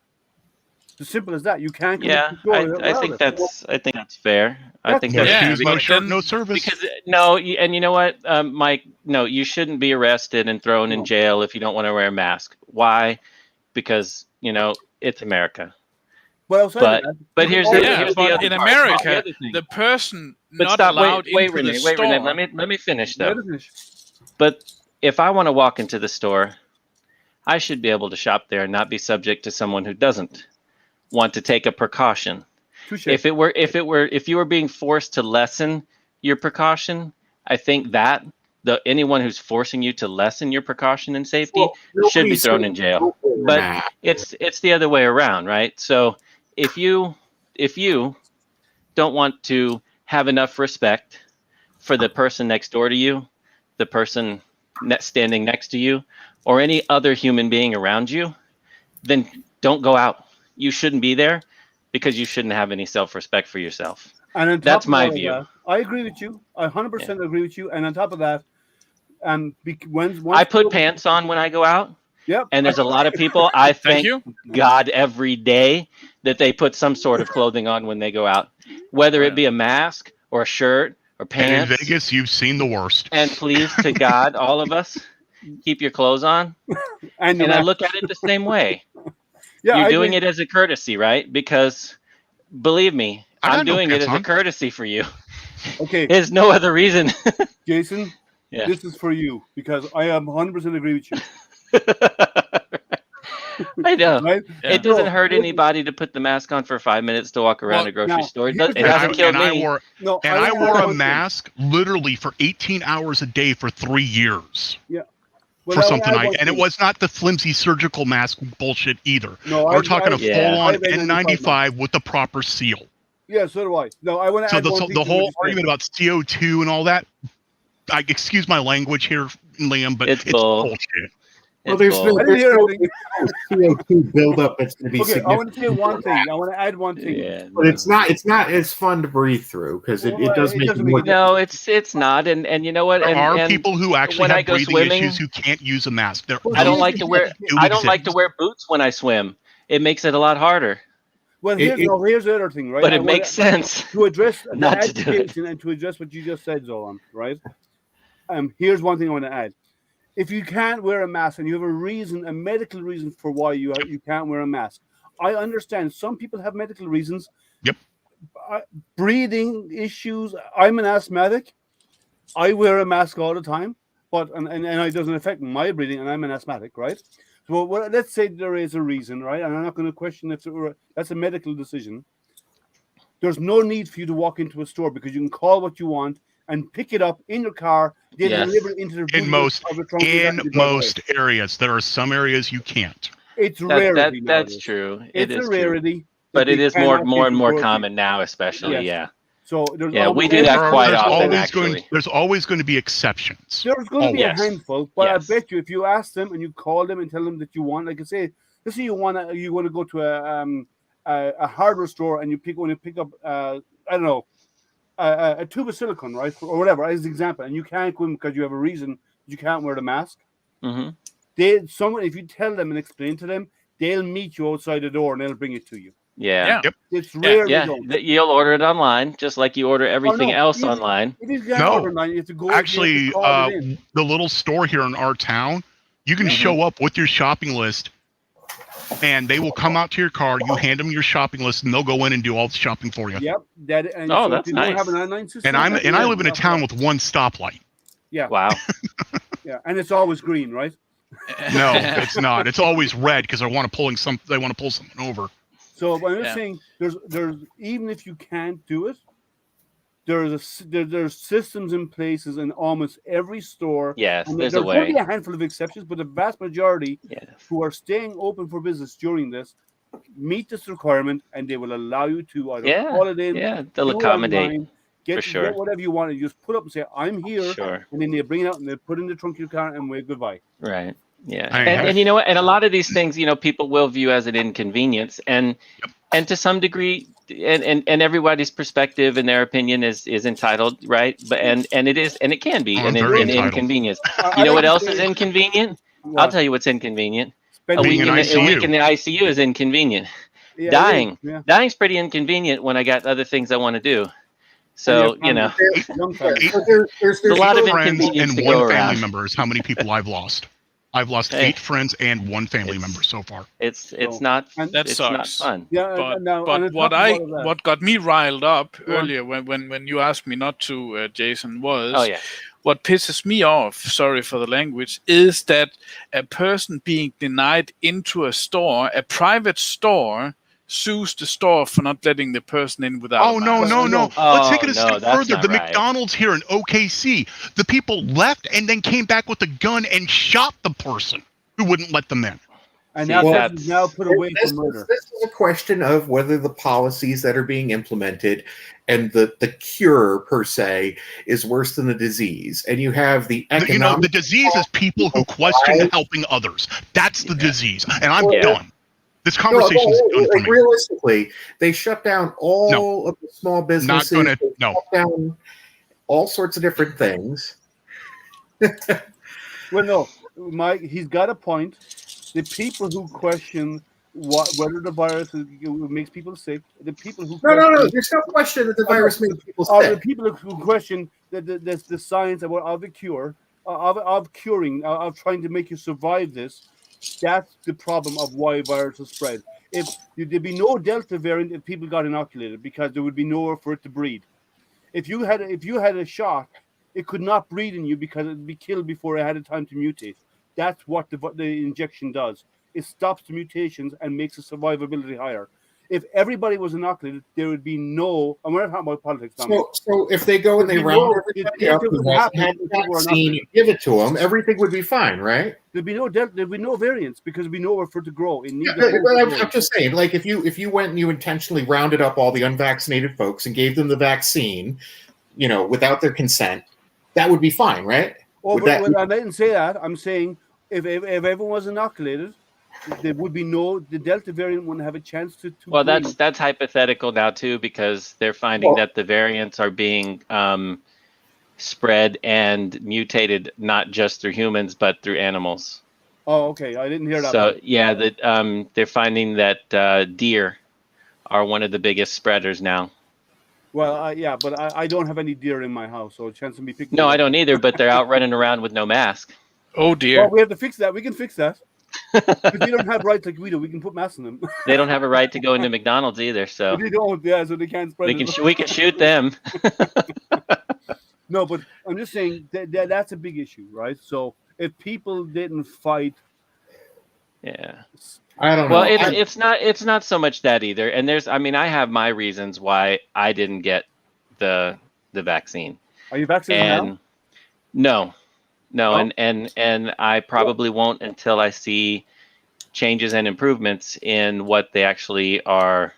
It's as simple as that. You can't. I think that's fair. I think that's no shirt, no service. Because and you know what, Mike? No, you shouldn't be arrested and thrown in jail if you don't want to wear a mask. Why? Because it's America. But here's the other in America, the person not allowed into the store. Wait, Renee, let me finish though. But if I want to walk into the store, I should be able to shop there and not be subject to someone who doesn't want to take a precaution. Touché. If you were being forced to lessen your precaution, I think that anyone who's forcing you to lessen your precaution and safety should be thrown in jail. But it's the other way around, right? So if you don't want to have enough respect for the person next door to you, the person standing next to you, or any other human being around you, then don't go out. You shouldn't be there because you shouldn't have any self-respect for yourself. And that's my view. I agree with you. I 100% agree with you. And on top of that, I put pants on when I go out. Yep. And there's a lot of people, I thank God every day that they put some sort of clothing on when they go out, whether it be a mask or a shirt or pants. And in Vegas, you've seen the worst. And please, to God, all of us, keep your clothes on. And I look at it the same way. Yeah, you're doing it as a courtesy, right? Because believe me, I'm doing it as a courtesy for you. Okay. There's no other reason. Jason, this is for you because I am 100% agree with you. I know. Right? It doesn't hurt anybody to put the mask on for 5 minutes to walk around a grocery store. It hasn't killed me. I wore a mask literally for 18 hours a day for 3 years. Yeah. For something and it was not the flimsy surgical mask bullshit either. No, we're talking a full-on N95 with the proper seal. Yeah, so do I. No, I want to. So the whole argument about CO2 and all that. Excuse my language here, Liam, but it's bullshit. Well, there's no CO2 buildup that's going to be significant. I want to say one thing. I want to add one thing. Yeah, but it's not as fun to breathe through because it does make it more. No, it's not. And you know what? There are people who actually have breathing issues who can't use a mask. I don't like to wear boots when I swim. It makes it a lot harder. Well, here's the other thing, right? But it makes sense to address the education and to address what you just said, Zolan, right? Here's one thing I want to add. if you can't wear a mask and you have a reason, a medical reason for why you can't wear a mask, I understand. Some people have medical reasons. Yep. Breathing issues. I'm an asthmatic. I wear a mask all the time, but and it doesn't affect my breathing, and I'm an asthmatic, right? So let's say there is a reason, right? And I'm not going to question if that's a medical decision. There's no need for you to walk into a store because you can call what you want and pick it up in your car. They deliver it into the in most areas. There are some areas you can't. It's rarity. That's true. It's a rarity, but it is more and more common now, especially. Yes. So we do that quite often. There's always going to be exceptions. There's going to be a handful, but I bet you if you ask them and you call them and tell them that you want, like I say, let's say you want to go to a hardware store and you pick up I don't know a tube of silicone, right, or whatever as an example, and you can't go in because you have a reason you can't wear the mask. Mm-hmm. If you tell them and explain to them, they'll meet you outside the door and they'll bring it to you. Yeah. Yep. It's rare. You'll order it online, just like you order everything else online. Online, you have to go. Actually, the little store here in our town, you can show up with your shopping list, and they will come out to your car. You hand them your shopping list, and they'll go in and do all the shopping for you. Yep. That's nice. Have an online system, and I live in a town with one stoplight. Yeah. Wow. Yeah, and it's always green, right? No, it's not. It's always red because they want to pull something over. So I'm just saying, there's even if you can't do it, there's systems in places in almost every store. Yes, there's a way. There's going to be a handful of exceptions, but the vast majority who are staying open for business during this meet this requirement, and they will allow you to either call it in. Yeah, they'll accommodate. Online, for sure. Get whatever you want, and you just put up and say, "I'm here," and then they bring it out and they put it in the trunk of your car and wave goodbye. Right. Yeah, and you know what? And a lot of these things, people will view as an inconvenience, and to some degree, and everybody's perspective and their opinion is entitled, right? But and it is, and it can be an inconvenience. You know what else is inconvenient? What? I'll tell you what's inconvenient. A week in the ICU is inconvenient. Yeah, Dying's pretty inconvenient when I got other things I want to do. So there's a lot of inconvenience and one family member is how many people I've lost. I've lost 8 friends and 1 family member so far. It's not that it's sucks. not fun. Yeah, but what got me riled up earlier when you asked me not to, Jason, was what pisses me off. Sorry for the language. Is that a person being denied into a store, a private store, sues the store for not letting the person in without. Oh no! Let's take it a step further. The McDonald's here in OKC, the people left and then came back with a gun and shot the person who wouldn't let them in. And now put away for murder. This is a question of whether the policies that are being implemented and the cure per se is worse than the disease. And you have the economic. The disease is people who question helping others. That's the disease, and I'm done. This conversation is done for me. Realistically, they shut down all of the small businesses. Shut down all sorts of different things. Well, no, Mike, he's got a point. The people who question whether the virus makes people sick, the people who no, there's no question that the virus makes people sick. The people who question the science of the cure, of curing, of trying to make you survive this. That's the problem of why viruses spread. If there'd be no Delta variant if people got inoculated, because there would be nowhere for it to breed. If you had a shot, it could not breed in you because it'd be killed before it had a time to mutate. That's what the injection does. It stops the mutations and makes the survivability higher. If everybody was inoculated, there would be no. And we're not talking about politics. So if they go and they round everybody up and have the vaccine and give it to them, everything would be fine, right? There'd be no variants because there'd be nowhere for it to grow. I'm just saying, like if you went and you intentionally rounded up all the unvaccinated folks and gave them the vaccine, without their consent, that would be fine, right? I didn't say that. I'm saying if everyone was inoculated, there would be the Delta variant wouldn't have a chance to well, that's hypothetical now too, because they're finding that the variants are being spread and mutated not just through humans but through animals. Oh, okay. I didn't hear that. So they're finding that deer are one of the biggest spreaders now. Well, but I don't have any deer in my house, so a chance of me picking. No, I don't either. But they're out running around with no mask. Oh dear. Well, we have to fix that. We can fix that. Because they don't have rights like we do. We can put masks on them. They don't have a right to go into McDonald's either, so They don't. Yeah, so they can't spread it. we can shoot them. No, but I'm just saying that's a big issue, right? So if people didn't fight, Yeah. I don't know. Well, it's not so much that either. And I have my reasons why I didn't get the vaccine. Are you vaccinated now? No, and I probably won't until I see changes and improvements in what they actually are,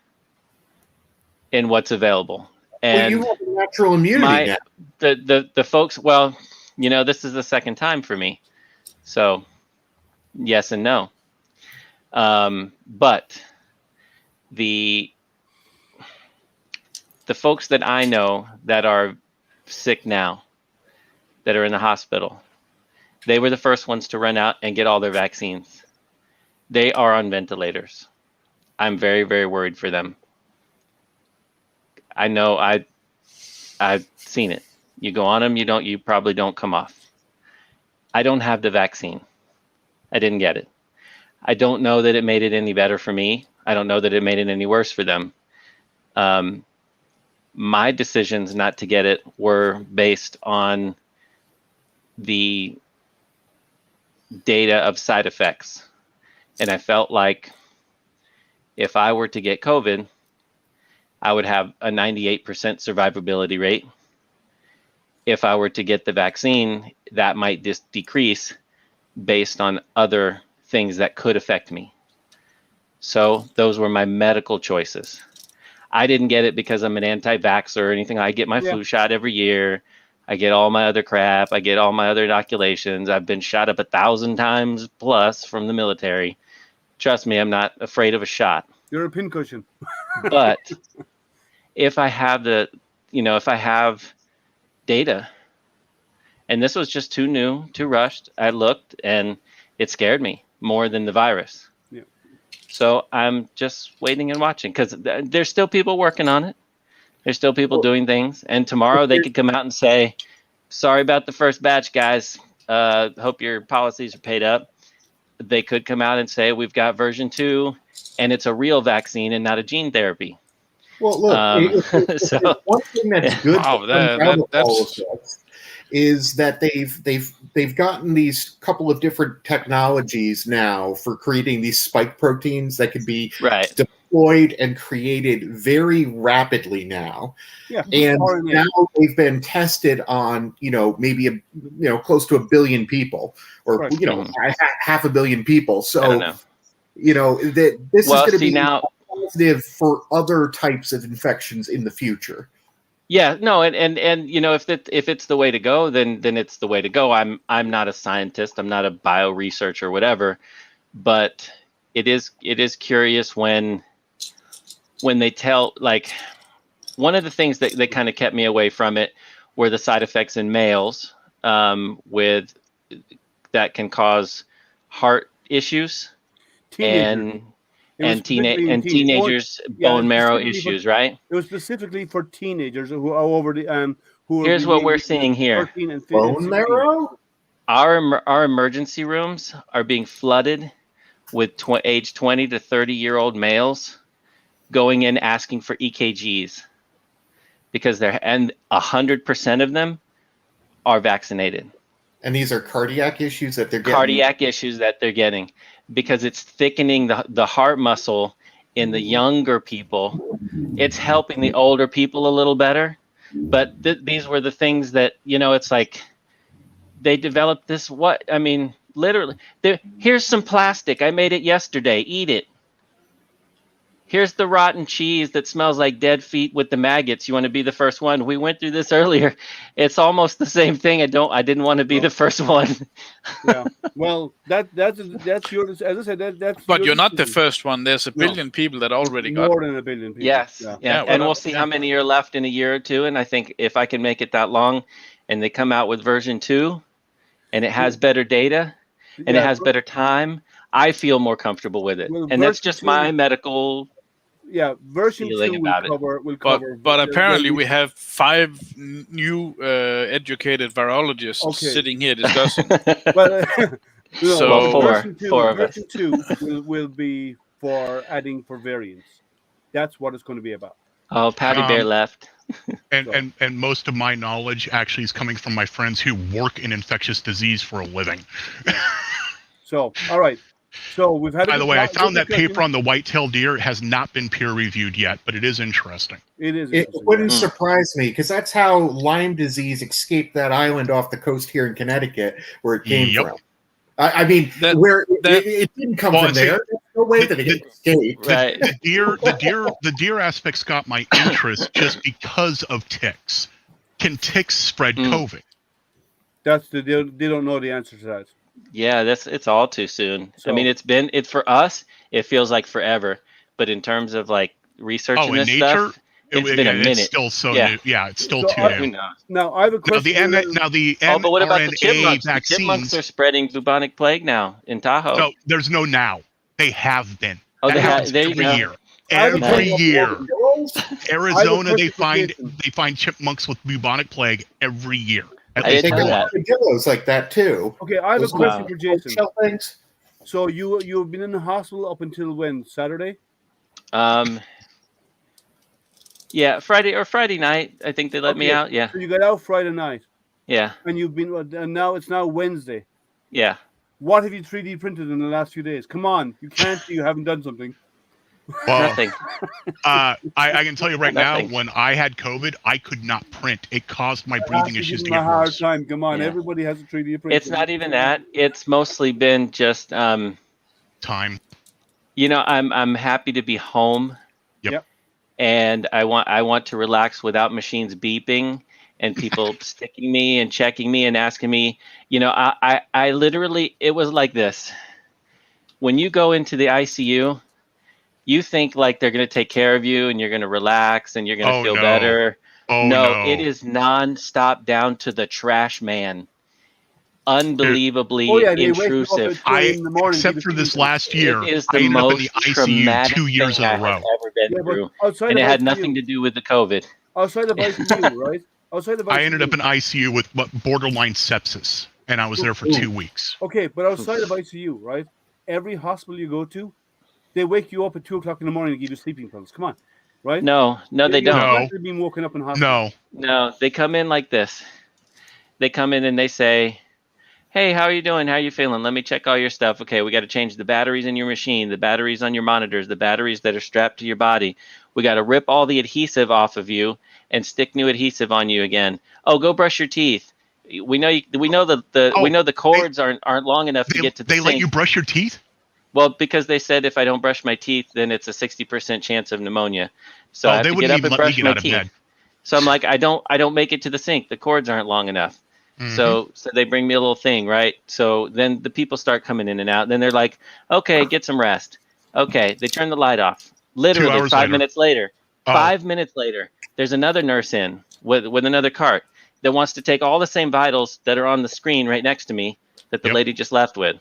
in what's available. And you have a natural immunity now. The folks, well, this is the second time for me, so yes and no. But the folks that I know that are sick now, that are in the hospital, they were the first ones to run out and get all their vaccines. They are on ventilators. I'm very, very worried for them. I know I've seen it. You go on them, you probably don't come off. I don't have the vaccine. I didn't get it. I don't know that it made it any better for me. I don't know that it made it any worse for them. My decisions not to get it were based on the data of side effects. And I felt like if I were to get COVID, I would have a 98% survivability rate. If I were to get the vaccine, that might just decrease based on other things that could affect me. So those were my medical choices. I didn't get it because I'm an anti-vaxxer or anything. I get my flu shot every year. I get all my other crap. I get all my other inoculations. I've been shot up 1,000 times plus from the military. Trust me, I'm not afraid of a shot. You're a pincushion. But if I have if I have data, and this was just too new, too rushed, I looked and it scared me more than the virus. Yeah. So I'm just waiting and watching because there's still people working on it. There's still people doing things. And tomorrow they could come out and say, sorry about the first batch, guys. Hope your policies are paid up. They could come out and say, we've got version 2 and it's a real vaccine and not a gene therapy. Well, look, so one thing that's good all of this is that they've gotten these couple of different technologies now for creating these spike proteins that could be deployed and created very rapidly now. Yeah, and now they've been tested on maybe close to 1 billion people, or half a billion people. So that this is going to be now positive for other types of infections in the future. Yeah, no, and if it's the way to go, then it's the way to go. I'm not a scientist, I'm not a bio researcher or whatever, but it is curious when they tell, like, one of the things that kind of kept me away from it were the side effects in males with that can cause heart issues and teenagers bone marrow issues, right? It was specifically for teenagers who are over the who. Here's what we're seeing here: bone marrow. Our emergency rooms are being flooded with age 20 to 30-year-old males going in asking for EKGs because 100% of them are vaccinated. And these are cardiac issues that they're getting. Cardiac issues that they're getting because it's thickening the heart muscle in the younger people. It's helping the older people a little better. But these were the things that, it's like they developed this. Literally, here's some plastic. I made it yesterday. Eat it. Here's the rotten cheese that smells like dead feet with the maggots. You want to be the first one? We went through this earlier. It's almost the same thing. I didn't want to be the first one. Yeah. Well, that's your, as I said, that's. But you're not the first one. There's a billion people that already got more than a billion people. Yes. Yeah. And we'll see how many are left in a year or two. And I think if I can make it that long, and they come out with version 2, and it has better data, and it has better time, I feel more comfortable with it. Well, and that's just my medical version feeling 2 will about it. cover. But apparently we have 5 new educated virologists sitting here discussing. Well, So four of us. version 2 will be for adding for variants. That's what it's going to be about. Oh, Patty Bear left. And most of my knowledge actually is coming from my friends who work in infectious disease for a living. So, all right. So we've had. By the way, I found that paper on the white-tailed deer. It has not been peer-reviewed yet, but it is interesting. It is. It wouldn't surprise me because that's how Lyme disease escaped that island off the coast here in Connecticut, where it came from. I mean, it didn't come from there. There's no way that it escaped. Right. The deer aspects got my interest just because of ticks. Can ticks spread COVID? They don't know the answer to that. Yeah, it's all too soon. So, I mean, it's for us. It feels like forever, but in terms of like researching this stuff, it's been a minute. It's still so new. Yeah, it's still too new. Now I have a question. But what about the chipmunks? Vaccines, the chipmunks are spreading bubonic plague now in Tahoe. No, there's no now. They have been. Oh, they have. There you go. Every year, Arizona they find chipmunks with bubonic plague every year. I didn't know that. Armadillos like that too. Okay, I have a question for Jason. Things. So you've been in the hospital up until when? Saturday? Yeah, Friday night. I think they let me out. Yeah. So you got out Friday night. Yeah. And you've been, and now it's Wednesday. Yeah. What have you 3D printed in the last few days? Come on, you can't say you haven't done something. Well, nothing. I can tell you right now, when I had COVID, I could not print. It caused my breathing issues to get hard worse. Time. Come on, everybody has a 3D printer. It's not even that. It's mostly been just time. You know, I'm happy to be home. Yep. And I want to relax without machines beeping and people sticking me and checking me and asking me. You know, I literally, it was like this. When you go into the ICU, you think like they're going to take care of you and you're going to relax and you're going to feel better. No, it is nonstop down to the trash man. Unbelievably intrusive. Except for this last year, it is I the ended up in most the ICU 2 years in a row. Ever been through. And it had nothing to do with the COVID. Outside of ICU, right? Outside of ICU. I ended up in ICU with borderline sepsis, and I was there for 2 weeks. Okay, but outside of ICU, right? Every hospital you go to, they wake you up at 2 o'clock in the morning to give you sleeping pills. Come on, right? No, they don't. No. Being woken up in hospital. No, they come in like this. They come in and they say, "Hey, how are you doing? How are you feeling? Let me check all your stuff. Okay, we got to change the batteries in your machine, the batteries on your monitors, the batteries that are strapped to your body. We got to rip all the adhesive off of you and stick new adhesive on you again. Oh, go brush your teeth. We know the cords aren't long enough to get to the sink. They let you brush your teeth? Well, because they said if I don't brush my teeth, then it's a 60% chance of pneumonia. So I have to get up and brush my teeth. So I'm like, I don't make it to the sink. The cords aren't long enough. Mm-hmm. So they bring me a little thing, right? So then the people start coming in and out. Then they're like, okay, get some rest. Okay, they turn the light off. Literally 5 minutes later. 5 minutes later, there's another nurse in with another cart that wants to take all the same vitals that are on the screen right next to me that the lady just left with.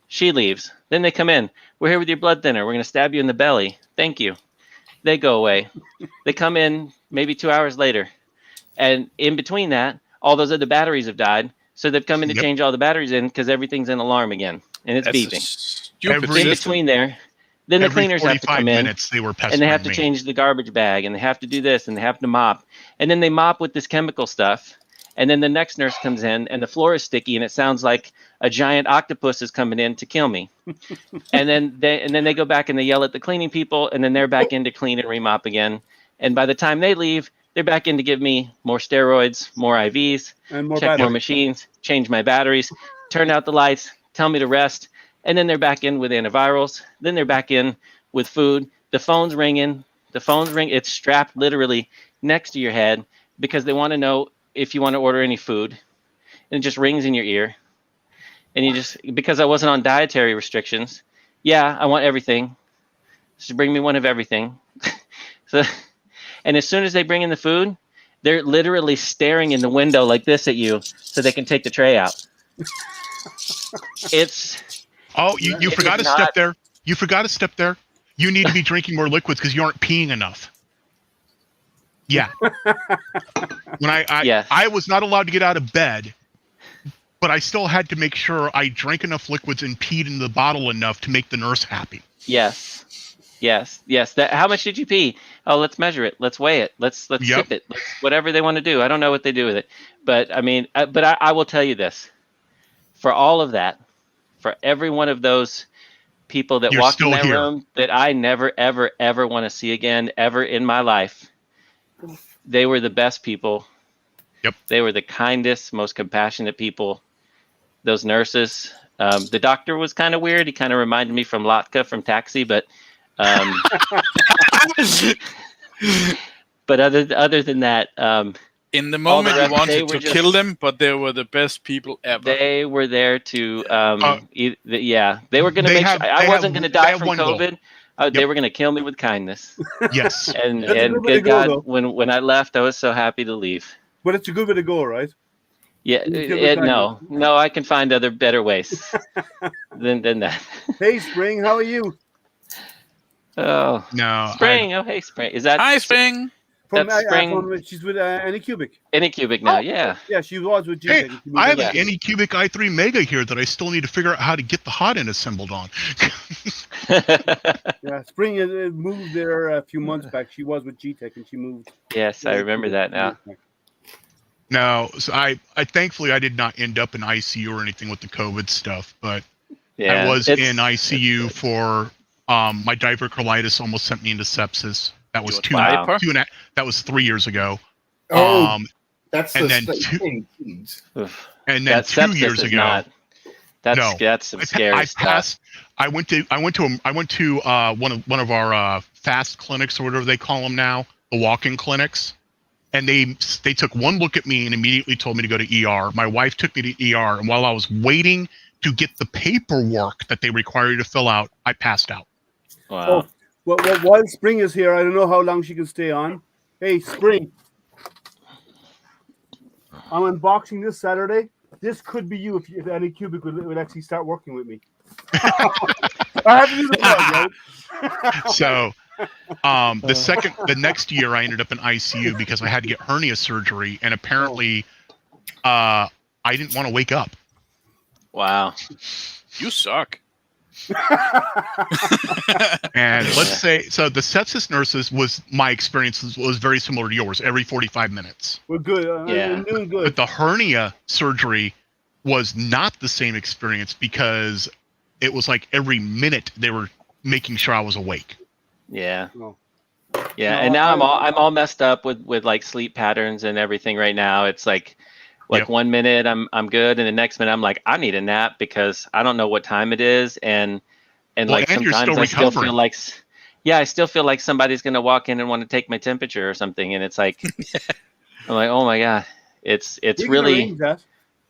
She leaves. Then they come in. We're here with your blood thinner. We're going to stab you in the belly. Thank you. They go away. They come in maybe 2 hours later. And in between that, all those other batteries have died. So they've come in to change all the batteries in because everything's in alarm again. And it's beeping. In between there, then the cleaners have to come in. And they have to change the garbage bag. And they have to do this. And they have to mop. And then they mop with this chemical stuff. And then the next nurse comes in and the floor is sticky and it sounds like a giant octopus is coming in to kill me. and then they go back and they yell at the cleaning people and then they're back in to clean and remop again. And by the time they leave, they're back in to give me more steroids, more IVs, and check more machines, change my batteries, turn out the lights, tell me to rest. And then they're back in with antivirals. Then they're back in with food. The phone's ringing. It's strapped literally next to your head because they want to know if you want to order any food, and it just rings in your ear. And you just, because I wasn't on dietary restrictions, I want everything. Just bring me one of everything. And as soon as they bring in the food, they're literally staring in the window like this at you so they can take the tray out. You forgot a step there. You forgot a step there. You need to be drinking more liquids because you aren't peeing enough. Yeah. When I was not allowed to get out of bed, but I still had to make sure I drank enough liquids and peed in the bottle enough to make the nurse happy. Yes. How much did you pee? Oh, let's measure it. Let's weigh it. Let's sip it. Whatever they want to do. I don't know what they do with it, but I mean, I will tell you this: for all of that, for every one of those people that walked in that room that I never, ever, ever want to see again, ever in my life, they were the best people. Yep. They were the kindest, most compassionate people. Those nurses. The doctor was kind of weird. He kind of reminded me from Latka from Taxi, but but other than that, in the moment you wanted to kill them, but they were the best people ever. They were there to they were going to make sure I wasn't going to die from COVID. They were going to kill me with kindness. Yes. And good God, when I left, I was so happy to leave. But it's a good way to go, right? Yeah, no, I can find better ways than that. Hey, Spring, how are you? Oh no, Spring. Hey, Spring. Is that Hi, Spring? That's Spring. She's with Anycubic. Anycubic now, yeah. Yeah, she was with Hey, I have an Anycubic i3 Mega here that I still need to figure out how to get the hot end assembled on. Yeah, Spring moved there a few months back. She was with G-Tech and she moved. Yes, I remember that now. No, so I thankfully I did not end up in ICU or anything with the COVID stuff, but I was in ICU for my diverticulitis almost sent me into sepsis. That was that was 3 years ago. Oh, that's and then 2 years ago. That's some scary stuff. I went to one of our fast clinics or whatever they call them now, the walk-in clinics. And they took one look at me and immediately told me to go to ER. My wife took me to ER, and while I was waiting to get the paperwork that they require you to fill out, I passed out. Wow. Well, while Spring is here, I don't know how long she can stay on. Hey, Spring. I'm unboxing this Saturday. This could be you if Anycubic would actually start working with me. I have to do the plug, right? So... the next year I ended up in ICU because I had to get hernia surgery, and apparently I didn't want to wake up. Wow. You suck. And let's say, so the sepsis nurses my experience was very similar to yours, every 45 minutes. We're good. I'm doing good. But the hernia surgery was not the same experience because it was like every minute they were making sure I was awake. Yeah. No. Yeah, and now I'm all messed up with like sleep patterns and everything right now. It's like 1 minute I'm good, and the next minute I'm like, I need a nap because I don't know what time it is, and like sometimes I still feel like I still feel like somebody's gonna walk in and want to take my temperature or something, and it's like I'm like, oh my God, it's really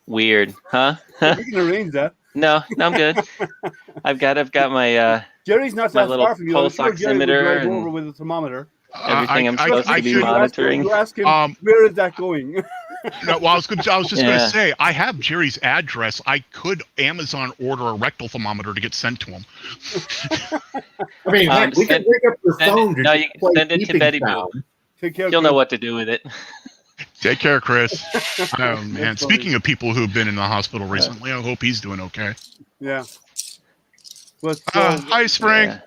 weird, huh? We can arrange that. No, I'm good. I've got my Jerry's not that far from you. Pulse oximeter and over with a thermometer. Everything I'm supposed to be monitoring. You ask him, where is that going? No, well, I was just going to say, I have Jerry's address. I could Amazon order a rectal thermometer to get sent to him. I mean, we can pick up your phone to send it to Betty Boo. She'll know what to do with it. Take care, Chris. Oh, man. Speaking of people who've been in the hospital recently, I hope he's doing okay. Yeah. Well, hi, Spring. Yeah.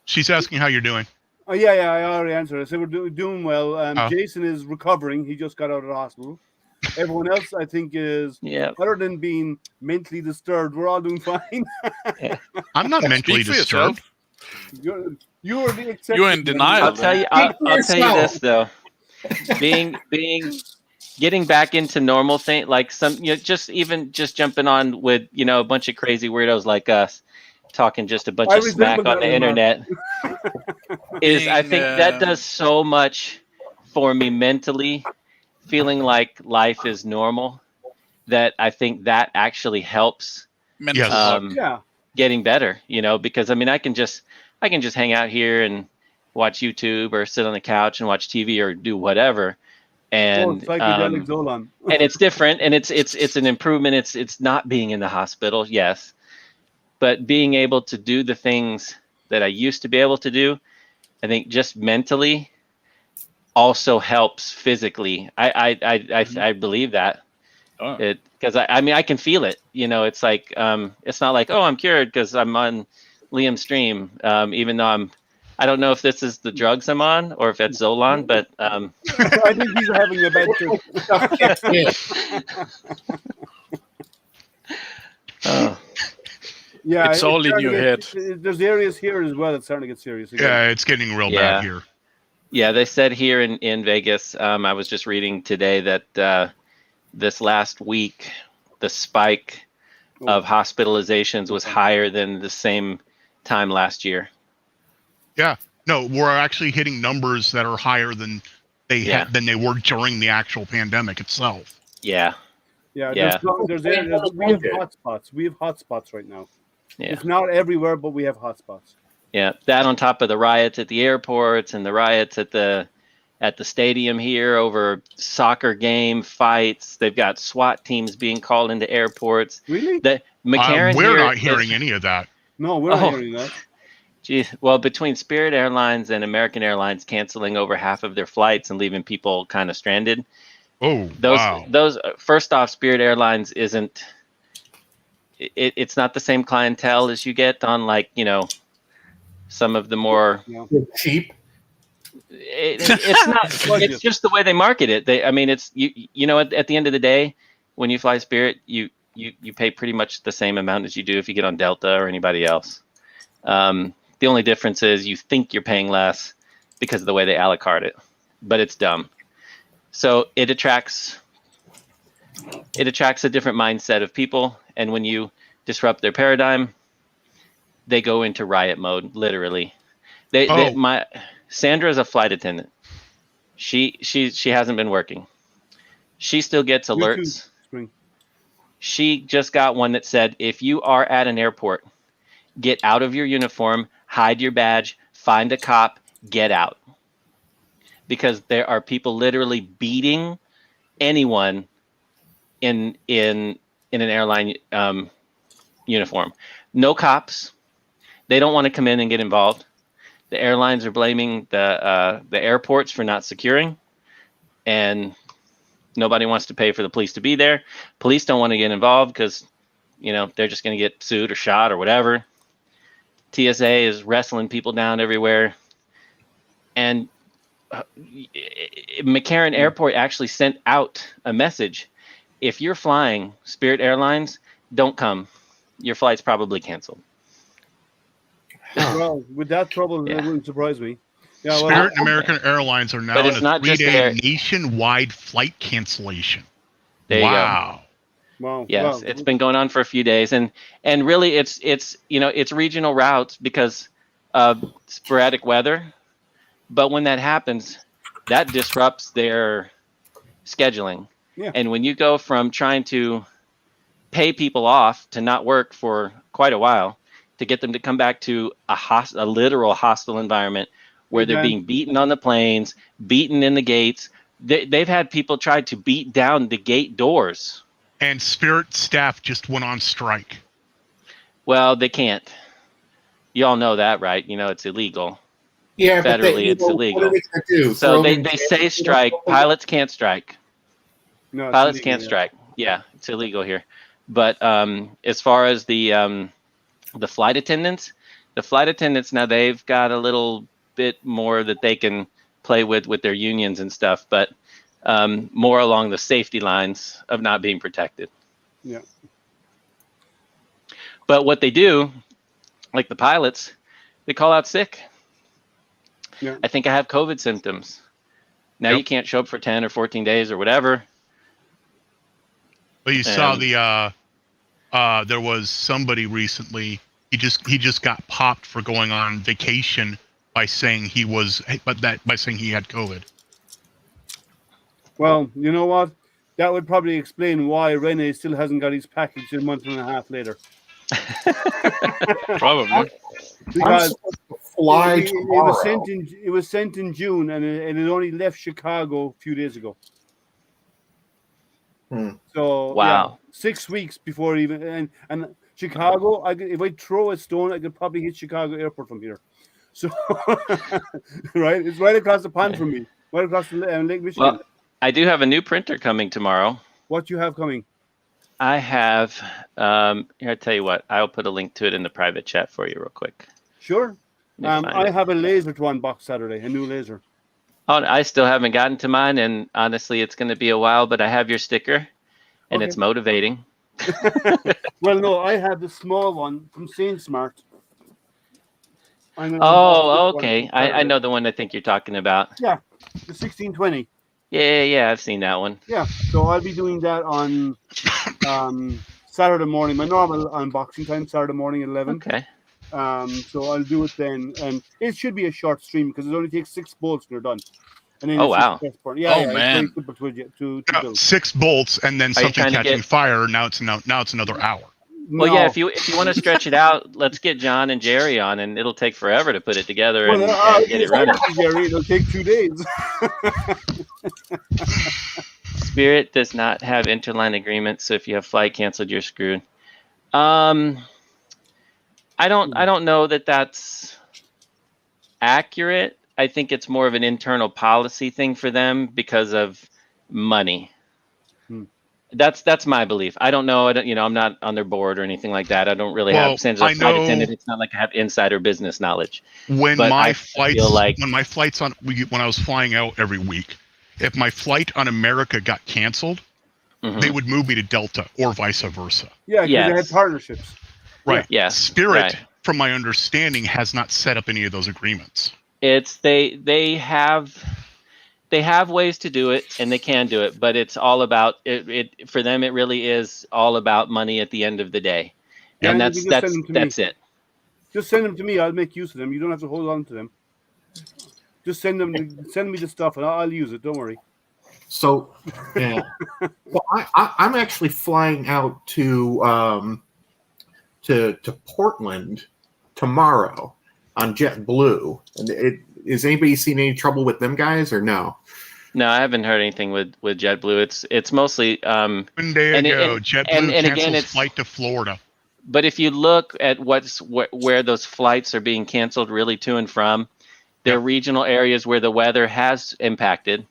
She's asking how you're doing. Oh, yeah, I already answered. I said we're doing well. Jason is recovering. He just got out of the hospital. Everyone else, I think, is other than being mentally disturbed, we're all doing fine. I'm not mentally disturbed. You're the exception. You're in denial. I'll tell you this though. Getting back into normal thing, like just jumping on with a bunch of crazy weirdos like us, talking just a bunch of smack on the internet. I think that does so much for me mentally, feeling like life is normal, that I think that actually helps getting better, because I mean I can just hang out here and watch YouTube or sit on the couch and watch TV or do whatever, and and it's different, and it's an improvement. It's not being in the hospital, yes, but being able to do the things that I used to be able to do, I think just mentally also helps physically. I believe that. Oh. Because I mean I can feel it. It's like it's not like, oh, I'm cured because I'm on Liam's stream. Even though I don't know if this is the drugs I'm on or if it's Zolon, but I think he's having a bad trip. Yeah, it's all in your head. There's areas here as well that's starting to get serious again. Yeah, it's getting real bad here. Yeah, they said here in Vegas, I was just reading today that this last week, the spike of hospitalizations was higher than the same time last year. Yeah. No, we're actually hitting numbers that are higher than than they were during the actual pandemic itself. Yeah. Yeah. There's areas, we have hotspots. We have hotspots right now. Yeah. It's not everywhere, but we have hotspots. Yeah. That on top of the riots at the airports and the riots at the stadium here over soccer game fights. They've got SWAT teams being called into airports. Really? We're not hearing any of that. No, we're not hearing that. Geez, well, between Spirit Airlines and American Airlines canceling over half of their flights and leaving people kind of stranded. Oh, those first off, Spirit Airlines isn't. It's not the same clientele as you get on some of the more cheap. It's not. It's just the way they market it. It's at the end of the day, when you fly Spirit, you pay pretty much the same amount as you do if you get on Delta or anybody else. The only difference is you think you're paying less because of the way they a la carte it, but it's dumb. So it attracts a different mindset of people, and when you disrupt their paradigm, they go into riot mode. Literally, Sandra's a flight attendant. She hasn't been working. She still gets alerts. She just got one that said, if you are at an airport, get out of your uniform, hide your badge, find a cop, get out. Because there are people literally beating anyone in an airline uniform. No cops. They don't want to come in and get involved. The airlines are blaming the airports for not securing, and nobody wants to pay for the police to be there. Police don't want to get involved because, they're just going to get sued or shot or whatever. TSA is wrestling people down everywhere. And McCarran Airport actually sent out a message. If you're flying Spirit Airlines, don't come. Your flight's probably canceled. Well, with that trouble, that wouldn't surprise me. Yeah, Spirit and American Airlines are now in a 3-day nationwide flight cancellation. There you go. Wow. Yes, it's been going on for a few days, and really it's regional routes because of sporadic weather. But when that happens, that disrupts their scheduling. Yeah. And when you go from trying to pay people off to not work for quite a while to get them to come back to a literal hostile environment where they're being beaten on the planes, beaten in the gates. They've had people try to beat down the gate doors. And Spirit staff just went on strike. Well, they can't. You all know that, right? It's illegal. Yeah, federally, it's illegal. What are they gonna do? So they say strike. Pilots can't strike. No, pilots can't strike. Yeah, it's illegal here. But as far as the flight attendants now, they've got a little bit more that they can play with their unions and stuff, but more along the safety lines of not being protected. Yeah. But what they do, like the pilots, they call out sick. Yeah. I think I have COVID symptoms. Now you can't show up for 10 or 14 days or whatever. Well, you saw there was somebody recently. He just got popped for going on vacation by saying he had COVID. Well, you know what? That would probably explain why Rene still hasn't got his package a month and a half later. Probably. Because it was sent in June and it only left Chicago a few days ago. So wow, 6 weeks before even and Chicago, if I throw a stone, I could probably hit Chicago Airport from here. So, right, it's right across the pond from me, right across the Lake Michigan. Well, I do have a new printer coming tomorrow. What you have coming? I have, here, I'll tell you what, I'll put a link to it in the private chat for you real quick. Sure. I have a laser to unbox Saturday, a new laser. Oh, I still haven't gotten to mine, and honestly, it's going to be a while, but I have your sticker, and it's motivating. Well, no, I have the small one from Saint Smart. Oh, okay. I know the one I think you're talking about. Yeah, the 1620. Yeah, I've seen that one. Yeah, so I'll be doing that on Saturday morning, my normal unboxing time, Saturday morning at 11. Okay. So I'll do it then, and it should be a short stream because it only takes 6 bolts and you're done. And then wow. Yeah, man. It's very simple to build. 6 bolts and then something catching fire. Now it's another hour. Well, yeah. If you want to stretch it out, let's get John and Jerry on, and it'll take forever to put it together and get it running. Jerry, it'll take 2 days. Spirit does not have interline agreements, so if you have flight canceled, you're screwed. I don't know that that's accurate. I think it's more of an internal policy thing for them because of money. That's my belief. I don't know. I'm not on their board or anything like that. I don't really have, since I'm a flight attendant, it's not like I have insider business knowledge. When my flights when I was flying out every week, if my flight on America got canceled, they would move me to Delta or vice versa. Yeah, because they had partnerships. Right. Yeah. Spirit, from my understanding, has not set up any of those agreements. It's they have ways to do it, and they can do it, but it's all about it for them. It really is all about money at the end of the day, and that's it. Just send them to me. I'll make use of them. You don't have to hold on to them. Just send me the stuff, and I'll use it. Don't worry. So, yeah. Well, I'm actually flying out to Portland tomorrow on JetBlue. And is anybody seen any trouble with them guys or no? No, I haven't heard anything with JetBlue. It's mostly one day ago, JetBlue canceled flight to Florida. But if you look at where those flights are being canceled, really to and from, they're regional areas where the weather has impacted.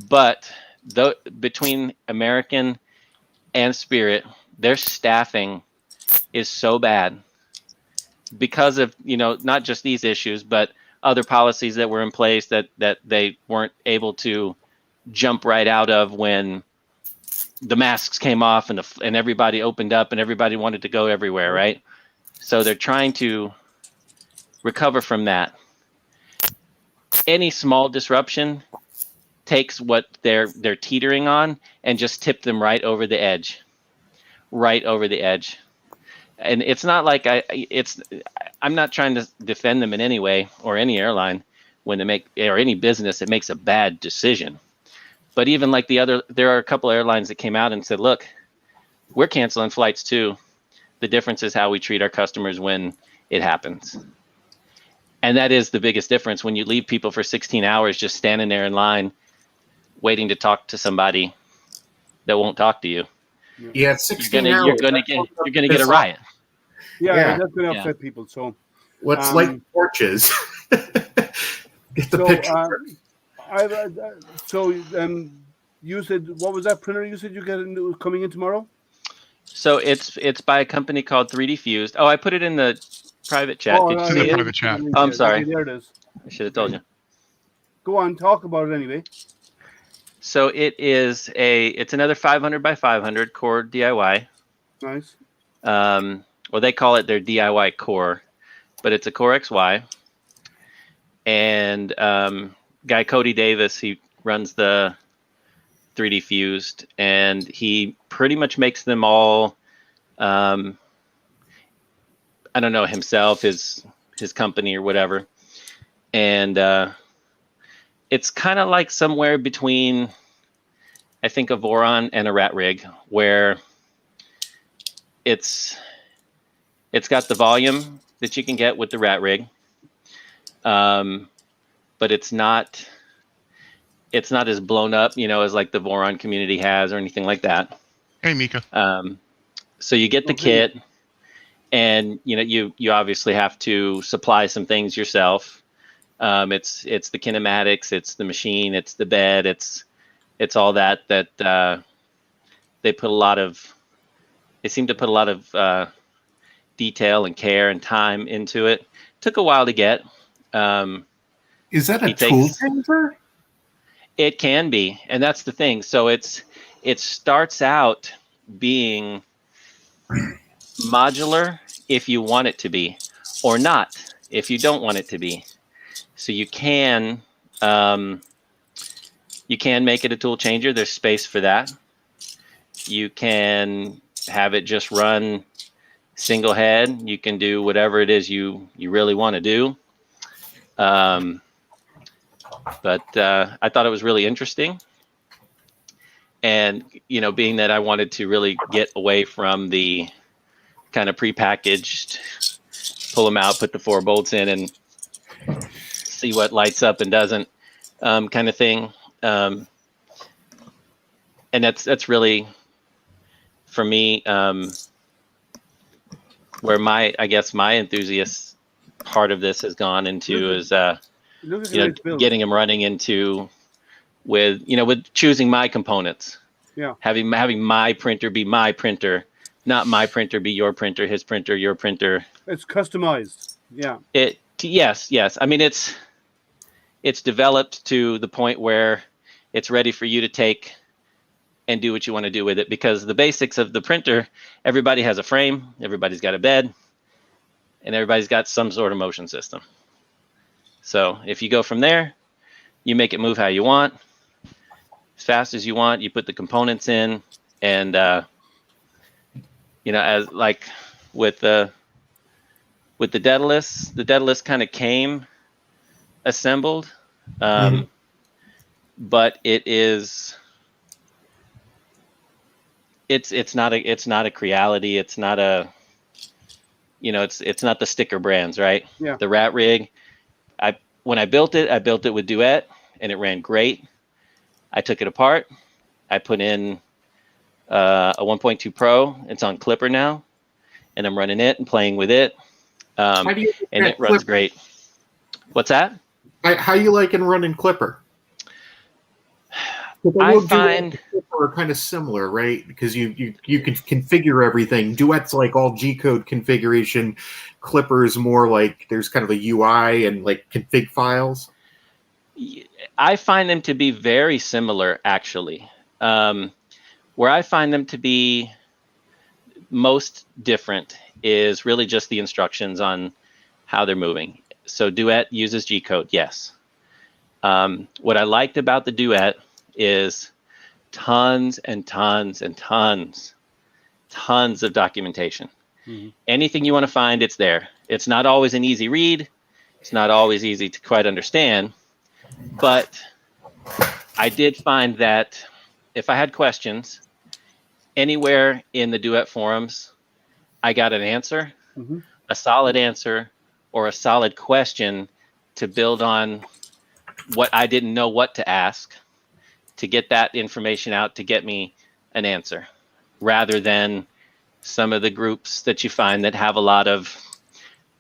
But between American and Spirit, their staffing is so bad because of not just these issues, but other policies that were in place that they weren't able to jump right out of when the masks came off and everybody opened up and everybody wanted to go everywhere, right? So they're trying to recover from that. Any small disruption takes what they're teetering on and just tip them right over the edge. And it's not like I'm not trying to defend them in any way, or any airline when they make, or any business that makes a bad decision. But even like there are a couple of airlines that came out and said, look, we're canceling flights too. The difference is how we treat our customers when it happens. And that is the biggest difference, when you leave people for 16 hours just standing there in line waiting to talk to somebody that won't talk to you. Yeah, 16 hours. You're gonna get a riot. Yeah, that's going to upset people. So let's light torches. Get the picture. You said, what was that printer you said coming in tomorrow? So it's by a company called 3D Fused. Oh, I put it in the private chat. Did you see it? Private chat. Oh, I'm sorry. Okay, there it is. I should have told you. Go on, talk about it anyway. So it's another 500 by 500 core DIY. Nice. Well, they call it their DIY core, but it's a Core XY. And guy Cody Davis, he runs the 3D Fused, and he pretty much makes them all. I don't know, himself, his company or whatever, and it's kind of like somewhere between, I think, a Voron and a rat rig, where it's got the volume that you can get with the rat rig, but it's not as blown up, as like the Voron community has or anything like that. Hey, Mika. So you get the kit, and you obviously have to supply some things yourself. It's the kinematics, it's the machine, it's the bed, it's all that they seem to put a lot of detail and care and time into it. Took a while to get. Is that a tool changer? It can be, and that's the thing. So it starts out being modular if you want it to be, or not if you don't want it to be. So you can make it a tool changer. There's space for that. You can have it just run single head. You can do whatever it is you really want to do. But I thought it was really interesting. And, being that I wanted to really get away from the kind of prepackaged, pull them out, put the 4 bolts in and see what lights up and doesn't kind of thing. And that's really, for me, where my enthusiast part of this has gone into is getting them running into with choosing my components. Yeah. Having my printer be my printer, not my printer be your printer, his printer, your printer. It's customized. Yeah. Yes. I mean, it's developed to the point where it's ready for you to take and do what you want to do with it, because the basics of the printer, everybody has a frame, everybody's got a bed, and everybody's got some sort of motion system. So if you go from there, you make it move how you want, as fast as you want, you put the components in, and as like with the Daedalus kind of came assembled, but it's not a Creality, it's not a it's not the sticker brands, right? Yeah. The Rat Rig, when I built it with Duet, and it ran great. I took it apart, I put in a 1.2 Pro. It's on Clipper now, and I'm running it and playing with it, and it runs great. What's that? How you liking running Clipper? I find Clipper are kind of similar, right? Because you can configure everything. Duet's like all G-code configuration. Clipper is more like there's kind of a UI and like config files. I find them to be very similar, actually. Where I find them to be most different is really just the instructions on how they're moving. So Duet uses G-code, yes. What I liked about the Duet is tons and tons and tons of documentation. Mm-hmm. Anything you want to find, it's there. It's not always an easy read. It's not always easy to quite understand. But I did find that if I had questions anywhere in the Duet forums, I got an answer, mm-hmm. a solid answer, or a solid question to build on what I didn't know what to ask, to get that information out to get me an answer, rather than some of the groups that you find that have a lot of,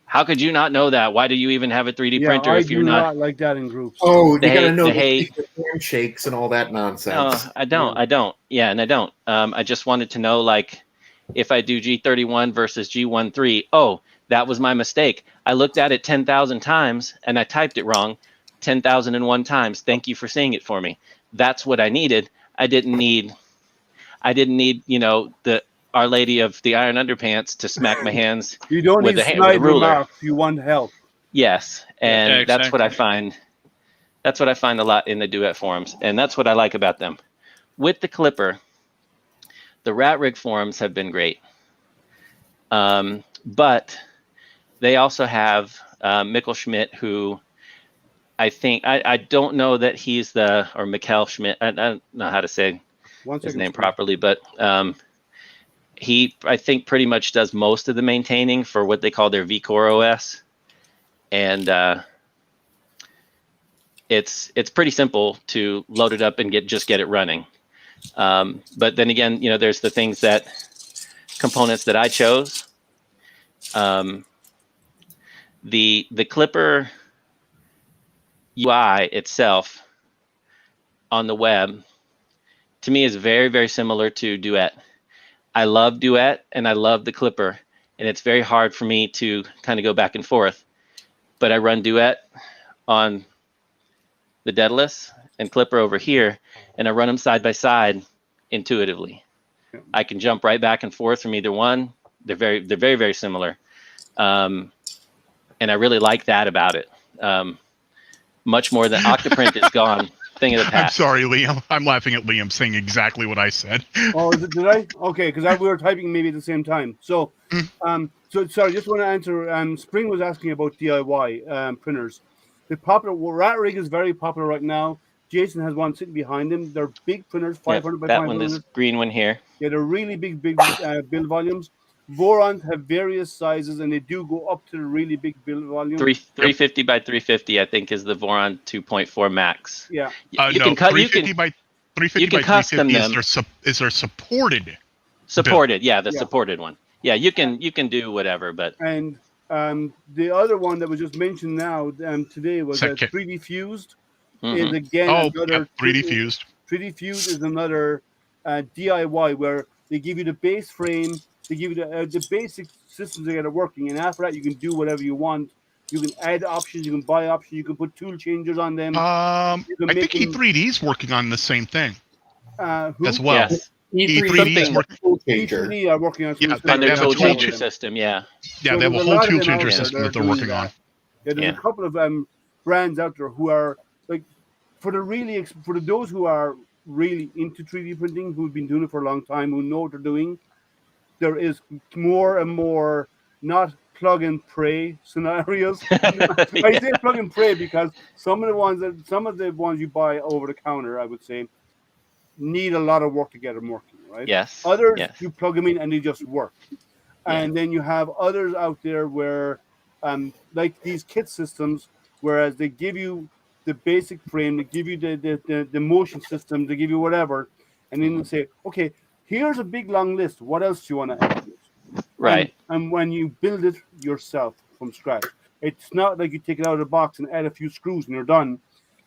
how could you not know that? Why do you even have a 3D printer if you're not like that in groups? Oh, you gotta know the handshakes and all that nonsense. No, I don't. Yeah, and I don't. I just wanted to know, like, if I do G31 versus G13, oh, that was my mistake. I looked at it 10,000 times and I typed it wrong 10,001 times. Thank you for saying it for me. That's what I needed. I didn't need, the Our Lady of the Iron Underpants to smack my hands. You don't with need with a ruler. Remarks. You want help. Yes, and yeah, exactly. That's what I find. That's what I find a lot in the Duet forums, and that's what I like about them. With the Clipper, the Rat Rig forums have been great, but they also have Mikkel Schmidt, who I think I don't know that he's or Mikkel Schmidt. I don't know how to say his name properly, but he, I think, pretty much does most of the maintaining for what they call their vCore OS, and it's pretty simple to load it up and get it running. But then again, there's the components that I chose. The Clipper UI itself on the web, to me, is very, very similar to Duet. I love Duet and I love the Clipper, and it's very hard for me to kind of go back and forth. But I run Duet on the Daedalus and Clipper over here, and I run them side by side intuitively. I can jump right back and forth from either one. They're very, very similar, and I really like that about it. Much more than Octoprint is gone. Thing of the past. I'm sorry, Liam. I'm laughing at Liam saying exactly what I said. Oh, did I? Okay, because we were typing maybe at the same time. So, so sorry, just want to answer. Spring was asking about DIY printers. The popular Rat Rig is very popular right now. Jason has one sitting behind him. They're big printers, 500 by 500. That one, this green one here. Yeah, they're really big build volumes. Vorons have various sizes, and they do go up to the really big build volume. 350 by 350, I think, is the Voron 2.4 max. Yeah. You can cut. 350 by 350 by 350 is their supported. Supported, yeah, the supported one. Yeah, you can do whatever, but. And the other one that was just mentioned now today was 3D Fused. Is again another 3D Fused. 3D Fused is another DIY where they give you the base frame. They give you the basic systems to get it working, and after that, you can do whatever you want. You can add options, you can buy options, you can put tool changers on them. I think E3D is working on the same thing as well. Yes. E3D is working. E3D are working on their tool changer system. Yeah. Yeah, they have a whole tool changer system that they're working on. Yeah, there's a couple of brands out there who are like for those who are really into 3D printing, who've been doing it for a long time, who know what they're doing. There is more and more not plug and pray scenarios. I say plug and pray because some of the ones you buy over the counter, I would say, need a lot of work to get them working, right? Yes. Others you plug them in and they just work. And then you have others out there where, like these kit systems, whereas they give you the basic frame, they give you the motion system, they give you whatever, and then they say, okay, here's a big long list. What else do you want to add to it? Right. And when you build it yourself from scratch, it's not like you take it out of the box and add a few screws and you're done.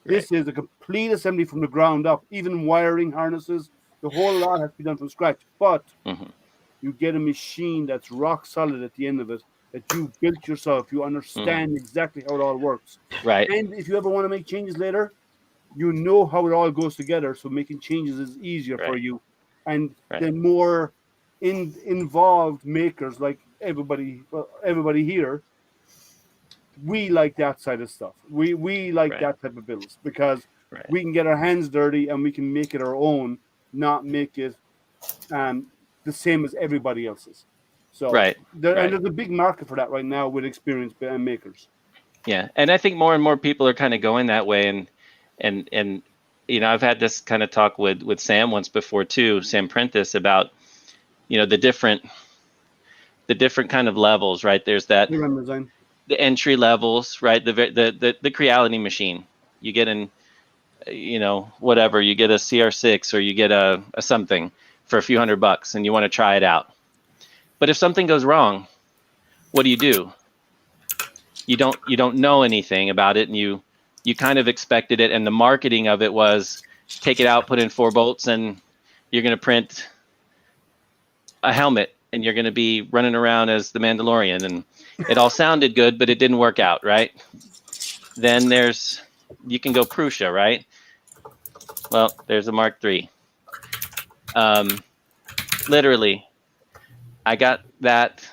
This is a complete assembly from the ground up, even wiring harnesses. The whole lot has to be done from scratch. But you get a machine that's rock solid at the end of it, that you built yourself. You understand exactly how it all works. Right. And if you ever want to make changes later, you know how it all goes together. So making changes is easier for you. And the more involved makers, like everybody here, we like that side of stuff. We like that type of builds because we can get our hands dirty and we can make it our own, not make it the same as everybody else's. So and there's a big market for that right now with experienced makers. Yeah, and I think more and more people are kind of going that way, and you know, I've had this kind of talk with Sam once before too, Sam Prentice, about, you know, the different kind of levels, right? There's that the entry levels, right? The Creality machine. You get in, you know, whatever, you get a CR6 or you get a something for a few $100 and you want to try it out. But if something goes wrong, what do? You don't know anything about it, and you kind of expected it, and the marketing of it was take it out, put in 4 bolts, and you're going to print a helmet, and you're going to be running around as the Mandalorian, and it all sounded good, but it didn't work out, right? Then you can go Prusa, right? Well, there's a Mark III. Literally, I got that.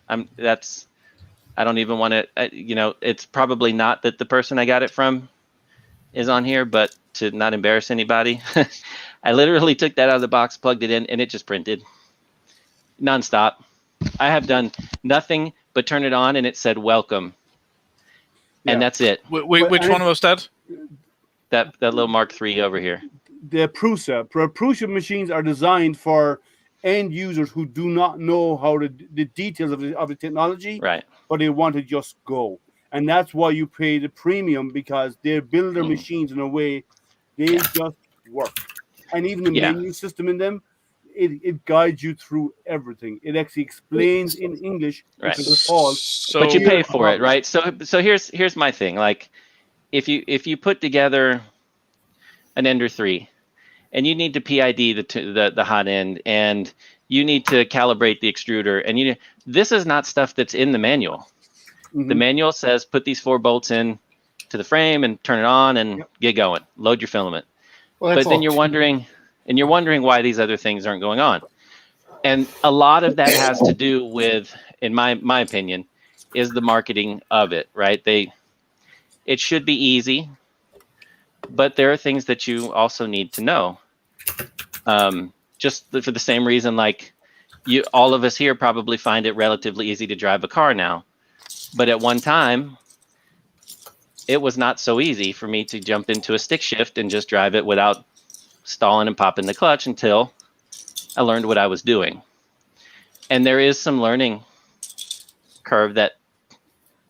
I don't even want to, you know, it's probably not that the person I got it from is on here, but to not embarrass anybody, I literally took that out of the box, plugged it in, and it just printed nonstop. I have done nothing but turn it on, and it said welcome. And that's it. Which one was that? That little Mark III over here. The Prusa machines are designed for end users who do not know how the details of the technology, right? But they want to just go, and that's why you pay the premium, because they build their machines in a way they just work. And even the menu system in them, it guides you through everything. It actually explains in English Right. to the call. So But you pay for it, right? So here's my thing. Like, if you put together an Ender 3, and you need to PID the hot end, and you need to calibrate the extruder, and this is not stuff that's in the manual. The manual says put these 4 bolts in to the frame and turn it on and get going. Load your filament. Well, But then you're wondering why these other things aren't going on. And a lot of that has to do with, in my opinion, is the marketing of it, right? It should be easy, but there are things that you also need to know. Just for the same reason, like all of us here probably find it relatively easy to drive a car now. But at one time, it was not so easy for me to jump into a stick shift and just drive it without stalling and popping the clutch until I learned what I was doing. And there is some learning curve that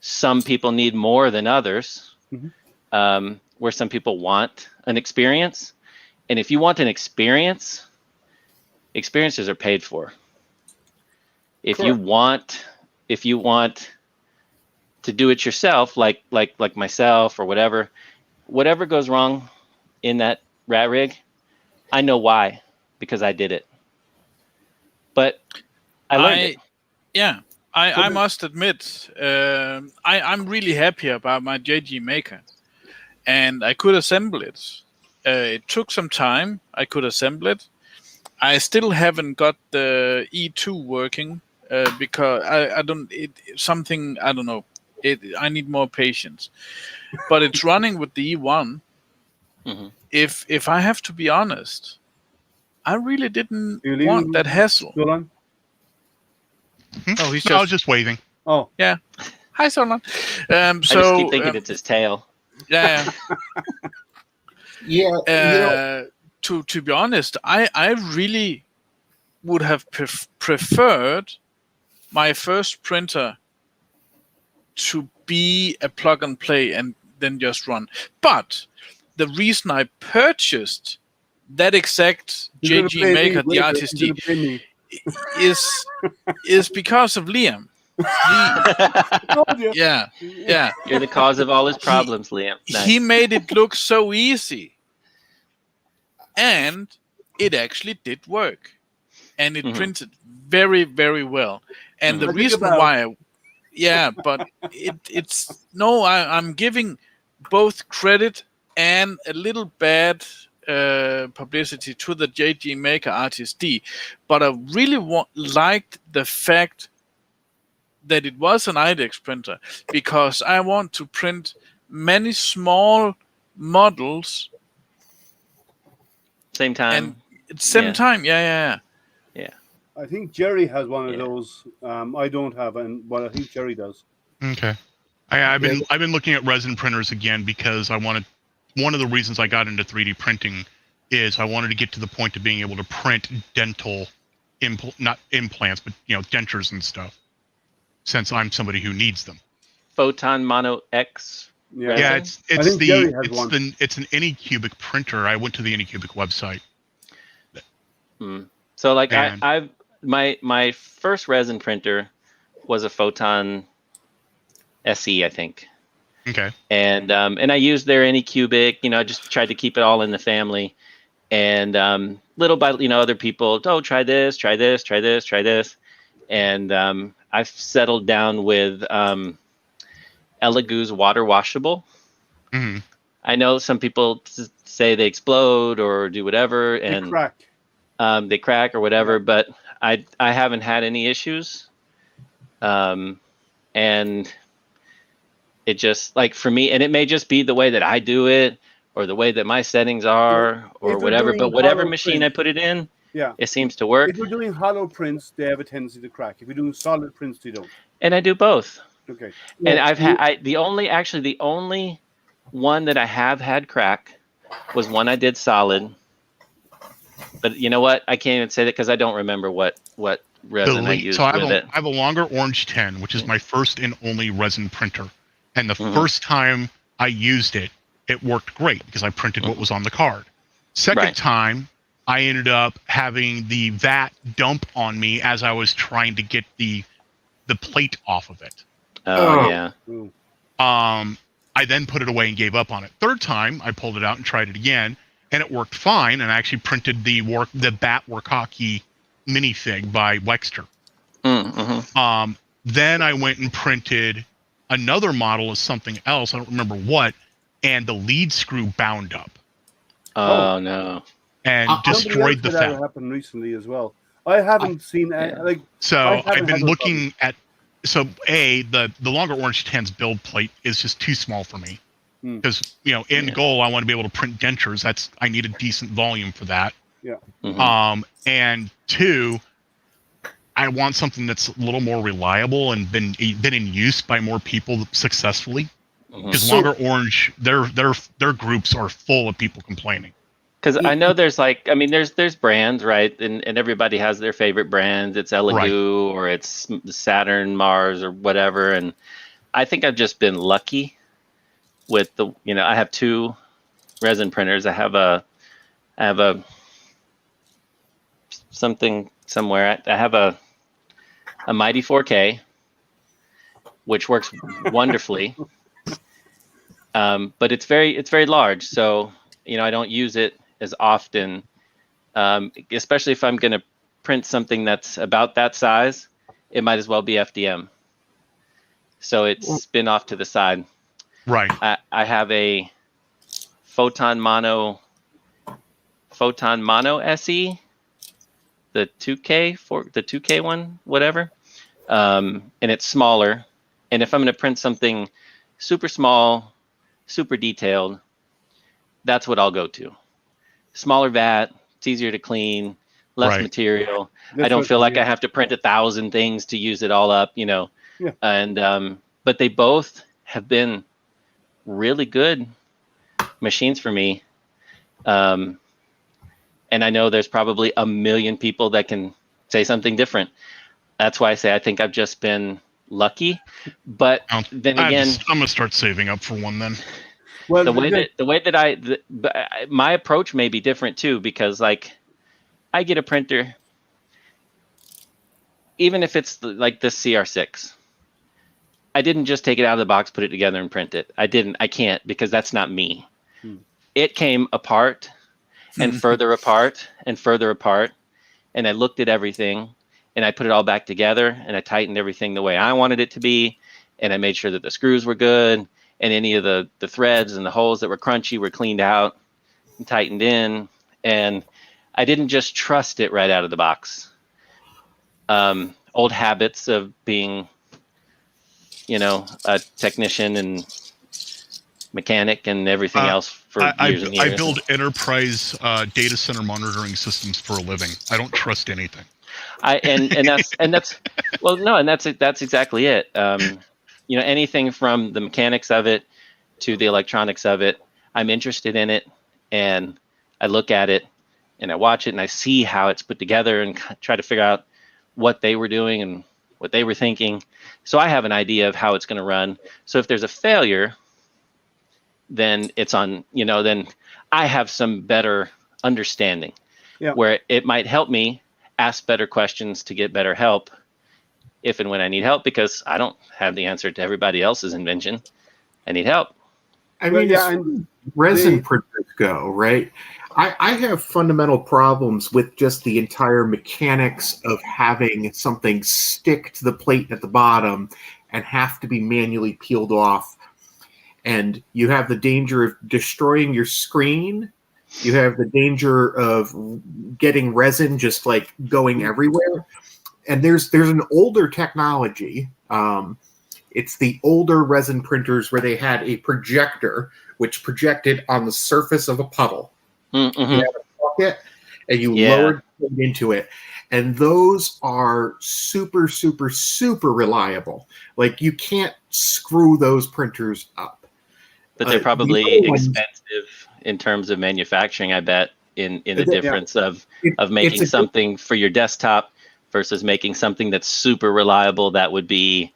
some people need more than others, where some people want an experience. And if you want an experience, experiences are paid for. If you want to do it yourself, like myself or whatever goes wrong in that rat rig, I know why, because I did it. But I learned it. Yeah, I must admit, I'm really happy about my JG Maker, and I could assemble it. It took some time. I could assemble it. I still haven't got the E2 working because I don't. I don't know. I need more patience, but it's running with the E1. If I have to be honest, I really didn't want that hassle. Solon? Oh, he's I was just waving. Oh, yeah. Hi, Solon. I just keep thinking it's his tail. Yeah. Yeah. To be honest, I really would have preferred my first printer to be a plug and play and then just run. But the reason I purchased that exact JG Maker, the RTSD, is because of Liam. Yeah. You're the cause of all his problems, Liam. Nice. He made it look so easy. And it actually did work. And it printed very, very well. And the reason why but I'm giving both credit and a little bad publicity to the JG Maker RTSD, but I really liked the fact that it was an IDEX printer, because I want to print many small models same time. And same time, yeah. I think Jerry has one of those. I don't have, but I think Jerry does. Okay. I've been looking at resin printers again because I wanted. One of the reasons I got into 3D printing is I wanted to get to the point of being able to print dental, not implants, but dentures and stuff. Since I'm somebody who needs them. Photon Mono X. Yeah, it's an Anycubic printer. I went to the Anycubic website. So like I've my first resin printer was a Photon SE, I think. Okay. And I used their Anycubic, I just tried to keep it all in the family. And little by other people, try this. And I've settled down with Elegoo's water washable. I know some people say they explode or do whatever, and they crack or whatever, but I haven't had any issues. And it just, like, for me, and it may just be the way that I do it or the way that my settings are or whatever, but whatever machine I put it in, it seems to work. If you're doing hollow prints, they have a tendency to crack. If you're doing solid prints, they don't. And I do both. Okay. And I've had the only one that I have had crack was one I did solid. But you know what? I can't even say that because I don't remember what resin I used with it. I have a longer Orange 10, which is my first and only resin printer. And the first time I used it, it worked great because I printed what was on the card. Second time, I ended up having the vat dump on me as I was trying to get the plate off of it. Oh yeah. I then put it away and gave up on it. Third time, I pulled it out and tried it again, and it worked fine. And I actually printed the Bat Warkaki minifig by Wexter. Mm-hmm. Then I went and printed another model of something else. I don't remember what, and the lead screw bound up. Oh no! And destroyed the that fat. happened recently as well. I haven't seen like. So I've been looking at. So the longer orange tans build plate is just too small for me because in goal I want to be able to print dentures. I need a decent volume for that. Yeah. Mm-hmm. And two, I want something that's a little more reliable and been in use by more people successfully. Because longer orange, their groups are full of people complaining. Because I know there's there's brands, right? And everybody has their favorite brands. It's Elegoo or it's Saturn, Mars, or whatever. And I think I've just been lucky with I have two resin printers. I have a something somewhere. I have a Mighty 4K, which works wonderfully. But it's very large. So, I don't use it as often, especially if I'm going to print something that's about that size. It might as well be FDM. So it's spin off to the side. Right. I have a Photon Mono SE, the 2K one, whatever. And it's smaller. And if I'm going to print something super small, super detailed, that's what I'll go to. Smaller vat, it's easier to clean, less material. I don't feel like I have to print 1,000 things to use it all up, Yeah. And but they both have been really good machines for me. And I know there's probably a million people that can say something different. That's why I say I think I've just been lucky. But then again, I'm gonna start saving up for one then. Well, the way that my approach may be different too, because like I get a printer, even if it's like this CR6, I didn't just take it out of the box, put it together and print it. I can't, because that's not me. It came apart and further apart and further apart. And I looked at everything and I put it all back together and I tightened everything the way I wanted it to be. And I made sure that the screws were good. And any of the threads and the holes that were crunchy were cleaned out and tightened in. And I didn't just trust it right out of the box. Old habits of being, a technician and mechanic and everything else for years and years. I build enterprise data center monitoring systems for a living. I don't trust anything. That's exactly it. Anything from the mechanics of it to the electronics of it, I'm interested in it, and I look at it and I watch it and I see how it's put together and try to figure out what they were doing and what they were thinking. So I have an idea of how it's going to run. So if there's a failure, then it's on, then I have some better understanding where it might help me ask better questions to get better help if and when I need help, because I don't have the answer to everybody else's invention. I need help. I mean, resin printers go, right? I have fundamental problems with just the entire mechanics of having something stick to the plate at the bottom and have to be manually peeled off. And you have the danger of destroying your screen. You have the danger of getting resin just like going everywhere. And there's an older technology. It's the older resin printers where they had a projector which projected on the surface of a puddle. Mm-hmm. You had a bucket and you lowered it into it. And those are super, super, super reliable. Like, you can't screw those printers up. But they're probably expensive in terms of manufacturing, I bet, in the difference of making something for your desktop versus making something that's super reliable that would be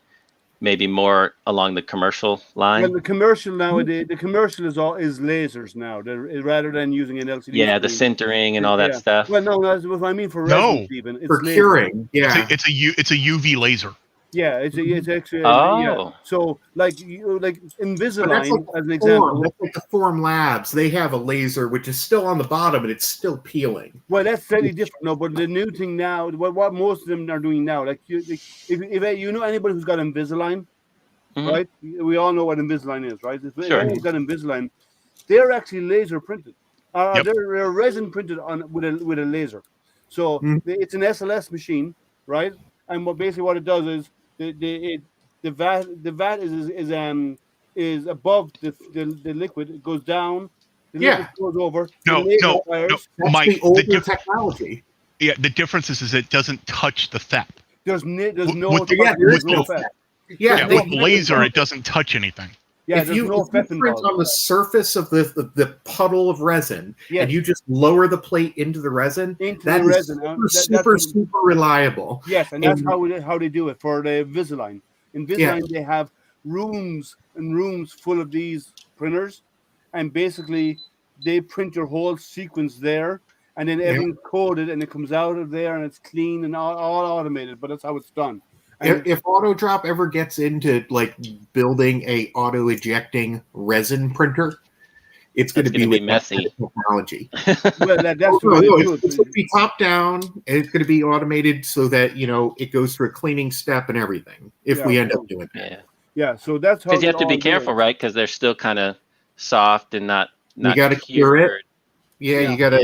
maybe more along the commercial line. Well, the commercial nowadays, the commercial is lasers now. Rather than using an LCD. Yeah, the screen. sintering and all that stuff. Well, no, that's what I mean for resins even. It's For laser. curing. Yeah. It's a UV laser. Yeah, it's actually yeah. So like Invisalign as an example. That's like the Form Labs. They have a laser which is still on the bottom and it's still peeling. Well, that's slightly different. No, but the new thing now, what most of them are doing now, like if you know anybody who's got Invisalign, right? We all know what Invisalign is, right? If anybody's got Invisalign, they're actually laser printed. They're resin printed with a laser. So it's an SLS machine, right? And what it does is the vat is above the liquid. It goes down. The liquid goes over. No, That's the older technology. Yeah, the difference is it doesn't touch the FEP. There's no FEP. Yeah, with laser, it doesn't touch anything. Yeah, if you print on the surface of the puddle of resin, and you just lower the plate into the resin, super reliable. Yes, and that's how they do it for the Invisalign. Invisalign, they have rooms and rooms full of these printers, and basically they print your whole sequence there, and then everything's coded, and it comes out of there, and it's clean and all automated. But that's how it's done. If AutoDrop ever gets into like building a auto ejecting resin printer, it's going to be messy technology. Well, that's it's going to be top down, and it's going to be automated so that it goes through a cleaning step and everything. If we end up doing that, so that's how. Because you have to be careful, right? Because they're still kind of soft and not. You got to cure it. Yeah, you got to.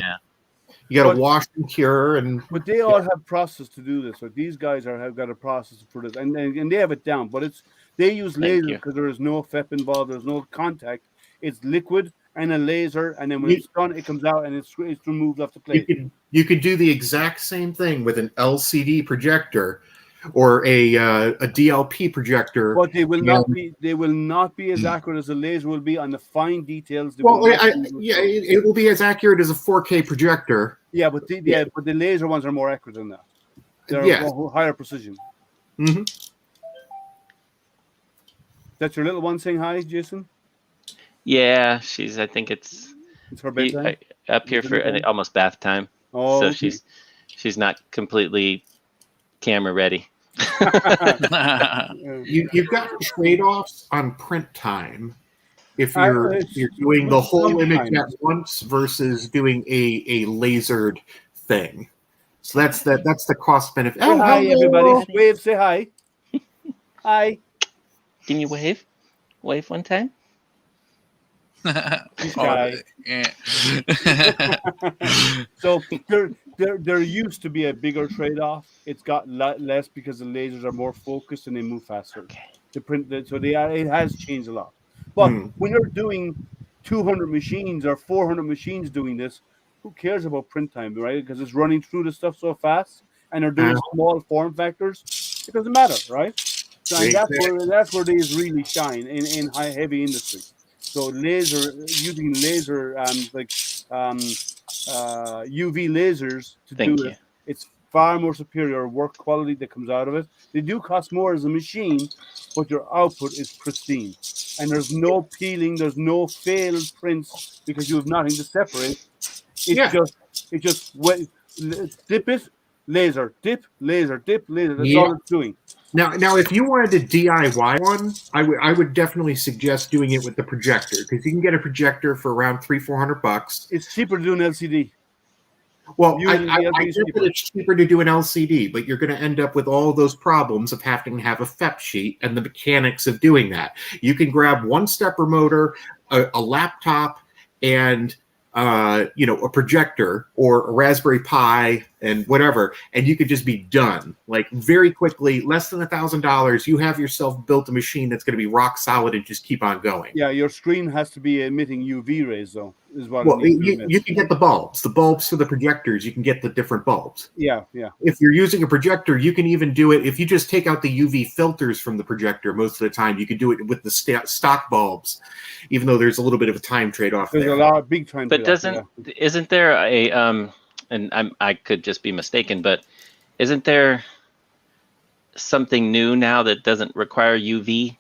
You got to wash and cure, but they all have process to do this. So these guys have got a process for this, and they have it down. But they use laser because there is no FEP involved. There's no contact. It's liquid and a laser, and then when it's done, it comes out and it's removed off the plate. You could do the exact same thing with an LCD projector or a DLP projector, but they will not be. They will not be as accurate as a laser will be on the fine details. It will be as accurate as a 4K projector. Yeah, but the laser ones are more accurate than that. They're higher precision. Mm-hmm. That's your little one saying hi, Jason? Yeah, I think it's her bedtime? Up here for almost bath time. Oh, so okay. she's not completely camera ready. You've got trade-offs on print time. If you're doing the whole image at once versus doing a lasered thing, so that's the cost benefit. Oh, hi everybody! Wave, say hi. Hi. Can you wave? Wave one time. So there used to be a bigger trade-off. It's got less because the lasers are more focused and they move faster. To print it has changed a lot. But when you're doing 200 machines or 400 machines doing this, who cares about print time, right? Because it's running through the stuff so fast, and they're doing small form factors. It doesn't matter, right? So that's where these really shine in heavy industry. So using laser UV lasers to do it, it's far more superior work quality that comes out of it. They do cost more as a machine, but your output is pristine. And there's no peeling, there's no failed prints because you have nothing to separate. It's just dip it, laser, dip, laser, dip, laser. That's all it's doing. Now, if you wanted to DIY one, I would definitely suggest doing it with the projector because you can get a projector for around $300-400. It's cheaper to do an LCD. Well, I get that it's cheaper to do an LCD, but you're going to end up with all those problems of having to have a FEP sheet and the mechanics of doing that. You can grab one stepper motor, a laptop, and a projector or a Raspberry Pi and whatever, and you could just be done. Like very quickly, less than $1,000, you have yourself built a machine that's going to be rock solid and just keep on going. Yeah, your screen has to be emitting UV rays, though. You can get the bulbs for the projectors. You can get the different bulbs. Yeah. If you're using a projector, you can even do it. If you just take out the UV filters from the projector, most of the time you can do it with the stock bulbs, even though there's a little bit of a time trade-off. There's a lot of big time. But isn't there a? And I could just be mistaken, but isn't there something new now that doesn't require UV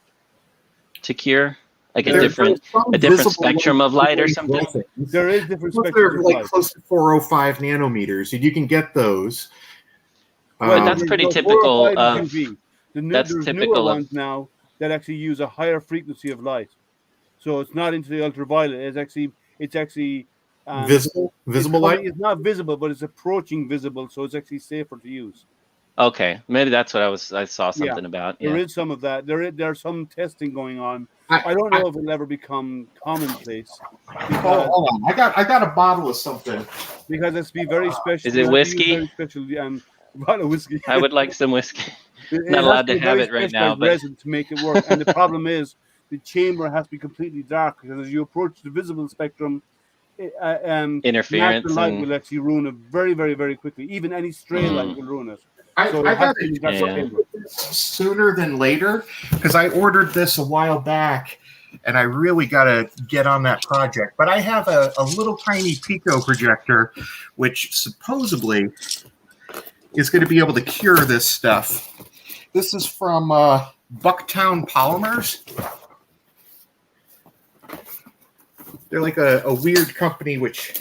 to cure? Like a There's different some visible spectrum of light or something? There is different Those spectrums are of like light. close to 405 nanometers, and you can get those. But that's pretty typical 405 of. is UV. That's There's newer typical of. ones now that actually use a higher frequency of light, so it's not into the ultraviolet. It's actually visible light. It's not visible, but it's approaching visible, so it's actually safer to use. Okay, maybe that's what I saw something about. Yeah. There is some of that. There's some testing going on. I don't know if it'll ever become commonplace. Hold on. I got a bottle of something. Because it's be very special. Is it whiskey? Very special, bottle of whiskey. I would like some whiskey. It Not has allowed to be have very it right special now, but resin to make it work. And the problem is the chamber has to be completely dark because as you approach the visible spectrum, interference natural light and will actually ruin it very, very, very quickly. Even any stray light will ruin it. I got it sooner than later because I ordered this a while back, and I really got to get on that project. But I have a little tiny Pico projector, which supposedly is going to be able to cure this stuff. This is from Bucktown Polymers. They're like a weird company which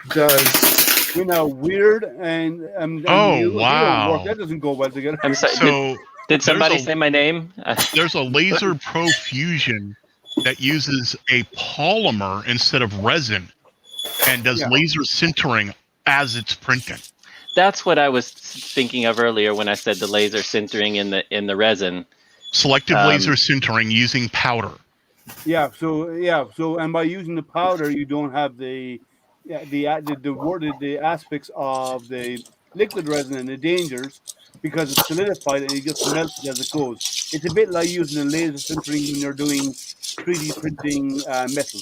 does. Weird and wow, that doesn't go well together. I'm sorry. So did somebody say my name? There's a laser profusion that uses a polymer instead of resin and does laser sintering as it's printing. That's what I was thinking of earlier when I said the laser sintering in the resin. Selective laser sintering using powder. So and by using the powder, you don't have the aspects of the liquid resin and the dangers because it's solidified and it just melts as it goes. It's a bit like using a laser sintering when you're doing 3D printing metal.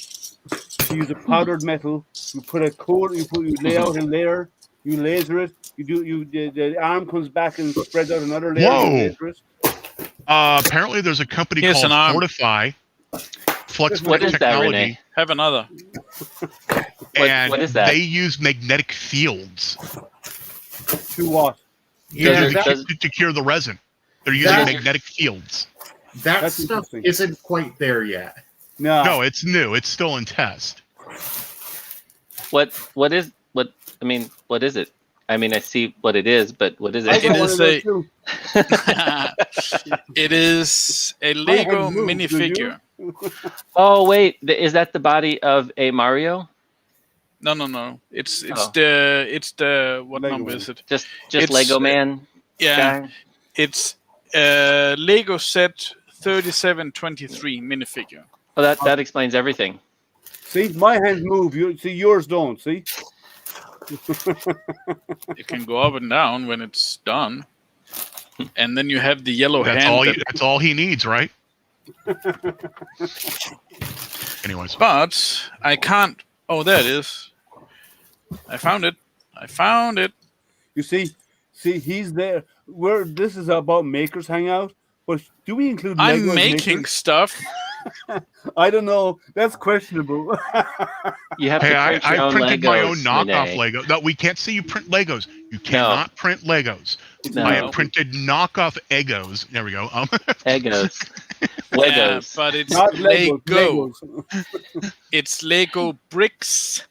You use a powdered metal. You put a coat. You lay out a layer. You laser it. The arm comes back and spreads out another layer. Whoa! You laser it. Apparently, there's a company called Fortify. Flexible what is technology. That, Renee? Have another. And what is that? They use magnetic fields. To what? To cure the resin. They're using magnetic fields. That stuff isn't quite there yet. No, it's new. It's still in test. What is it? I mean, I see what it is, but what is it? It is a Lego minifigure. Oh wait, is that the body of a Mario? No. It's the what Lego number Man. is it? Just Lego Man. Yeah, guy? it's Lego set 3723 minifigure. Oh, that explains everything. See, my hands move. Yours don't. See. It can go up and down when it's done, and then you have the yellow hand. That's all he needs, right? Anyways, but I can't. Oh, there it is. I found it. You see, he's there. This is about Makers Hangout, but do we include? I'm Lego making stuff. I don't know. That's questionable. You have to print your own printed Legos, my own knockoff Renee. Lego. No, we can't see you print Legos. You cannot print Legos. No. I have printed knockoff Egos. There we go. Legos. Legos. But it's Not Lego. Legos. It's Lego bricks,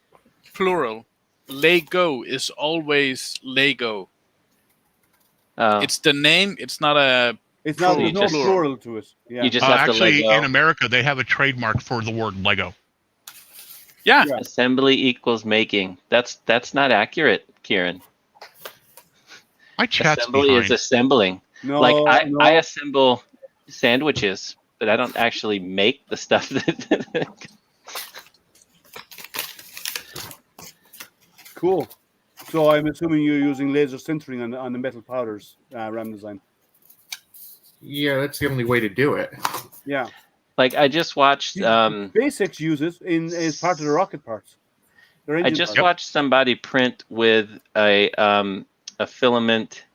plural. Lego is always Lego. It's the name. It's not a. It's not. There's no plural to it. Yeah. You just have actually, to Lego. in America, they have a trademark for the word Lego. Yeah. Assembly equals making. That's not accurate, Kieran. My chat's Assembly behind. is assembling. No, I assemble sandwiches, but I don't actually make the stuff that. Cool. So I'm assuming you're using laser sintering on the metal powders, RAM design. Yeah, that's the only way to do it. Yeah. Like I just watched. SpaceX uses as part of the rocket parts. I just watched somebody print with a filament.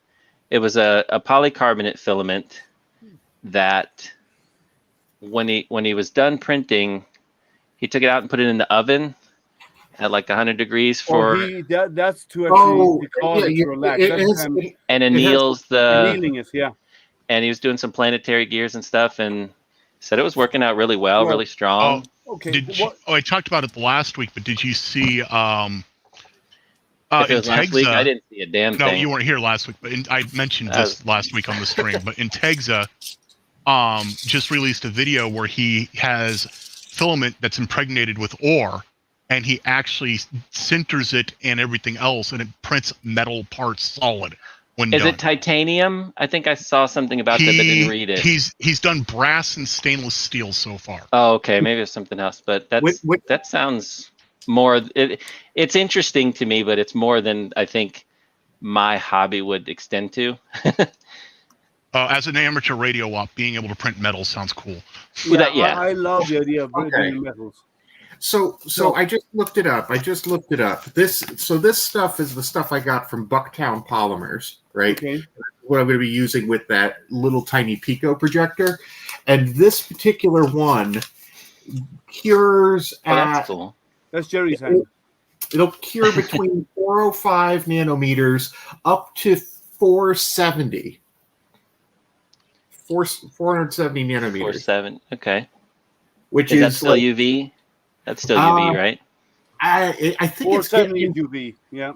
It was a polycarbonate filament that when he was done printing, he took it out and put it in the oven, at like 100 degrees for that's to actually cause it to relax. And anneals annealing it, yeah. And he was doing some planetary gears and stuff, and said it was working out really well, really strong. Okay. I talked about it last week, but did you see? If it was last week, I didn't see a damn thing. No, you weren't here last week, but I mentioned this last week on the stream. But Integza just released a video where he has filament that's impregnated with ore, and he actually sinters it and everything else, and it prints metal parts solid when done. Is it titanium? I think I saw something about that, but didn't read it. He's done brass and stainless steel so far. Oh, okay. Maybe it's something else, but that sounds more. It's interesting to me, but it's more than I think my hobby would extend to. As an amateur radio op, being able to print metal sounds cool. Yeah, I love the idea of printing metals. So I just looked it up. This stuff is the stuff I got from Bucktown Polymers, right? Okay. What I'm going to be using with that little tiny Pico projector, and this particular one cures that's cool. That's Jerry's hand. It'll cure between 405 nanometers up to 470. 470 nanometers. 470. Okay. Which is that still UV? That's still UV, right? I think it's 470 UV. Yeah.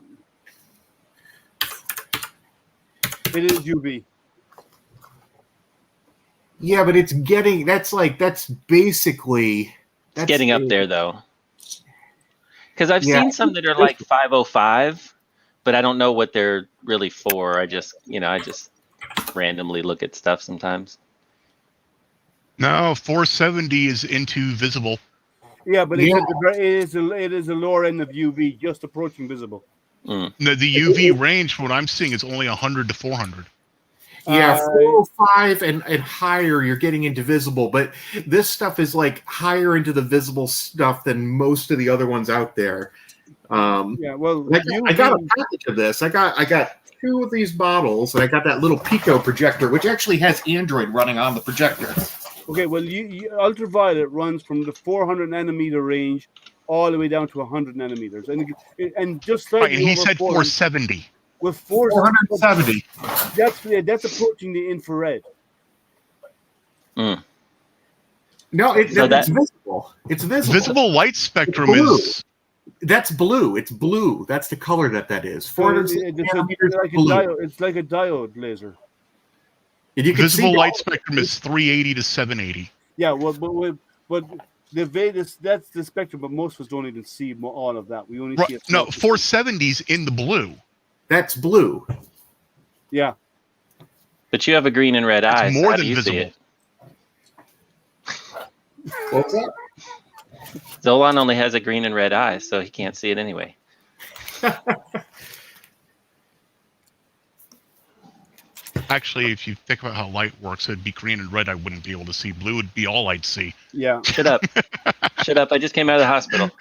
It is UV. Yeah, but it's getting that's getting up there though. Because I've seen some that are like 505, but I don't know what they're really for. I just randomly look at stuff sometimes. No, 470 is into visible. Yeah, but it is a lower end of UV, just approaching visible. No, the UV range, what I'm seeing, is only 100 to 400. Yeah, 405 and higher, you're getting into visible, but this stuff is like higher into the visible stuff than most of the other ones out there. Yeah, well, I got a package of this. I got 2 of these bottles, and I got that little Pico projector, which actually has Android running on the projector. Okay, well, ultraviolet runs from the 400 nanometer range all the way down to 100 nanometers, and just slightly. Right, and he said 470. With 470. That's approaching the infrared. Mm. No, it's visible. It's visible. Visible light spectrum is. That's blue. It's blue. That's the color that is. 470 nanometers. It's like a diode laser. Visible light spectrum is 380 to 780. Yeah, well, but that's the spectrum, but most of us don't even see all of that. We only see it. No, 470's in the blue. That's blue. Yeah. But you have a green and red eye. More so than visible. What's that? Zolan only has a green and red eye, so he can't see it anyway. Actually, if you think about how light works, it'd be green and red. I wouldn't be able to see. Blue would be all I'd see. Yeah. Shut up. Shut up. I just came out of the hospital.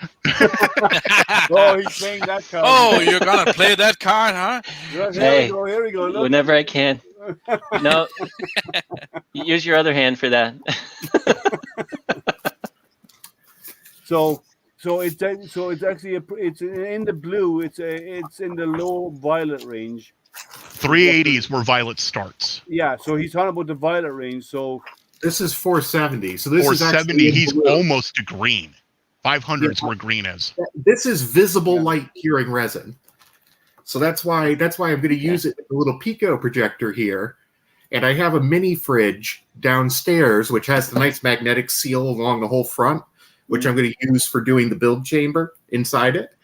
Oh, he's playing that card. Oh, you're going to play that card, huh? Here we go. Look. Whenever I can. No. Use your other hand for that. So it's actually it's in the blue. It's in the low violet range. 380 is where violet starts. Yeah, so he's talking about the violet range. So this is 470. So this 470. He's almost to green. 500 is where green is. This is visible light curing resin. So that's why I'm going to use it with a little Pico projector here. And I have a mini fridge downstairs, which has the nice magnetic seal along the whole front, which I'm going to use for doing the build chamber inside it.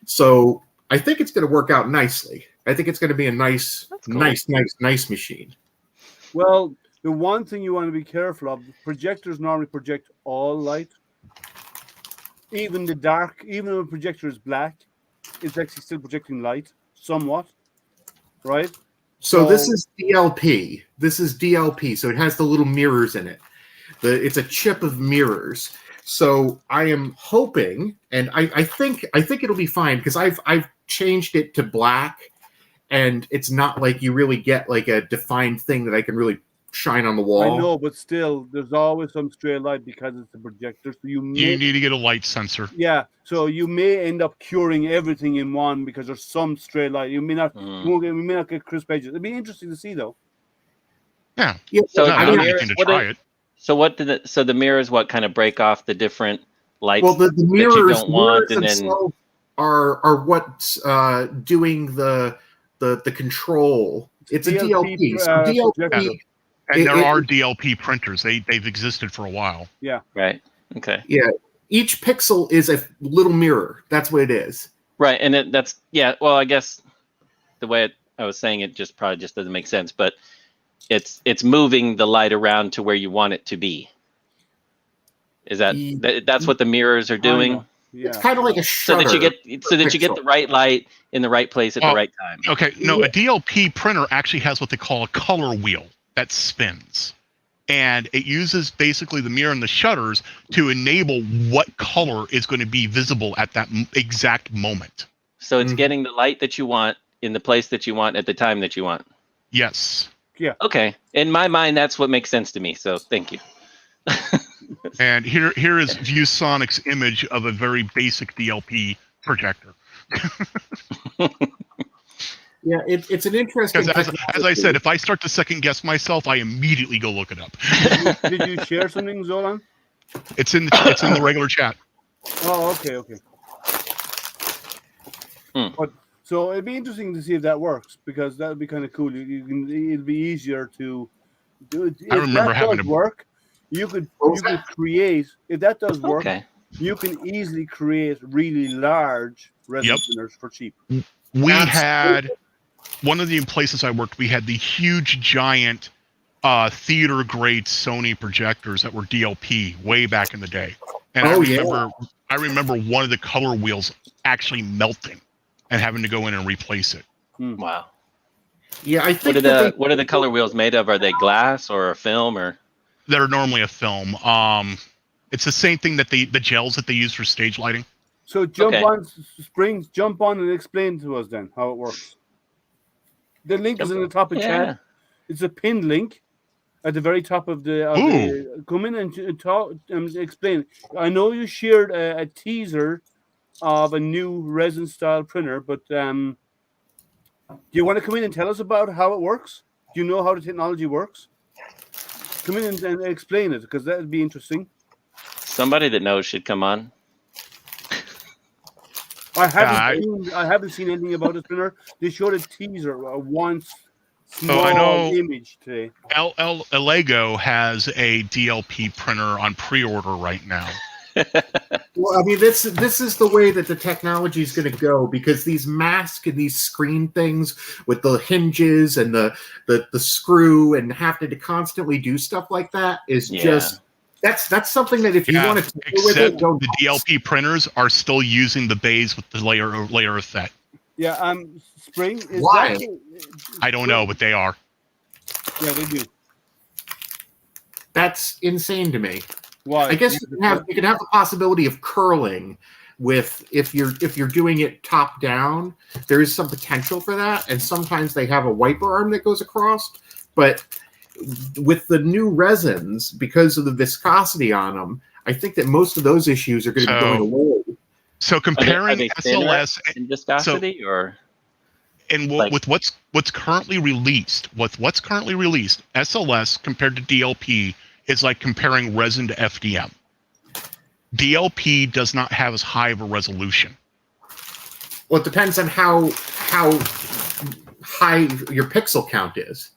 So I think it's going to work out nicely. I think it's going to be a nice machine. Well, the one thing you want to be careful of, projectors normally project all light. Even the dark, even though the projector is black, it's actually still projecting light somewhat, right? So this is DLP. So it has the little mirrors in it. It's a chip of mirrors. So I am hoping, and I think it'll be fine because I've changed it to black, and it's not like you really get like a defined thing that I can really shine on the wall. I know, but still, there's always some stray light because it's a projector. So you need to get a light sensor. Yeah, so you may end up curing everything in one because there's some stray light. You may not. You may not get crisp edges. It'd be interesting to see, though. Yeah. So to the mirrors what kind of break off the different lights? Well, the mirrors, that you don't want, and themselves are what's doing the control. It's a DLP. So DLP. And there are DLP printers. They've existed for a while. Yeah. Right. Okay. Yeah. Each pixel is a little mirror. That's what it is. Right, and that's well, I guess the way I was saying it probably just doesn't make sense, but it's moving the light around to where you want it to be. Is that's what the mirrors are doing? Yeah. It's kind of like a shutter. So that you get the right light in the right place at the right time. Okay, no, a DLP printer actually has what they call a color wheel that spins. And it uses basically the mirror and the shutters to enable what color is going to be visible at that exact moment. So it's getting the light that you want in the place that you want at the time that you want. Yes. Yeah. Okay. In my mind, that's what makes sense to me. So thank you. And here is ViewSonic's image of a very basic DLP projector. Yeah, it's an interesting. As I said, if I start to second guess myself, I immediately go look it up. Did you share something, Zolan? It's in the regular chat. Oh, okay. But so it'd be interesting to see if that works, because that would be kind of cool. It'd be easier to do it. I remember having to work. You could create, if that does work. Okay. You can easily create really large resin printers for cheap. We had one of the places I worked. We had the huge, giant, theater grade Sony projectors that were DLP way back in the day. And I remember one of the color wheels actually melting and having to go in and replace it. Wow. Yeah, I think. What are the color wheels made of? Are they glass or a film or? They're normally a film. It's the same thing that the gels that they use for stage lighting. So jump on and explain to us then how it works. The link is in the top of chat. It's a pinned link at the very top of the. Come in and talk and explain. I know you shared a teaser of a new resin style printer, but do you want to come in and tell us about how it works? Do you know how the technology works? Come in and explain it, because that would be interesting. Somebody that knows should come on. I haven't seen anything about this printer. They showed a teaser, one small image today. Lego has a DLP printer on pre-order right now. Well, I mean, this is the way that the technology is going to go, because these mask and these screen things with the hinges and the screw and having to constantly do stuff like that is just that's something that if you want to with it, the DLP printers are still using the bays with the layer effect. Yeah, Spring. Why? I don't know, but they are. Yeah, they do. That's insane to me. Why? I guess you can have the possibility of curling with if you're doing it top down. There is some potential for that, and sometimes they have a wiper arm that goes across. But with the new resins, because of the viscosity on them, I think that most of those issues are going to be going away. So comparing SLS and viscosity, with what's currently released, SLS compared to DLP is like comparing resin to FDM. DLP does not have as high of a resolution. Well, it depends on how high your pixel count is.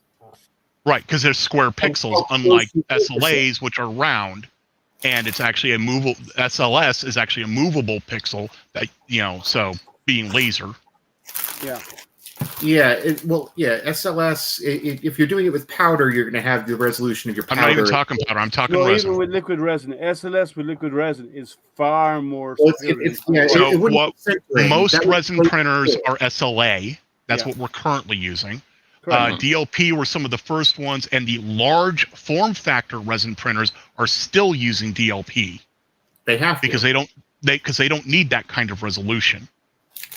Right, because they're square pixels, unlike SLAs, which are round, and it's actually a movable. SLS is actually a movable pixel that so being laser. Yeah. Yeah, SLS. If you're doing it with powder, you're going to have the resolution of your powder. I'm not even talking powder. I'm talking resin. Even with liquid resin, SLS with liquid resin is far more. Most resin printers are SLA. That's what we're currently using. DLP were some of the first ones, and the large form factor resin printers are still using DLP. They have to. because they don't need that kind of resolution.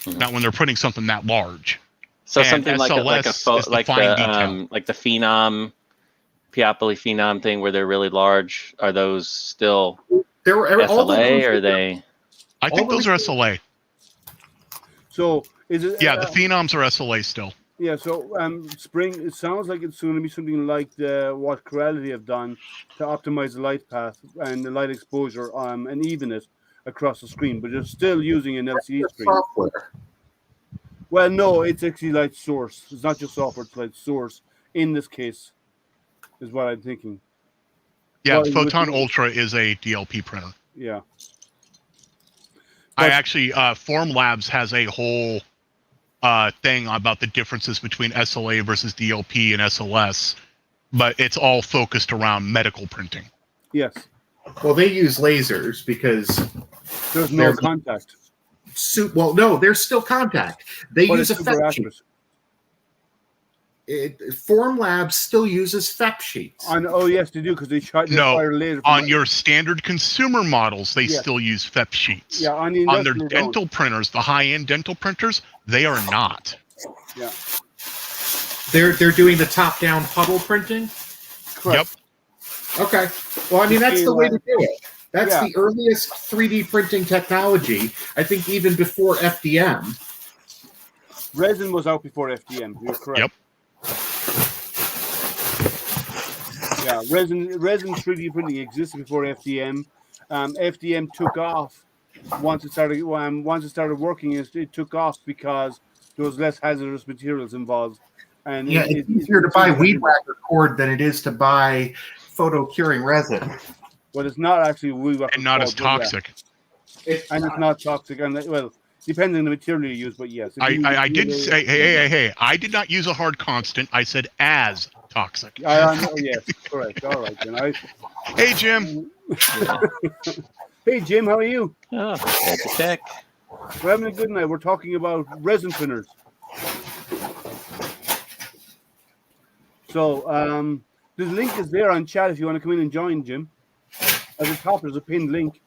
Not when they're putting something that large. So and something SLS like the Phenom Peopoly Phenom thing where they're really large, are those still There were SLA or are they? I think those are SLA. So is it? Yeah, the Phenoms are SLA still. Yeah. So Spring. It sounds like it's going to be something like what Corelity have done to optimize the light path and the light exposure and even it across the screen, but they're still using an LCD screen. Software. Well, no, it's actually light source. It's not just software; it's light source. In this case, is what I'm thinking. Yeah, Well, the Photon with- Ultra is a DLP printer. Yeah. I actually, Formlabs has a whole thing about the differences between SLA versus DLP and SLS, but it's all focused around medical printing. Yes. Well, they use lasers because There's no contact. Well, no, there's still contact. They But use a it's super FEP sheet. accurate. Formlabs still uses FEP sheets. Oh yes, they do because they fire laser. On your standard consumer models, they Yeah. still use FEP sheets. Yeah, on the On their industrial dental printers, the high-end dental printers, they are not. Yeah. They're doing the top-down puddle printing. Correct. Yep. Okay. Well, I mean that's the way to do it. That's Yeah. the earliest 3D printing technology. I think even before FDM. Resin was out before FDM. You're correct. Yep. Yeah, resin 3D printing existed before FDM. FDM took off once it started working. It took off because there was less hazardous materials involved. And Yeah, it's easier to buy weed whacker cord than it is to buy photo curing resin. But it's not actually weed whacker And not as cord, but toxic. yeah. And it's not toxic. And well, depending on the material you use, but yes. I did say, hey, I did not use a hard constant. I said as toxic. I know, yes, correct. All right, then. Hey, Jim. Hey, Jim, how are you? Oh, that's a tech. We're having a good night. We're talking about resin printers. So, the link is there on chat if you want to come in and join, Jim. At the top, there's a pinned link.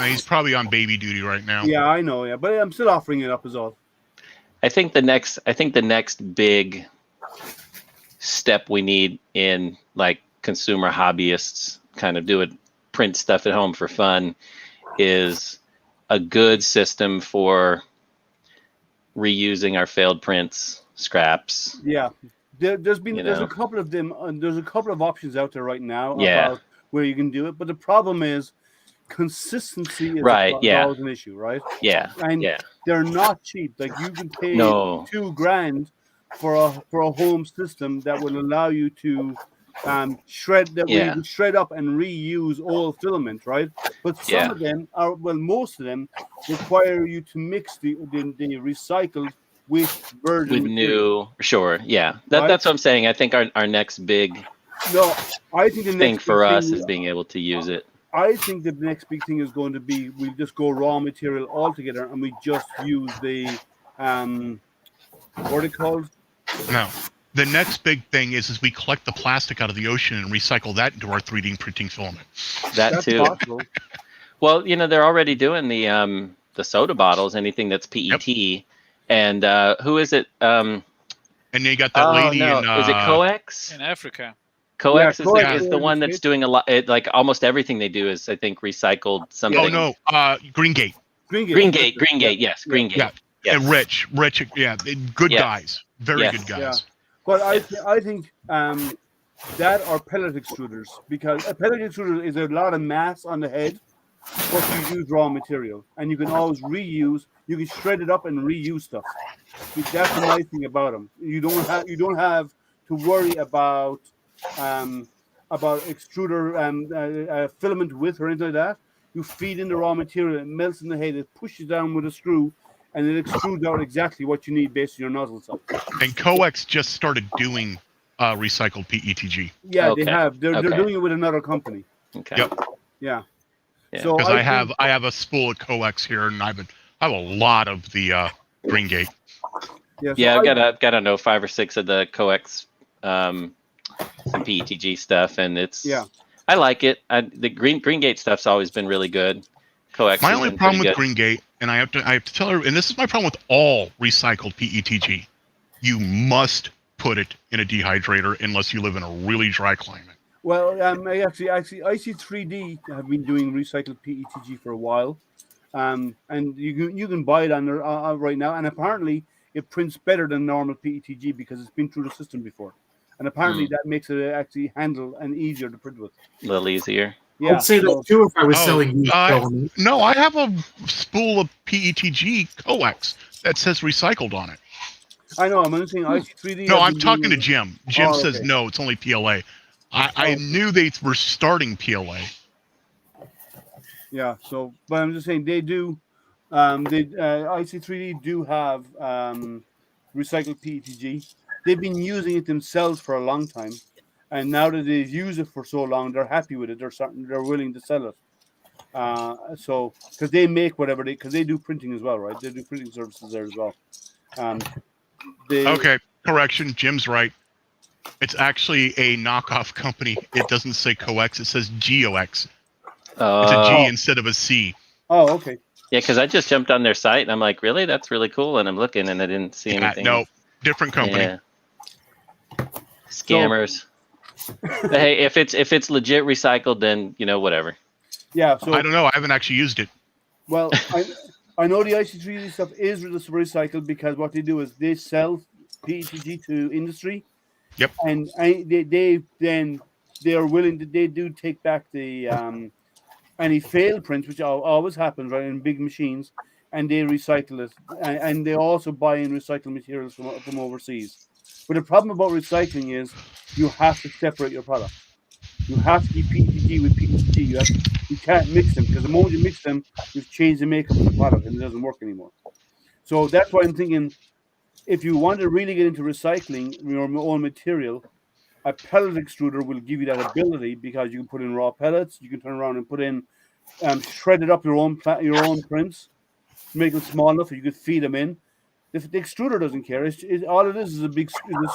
He's probably on baby duty right now. Yeah, I know. Yeah, but I'm still offering it up as all. I think the next big step we need in like consumer hobbyists kind of do it, print stuff at home for fun, is a good system for reusing our failed prints, scraps. Yeah, there's a couple of them. There's a couple of options out there right now about where you can do it, but the problem is consistency is always an issue, right? Yeah, and they're not cheap. Like you can pay $2,000 for a home system that will allow you to shred up and reuse old filament, right? But some of them most of them require you to mix the recycled with virgin. With new, sure, yeah. That's what I'm saying. I think our next big thing for us is being able to use it. I think the next big thing is going to be we just go raw material altogether and we just use the what are they called? No. The next big thing is we collect the plastic out of the ocean and recycle that into our 3D printing filament. That's too. Possible. Well, they're already doing the soda bottles, anything that's PET. Yep. And who is it? And they got that lady in... is it Coex? In Africa. Coex is the one that's doing a lot. Like almost everything they do is, I think, recycled something. Oh, no. Greengate. Greengate, yes. Greengate. Yeah. And Rich, yeah. Good guys. Very good guys. Yeah. But I think that or pellet extruders, because a pellet extruder is a lot of mass on the head, but you use raw material, and you can always reuse. You can shred it up and reuse stuff. That's the nice thing about them. You don't have to worry about extruder filament width or anything like that. You feed in the raw material, it melts in the head, it pushes down with a screw, and it extrudes out exactly what you need based on your nozzle size. And Coex just started doing recycled PETG. Yeah, they have. They're doing it with another company. Okay. Yep. Yeah. So because I have a spool of Coex here, and I have a lot of the Greengate. Yeah, I've got 5 or 6 of the Coex some PETG stuff, and it's I like it. The Greengate stuff's always been really good. Coex. My only problem with Greengate, and I have to tell her, and this is my problem with all recycled PETG, you must put it in a dehydrator unless you live in a really dry climate. Well, I actually, IC3D have been doing recycled PETG for a while, and you can buy it on there right now, and apparently it prints better than normal PETG because it's been through the system before, and apparently that makes it actually handle and easier to print with. A little easier. Yeah, I'd say that too if I was selling used no, filament. I have a spool of PETG coax that says recycled on it. I know. I'm only saying IC3D. No, I'm talking to Jim. Jim says okay. no, it's only PLA. I knew they were starting PLA. Yeah. So, but I'm just saying they do. IC3D do have recycled PETG. They've been using it themselves for a long time, and now that they've used it for so long, they're happy with it. They're willing to sell it. So because they make whatever because they do printing as well, right? They do printing services there as well. Okay, correction. Jim's right. It's actually a knockoff company. It doesn't say coex. It says GOX. It's a G instead of a C. Oh, okay. Yeah, because I just jumped on their site and I'm like, really? That's really cool. And I'm looking and I didn't see anything. No, different company. Yeah. Scammers. But hey, if it's legit recycled, then whatever. Yeah. So I don't know. I haven't actually used it. Well, I know the IC3D stuff is recycled because what they do is they sell PETG to industry. Yep. And they are willing to they do take back the any failed prints, which always happens right in big machines, and they recycle it, and they also buy in recycled materials from overseas. But the problem about recycling is you have to separate your product. You have to keep PETG with PETG. You can't mix them because the moment you mix them, you've changed the makeup of the product and it doesn't work anymore. So that's why I'm thinking, if you want to really get into recycling your own material, a pellet extruder will give you that ability because you can put in raw pellets. You can turn around and put in shredded up your own prints, make them small enough so you could feed them in. If the extruder doesn't care, all it is a big screw,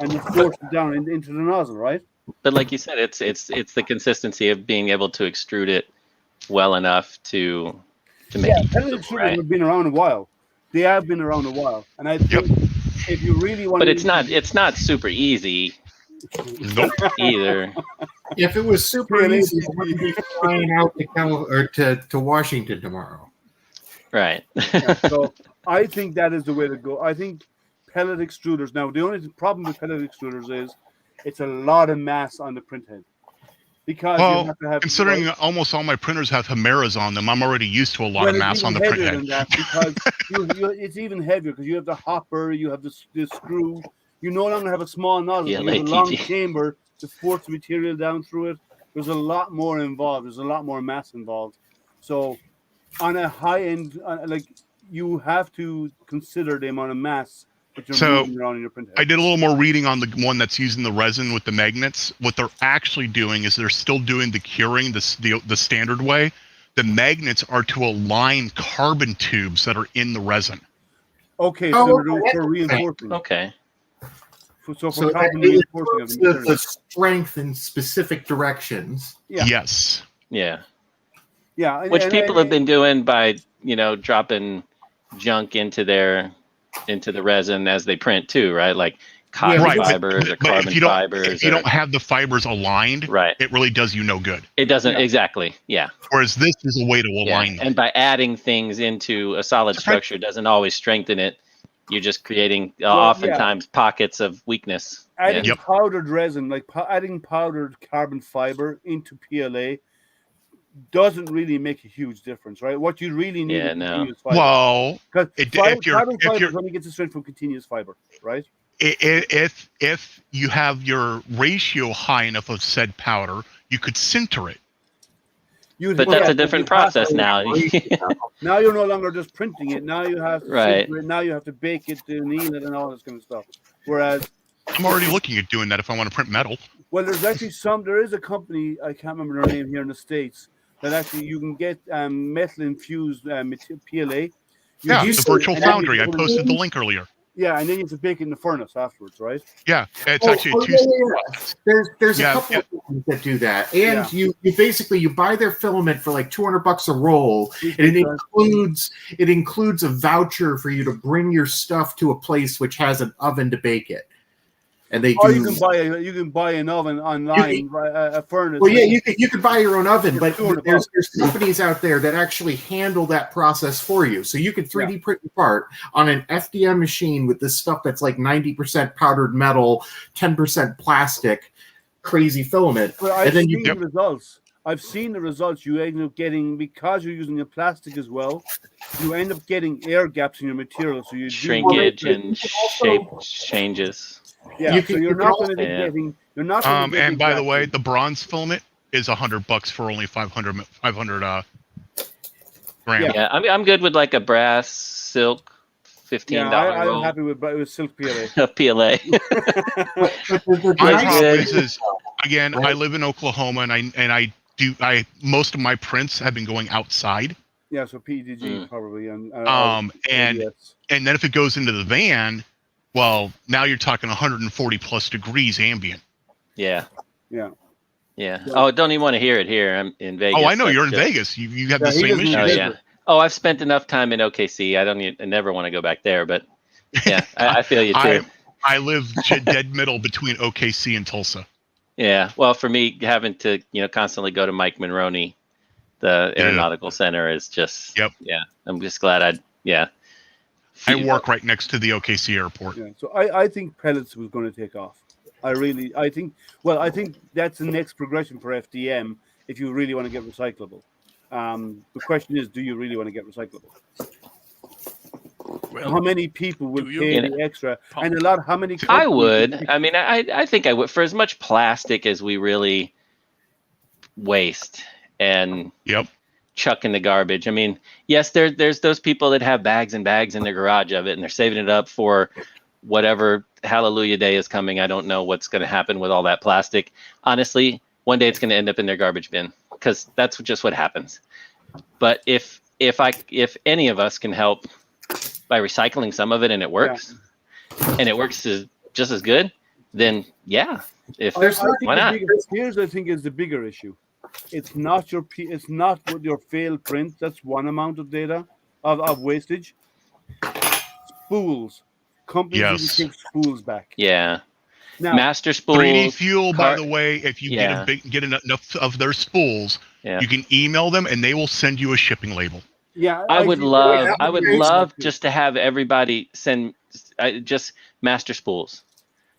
and you force it down into the nozzle, right? But like you said, it's the consistency of being able to extrude it well enough to make it pellet extruders have been around a while. They have been around a while, and I think if you really want, but it's not super easy. Nope. Either. If it was super easy, I wouldn't be flying out to Washington tomorrow. Right. So I think that is the way to go. I think pellet extruders. Now, the only problem with pellet extruders is it's a lot of mass on the print head. Because you have to have, considering almost all my printers have Chimeras on them, I'm already used to a lot of mass on the print head. Than that because it's even heavier because you have the hopper, you have the screw. You no longer have a small nozzle. You have a long chamber to force the material down through it. There's a lot more involved. There's a lot more mass involved. So on a high end, you have to consider the amount of mass that you're moving around in your print head. I did a little more reading on the one that's using the resin with the magnets. What they're actually doing is they're still doing the curing the standard way. The magnets are to align carbon tubes that are in the resin. Okay, so for reinforcing. Okay. So carbon reinforcing of the strength in specific directions. Yeah. Yes. Yeah. Yeah. Which people have been doing by dropping junk into the resin as they print too, right? Like cotton fibers or carbon fibers. If you don't have the fibers aligned, right, it really does you no good. It doesn't exactly. Yeah. Whereas this is a way to align them. And by adding things into a solid structure doesn't always strengthen it. You're just creating oftentimes pockets of weakness. Adding powdered resin, like adding powdered carbon fiber into PLA, doesn't really make a huge difference, right? What you really need is continuous fiber. Well, because carbon fiber only gets the strength from continuous fiber, right? If you have your ratio high enough of said powder, you could sinter it. But that's a different process now. Now you're no longer just printing it. Now you have to right. Now you have to bake it, to anneal it, and all this kind of stuff. Whereas I'm already looking at doing that if I want to print metal. Well, there is a company, I can't remember their name here in the States, that actually you can get metal infused PLA. The virtual foundry. I posted the link earlier. Yeah, and then you have to bake it in the furnace afterwards, right? Yeah, it's actually a two-step. There's a couple of companies that do that, and you basically buy their filament for like $200 a roll, and it includes a voucher for you to bring your stuff to a place which has an oven to bake it. And they Or do. you can buy an oven online, a furnace. Well, yeah, you could buy your own oven, but $200 there's companies out there that actually handle that process for you. So you could 3D print your part on an FDM machine with this stuff that's like 90% powdered metal, 10% plastic, crazy filament. But I've and then seen the results. I've seen the results. You end up getting, because you're using the plastic as well, you end up getting air gaps in your material. So you shrinkage and shape changes. Yeah, so you're not going to be Yeah. getting. You're not. Gonna be And by the way, gaps. the bronze filament is $100 for only 500 grams. Yeah, I'm good with like a brass silk $15 I'm roll. happy with silk PLA. PLA. My problem is again, I live in Oklahoma, and most of my prints have been going outside. Yeah, so PETG probably, and then if it goes into the van, well, now you're talking 140 plus degrees ambient. Yeah. Yeah. Oh, don't even want to hear it here. I'm in Vegas. Oh, I know you're in Vegas. You have the same issue. Oh, yeah. Oh, I've spent enough time in OKC. I never want to go back there, but yeah, I feel you too. I live dead middle between OKC and Tulsa. Yeah. Well, for me, having to constantly go to Mike Monroney, the Aeronautical Center, is just yeah. I'm just glad I work right next to the OKC airport. Yeah. So I think pellets was going to take off. I think that's the next progression for FDM if you really want to get recyclable. The question is, do you really want to get recyclable? Well, how many people would pay the extra? And how many? I would. I mean, I think I would. For as much plastic as we really waste and chuck in the garbage. I mean, yes, there's those people that have bags and bags in their garage of it, and they're saving it up for whatever Hallelujah Day is coming. I don't know what's going to happen with all that plastic. Honestly, one day it's going to end up in their garbage bin, because that's just what happens. But if any of us can help by recycling some of it, and it works, and it works just as good, then yeah. Why not? Here's I think is the bigger issue. It's not with your failed print. That's one amount of data of wastage. Spools. Companies take spools back. Yeah. Now, master spools. 3D Fuel, by the way, if you get enough of their spools, you can email them and they will send you a shipping label. Yeah, I would love just to have everybody send just master spools.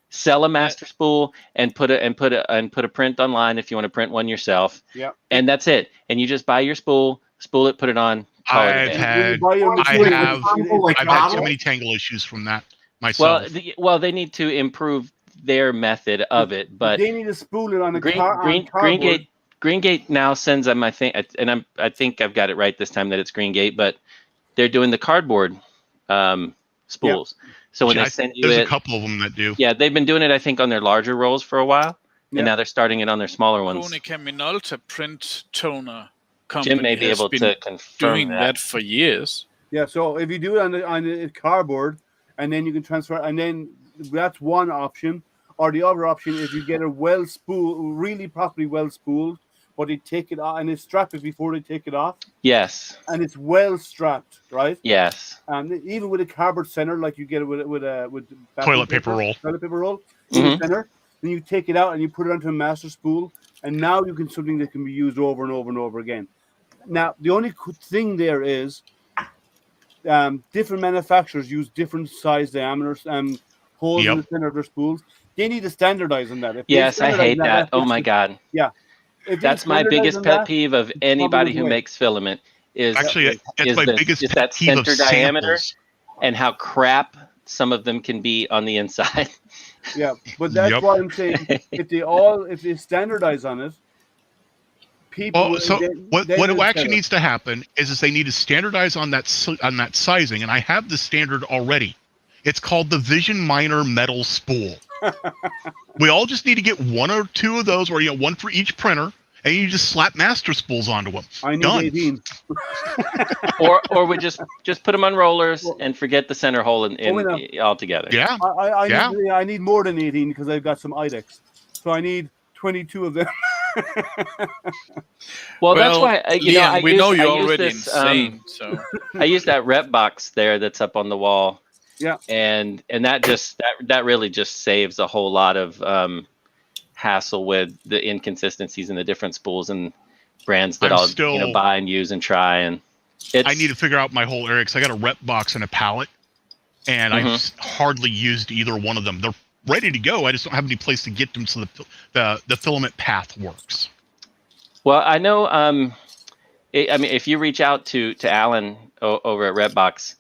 Sell a master spool and put a print online if you want to print one yourself. Yeah. And that's it. And you just buy your spool it, put it on. I've had too many tangle issues from that myself. Well, they need to improve their method of it, but they need to spool it on a Greengate now sends them, I think, and I think I've got it right this time that it's Greengate, but they're doing the cardboard spools. Yep. So when they send you there's a couple of them that do. Yeah, they've been doing it, I think, on their larger rolls for a while, and now they're starting it on their smaller ones. Konica Minolta print toner company Jim may be able to confirm doing that for years. Yeah, so if you do it on the cardboard, and then you can transfer, and then that's one option. Or the other option is you get a really properly well spooled, but they take it off and they strap it before they take it off. Yes. And it's well strapped, right? Yes. And even with a cardboard center, like you get it with toilet paper roll, in the center, then you take it out and you put it onto a master spool, and now you can something that can be used over and over and over again. Now the only thing there is, different manufacturers use different size diameters and holes in the center of their spools. They need to standardize on that. Yes, I hate that. Oh my God. Yeah. That's my biggest pet peeve of anybody who makes filament is my biggest pet that peeve center of diameter samples. And how crap some of them can be on the inside. Yeah, but that's why I'm saying if they standardize on it, people. Well, so what actually needs to happen is they need to standardize on that sizing, and I have the standard already. It's called the Vision Miner metal spool. We all just need to get one or two of those, or one for each printer, and you just slap master spools onto them. I need Done. 18. or we just put them on rollers and forget the center hole in altogether. Yeah. I need more than 18 because I've got some IDEX, so I need 22 of them. Well, that's why you're already insane. So I use that rep box there that's up on the wall, Yeah. And that really just saves a whole lot of hassle with the inconsistencies in the different spools and brands that I'll buy and use and try. And I need to figure out my whole area because I got a rep box and a pallet, and I've hardly used either one of them. They're ready to go. I just don't have any place to get them so the filament path works. Well, I know. I mean, if you reach out to Alan over at Redbox,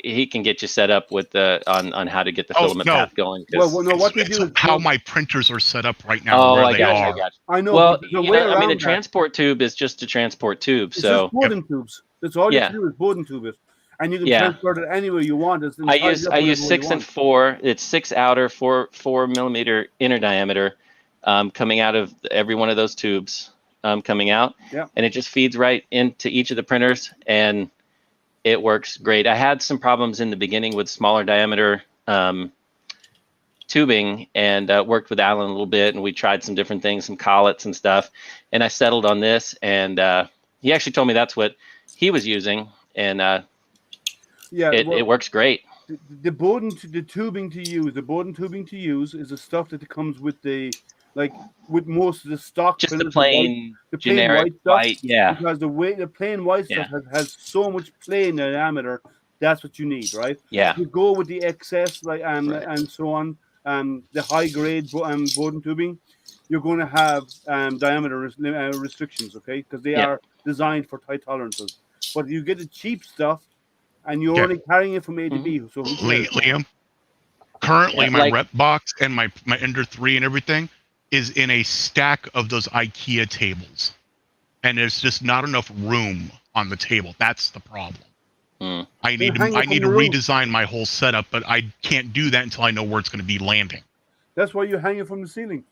he can get you set up with on how to get the filament path going. Well, no, what they do is how my printers are set up right now. I got you. I know. Well, I mean, the transport tube is just a transport tube. It's so just Bowden tubes. That's all you have to do is Bowden tube it, and you can transport it anywhere you want. I use 6 and 4. It's 6 outer, 4 millimeter inner diameter, coming out of every one of those tubes, coming out, and it just feeds right into each of the printers, and it works great. I had some problems in the beginning with smaller diameter tubing, and worked with Alan a little bit, and we tried some different things, some collets and stuff, and I settled on this, and he actually told me that's what he was using, and it works great. The Bowden tubing to use is the stuff that comes with with most of the stock. Just the plain generic white, because the plain white stuff has so much plain diameter. That's what you need, right? Yeah. If you go with the excess, and so on, the high grade Bowden tubing, you're going to have diameter restrictions, okay? Because they are designed for tight tolerances. But you get the cheap stuff, and you're only carrying it from A to B. So Liam, currently my rep box and my Ender 3 and everything is in a stack of those IKEA tables, and there's just not enough room on the table. That's the problem. I need to redesign my whole setup, but I can't do that until I know where it's going to be landing. That's why you hang it from the ceiling.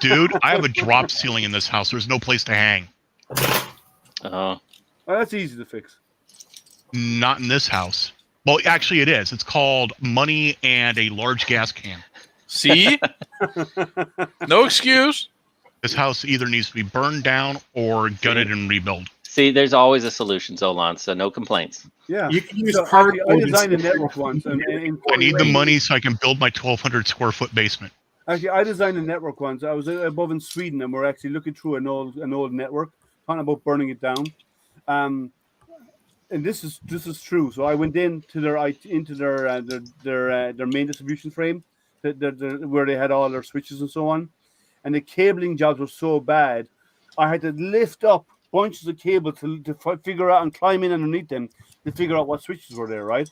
Dude, I have a drop ceiling in this house. There's no place to hang. Well, that's easy to fix. Not in this house. Well, actually it is. It's called money and a large gas can. See? No excuse. This house either needs to be burned down or gutted and rebuilt. See, there's always a solution, Zolan, so no complaints. Yeah. You can use I designed a network once. I need the money so I can build my 1,200 square foot basement. Actually, I designed a network once. I was above in Sweden, and we're actually looking through an old network, talking about burning it down. And this is true. So I went into their main distribution frame, where they had all their switches and so on, and the cabling jobs were so bad, I had to lift up bunches of cable to figure out and climb in underneath them to figure out what switches were there, right?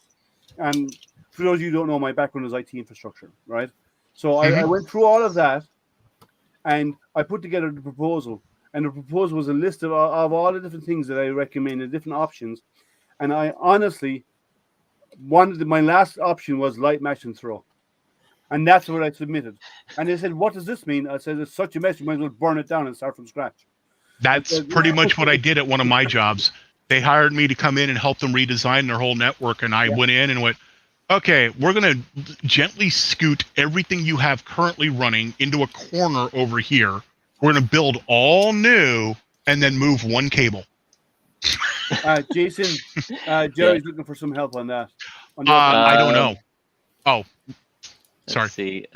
And for those of you who don't know, my background is IT infrastructure, right? So I went through all of that, and I put together the proposal. And the proposal was a list of all the different things that I recommended, different options. And I honestly my last option was light, match, and throw. And that's what I submitted. And they said, "What does this mean?" I said, "It's such a mess, you might as well burn it down and start from scratch." That's pretty much what I did at one of my jobs. They hired me to come in and help them redesign their whole network. And I went in and went, okay, we're going to gently scoot everything you have currently running into a corner over here. We're going to build all new and then move one cable. Jason, Jerry's looking for some help on that. I don't know. Oh, sorry. Let's see.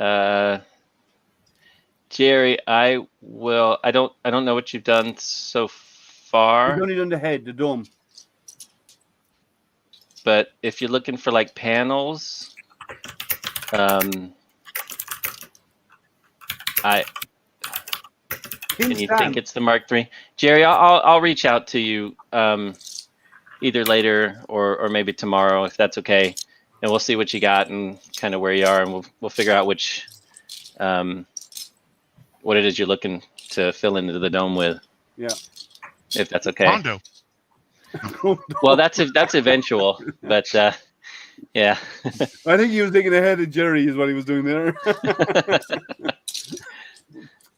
Jerry, I don't know what you've done so far. You've only done the head, the dome. But if you're looking for like panels, can you think it's the Mark III? Jerry, I'll reach out to you either later or maybe tomorrow if that's okay, and we'll see what you got and kind of where you are, and we'll figure out which what it is you're looking to fill into the dome with. Yeah, if that's okay. Condo. Well, that's eventual, but yeah. I think he was thinking ahead of Jerry is what he was doing there.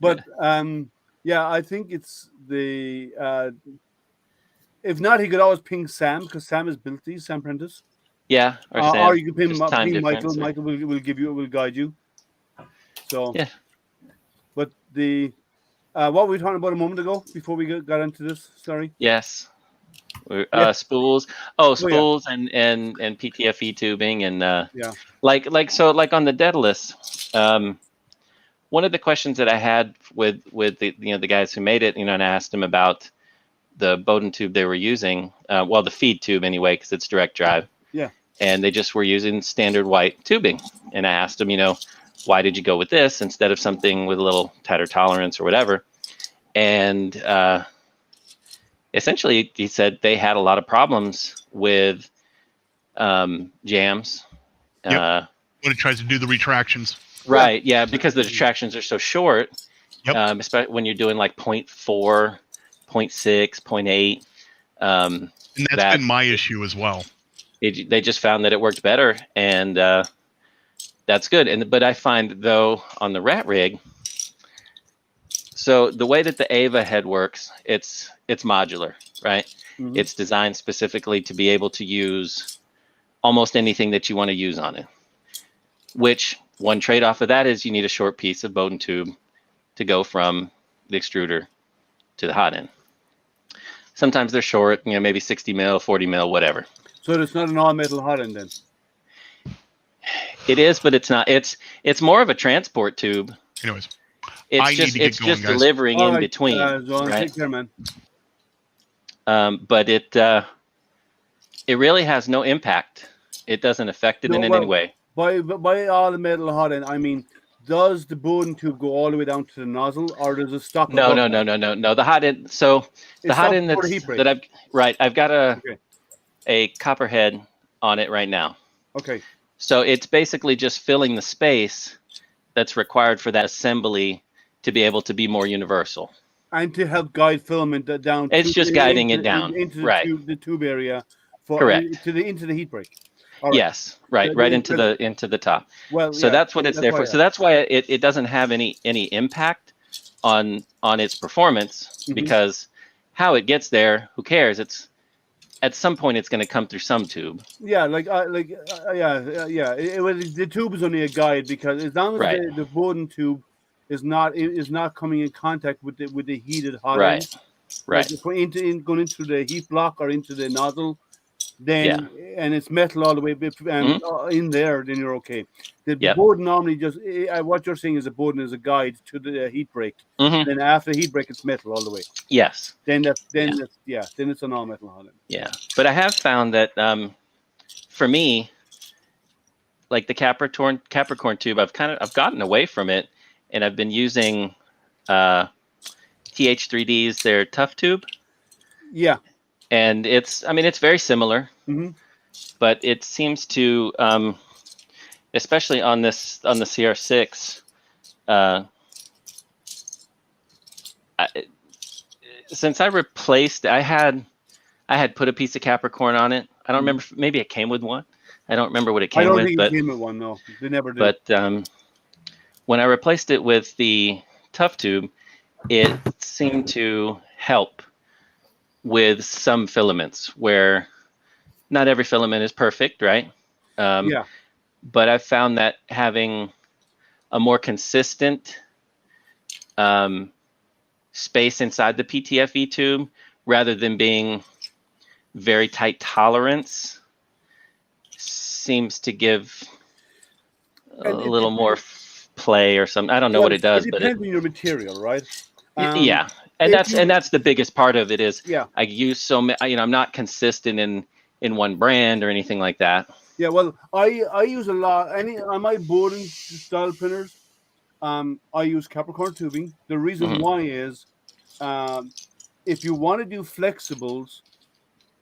But yeah, I think it's the if not, he could always ping Sam because Sam has built these, Sam Prentice. Yeah, or you can ping Michael. Michael will guide you. So yeah. But what were we talking about a moment ago before we got into this? Sorry. Yes. Spools. Spools and PTFE tubing and Yeah. like on the Daedalus. One of the questions that I had with the the guys who made it, and I asked them about the Bowden tube they were using, the feed tube anyway, because it's direct drive. Yeah. And they just were using standard white tubing. And I asked them, why did you go with this instead of something with a little tighter tolerance or whatever? And essentially, he said they had a lot of problems with jams. Yep. When it tries to do the retractions. Right. Yeah, because the retractions are so short. Yep. Especially when you're doing like 0.4, 0.6, 0.8. And that's been my issue as well. They just found that it worked better, and that's good. But I find though on the rat rig, so the way that the Ava head works, it's modular, right? Mm-hmm. It's designed specifically to be able to use almost anything that you want to use on it. Which one trade-off of that is you need a short piece of Bowden tube to go from the extruder to the hot end. Sometimes they're short, maybe 60 mil, 40 mil, whatever. So it's not an all-metal hot end then? It is, but it's not. It's more of a transport tube. Anyways, it's just delivering in between. Right? Take care, man. But it really has no impact. It doesn't affect it in any way. By all the metal hot end, I mean, does the Bowden tube go all the way down to the nozzle, or does it stop? No. The hot end. So the hot end I've got a copper head on it right now. Okay. So it's basically just filling the space that's required for that assembly to be able to be more universal. And to help guide filament down. It's just guiding it down. Into the tube area. Correct. Into the heat break. Right. Yes, right into the top. Well, so that's what it's there for. So that's why it doesn't have any impact on its performance, because how it gets there, who cares? It's at some point it's going to come through some tube. Yeah, the tube is only a guide, because as long as the Bowden tube is not coming in contact with the heated hot end, right, going into the heat block or into the nozzle, then and it's metal all the way and in there, then you're okay. The Bowden normally just what you're saying is the Bowden is a guide to the heat break. Then after the heat break, it's metal all the way. Yes. Then it's an all metal hot end. Yeah, but I have found that for me, like the Capricorn tube, I've gotten away from it, and I've been using TH3D's their Tough Tube. Yeah. And it's very similar, but it seems to, especially on the CR6, since I replaced, I had put a piece of Capricorn on it. I don't remember. Maybe it came with one. I don't remember what it came with. I don't think it came with one. No, they never did. But when I replaced it with the Tough Tube, it seemed to help with some filaments, where not every filament is perfect, right? But I've found that having a more consistent space inside the PTFE tube, rather than being very tight tolerance, seems to give a little more play or something. I don't know what it does, it depends on your material, right? Yeah. And that's the biggest part of it is I use so many, I'm not consistent in one brand or anything like that. Yeah, well, I use a lot on my Bowden style printers. I use Capricorn tubing. The reason why is if you want to do flexibles,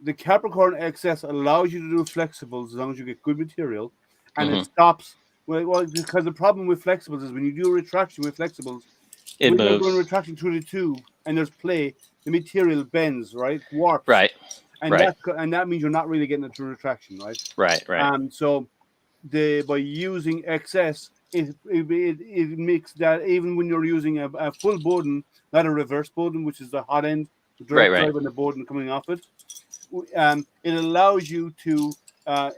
the Capricorn XS allows you to do flexibles as long as you get good material, and it stops. Well, because the problem with flexibles is when you do a retraction with flexibles, it moves. You're going retraction through the tube and there's play, the material bends, right? Warps. Right. And that means you're not really getting it through retraction, right? Right. So by using XS, it makes that even when you're using a full Bowden, not a reverse Bowden, which is the hot end, the direct drive and the Bowden coming off it, it allows you to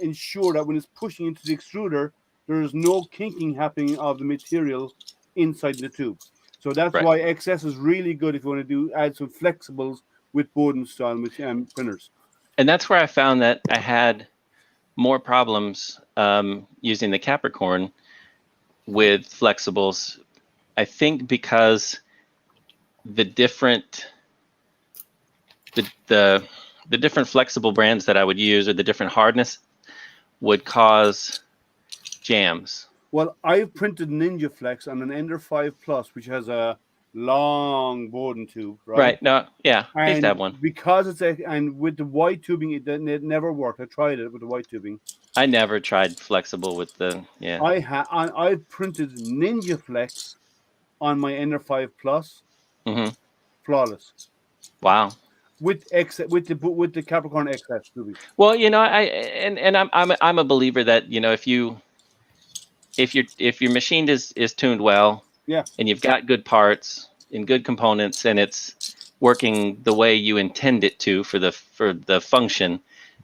ensure that when it's pushing into the extruder, there is no kinking happening of the material inside the tube. So that's why XS is really good if you want to add some flexibles with Bowden style printers. And that's where I found that I had more problems using the Capricorn with flexibles. I think because the different flexible brands that I would use, or the different hardness, would cause jams. Well, I've printed Ninja Flex on an Ender 5 Plus, which has a long Bowden tube, right? Right. No. Yeah. I used to have one. Because and with the white tubing, it never worked. I tried it with the white tubing. I never tried flexible with the. Yeah. I printed Ninja Flex on my Ender 5 Plus. Mm-hmm. Flawless. Wow. With the Capricorn XS tubing. Well, I'm a believer that if your machine is tuned well, yeah, and you've got good parts and good components, and it's working the way you intend it to for the function,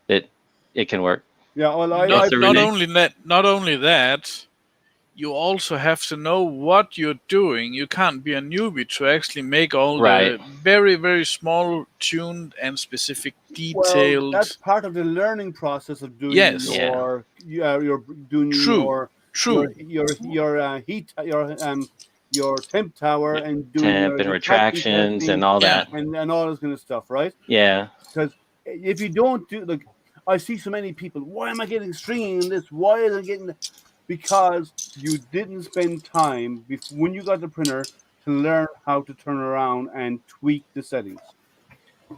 that it can work. Yeah, well, not only that, you also have to know what you're doing. You can't be a newbie to actually make all the very, very small, tuned, and specific detailed. Well, that's part of the learning process of doing you're doing your heat, your temp tower, and doing temp and retractions and all that, and all this kind of stuff, right? Yeah. Because if you don't do, I see so many people. Why am I getting stringing in this? Why is I getting? Because you didn't spend time when you got the printer to learn how to turn around and tweak the settings.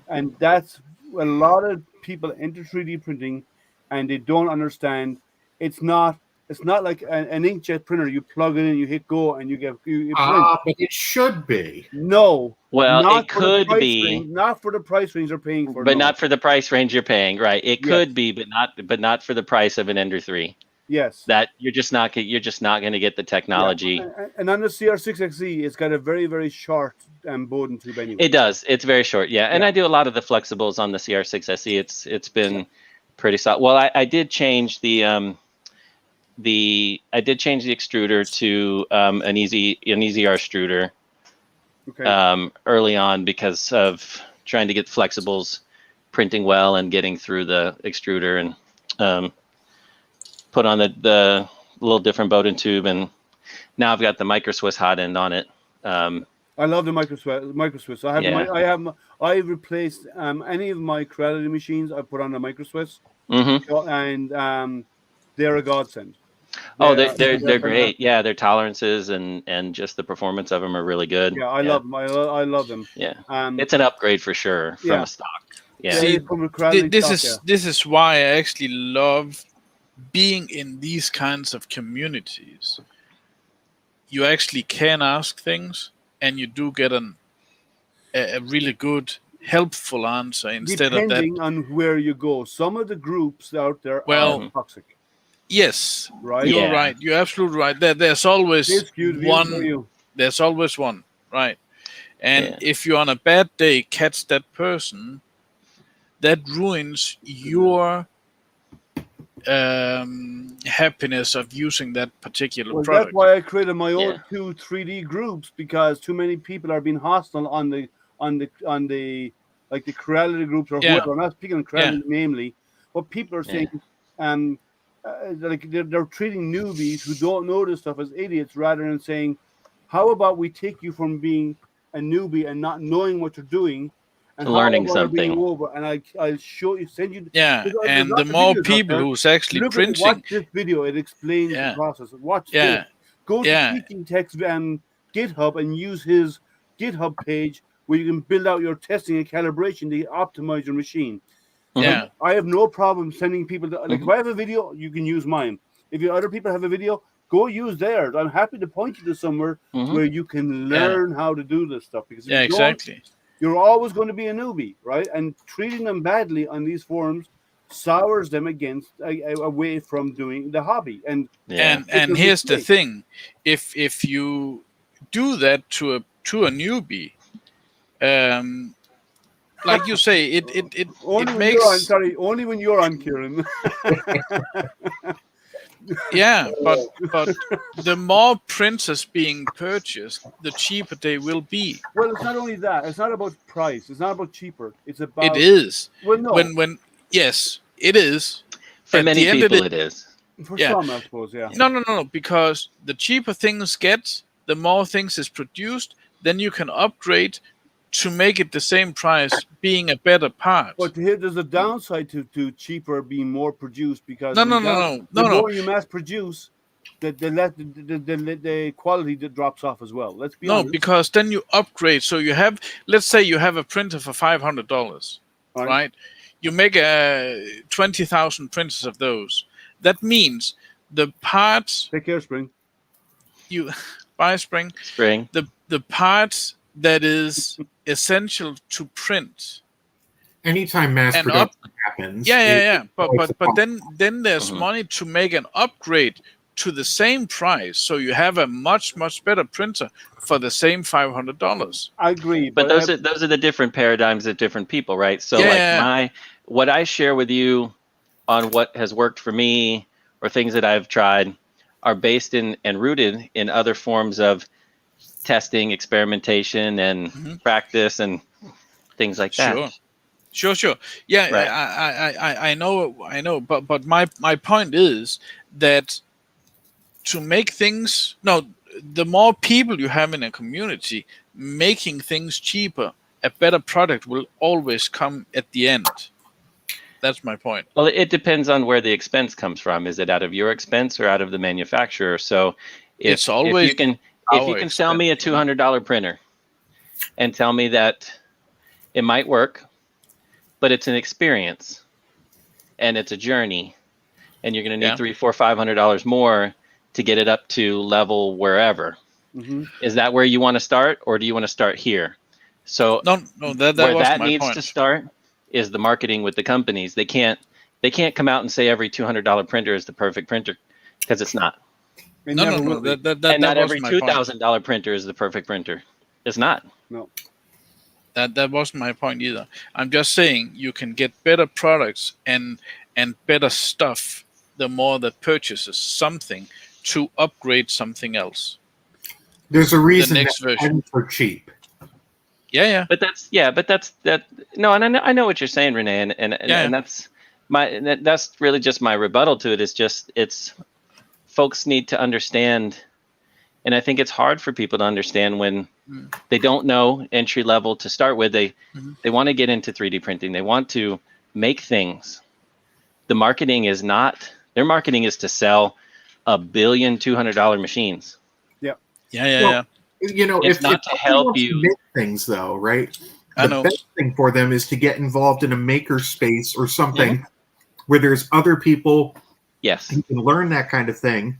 And that's a lot of people enter 3D printing and they don't understand. It's not like an inkjet printer. You plug it in, you hit go, and you get you print. But it should be. No. Well, it could be. Not for the price range you're paying for. But not for the price range you're paying, right? It could be, but not for the price of an Ender 3. Yes, that you're just not going to get the technology. Yeah. And on the CR6XE, it's got a very, very short Bowden tube anyway. It does. It's very short. Yeah, and I do a lot of the flexibles on the CR6SE. It's been pretty solid. Well, I did change the extruder to an easy extruder early on because of trying to get flexibles printing well and getting through the extruder, and put on the little different Bowden tube, and now I've got the Micro Swiss hot end on it. I love the Micro Swiss. I replaced any of my Creality machines. I put on the Micro Swiss, and they're a godsend. They're great. Yeah, their tolerances and just the performance of them are really good. Yeah, I love them. I love them. Yeah, it's an upgrade for sure from a stock. Yeah. See, this is why I actually love being in these kinds of communities. You actually can ask things, and you do get a really good, helpful answer instead of that. Depending on where you go, some of the groups out there are toxic. Yes, right. You're right. You're absolutely right. There's always one. There's always one, right? And if you're on a bad day, catch that person, that ruins your happiness of using that particular product. That's why I created my own 2 3D groups, because too many people are being hostile on the like the Creality groups or whoever. I'm not speaking on Creality namely, but people are saying like they're treating newbies who don't know this stuff as idiots, rather than saying, how about we take you from being a newbie and not knowing what you're doing and learning something over, and I'll show you, send you. And the more people who's actually printing. Watch this video; it explains the process. Watch this. Go to Teaching Tech's GitHub and use his GitHub page where you can build out your testing and calibration to optimize your machine. Yeah, I have no problem sending people to, like if I have a video, you can use mine. If other people have a video, go use theirs. I'm happy to point you to somewhere where you can learn how to do this stuff, because exactly. You're always going to be a newbie, right? And treating them badly on these forums sours them away from doing the hobby. And here's the thing: if you do that to a newbie, like you say, it makes only when you're on, Kieran. Yeah, but the more printers being purchased, the cheaper they will be. Well, it's not only that. It's not about price. It's not about cheaper. It's about. It is. Well, no. When yes, it is. For At many the end of people, it is. For yeah. some, I suppose, yeah. No, because the cheaper things get, the more things is produced, then you can upgrade to make it the same price, being a better part. But here, there's a downside to cheaper being more produced because No, the more you mass produce, the quality that drops off as well. Let's be honest. No, because then you upgrade. So you have, let's say you have a printer for $500, right? You make 20,000 printers of those. That means the parts. Take care, Spring. You buy Spring. Spring. The parts that is essential to print. Anytime mass And production happens. Yeah. But then there's Mhm. money to make an upgrade to the same price, so you have a much better printer for the same $500. I agree, But those are the different paradigms of different people, right? So like what I share with you on what has worked for me or things that I've tried are based in and rooted in other forms of testing, experimentation, and practice and things like that. Sure. Yeah, Right. I know. But my point is that to make things the more people you have in a community making things cheaper, a better product will always come at the end. That's my point. Well, it depends on where the expense comes from. Is it out of your expense or out of the manufacturer? So It's always if you can sell me a $200 printer and tell me that it might work, but it's an experience and it's a journey, and you're going to need $300, $400, $500 more to get it up to level wherever. Mm-hmm. Is that where you want to start, or do you want to start here? So no, that where was that my needs point. to start is the marketing with the companies. They can't come out and say every $200 printer is the perfect printer, because it's not. No. And not every $2,000 printer is the perfect printer. It's not. No. That wasn't my point either. I'm just saying you can get better products and better stuff the more that purchases something to upgrade something else. There's a reason The next version for cheap. Yeah. But that's that. No, and I know what you're saying, Renee, and that's really just my rebuttal to it. It's folks need to understand, and I think it's hard for people to understand when they don't know entry level to start with. They want to get into 3D printing. They want to make things. The marketing is not. Their marketing is to sell $1.2 billion machines. Yeah. You know, It's if not to help to you make things, though, right? I The know. best thing for them is to get involved in a maker space or something where there's other people Yes. who can learn that kind of thing.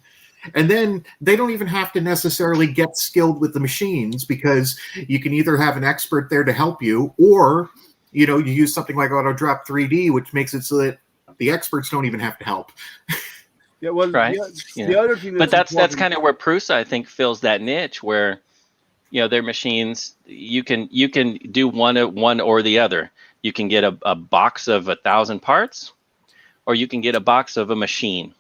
And then they don't even have to necessarily get skilled with the machines, because you can either have an expert there to help you, or, you know, you use something like AutoDrop 3D, which makes it so that the experts don't even have to help. Yeah, well, Right. the other thing That's kind of where Prusa, I think, fills that niche where, you know, their machines, you can do one or the other. You can get a box of 1,000 parts, or you can get a box of a machine,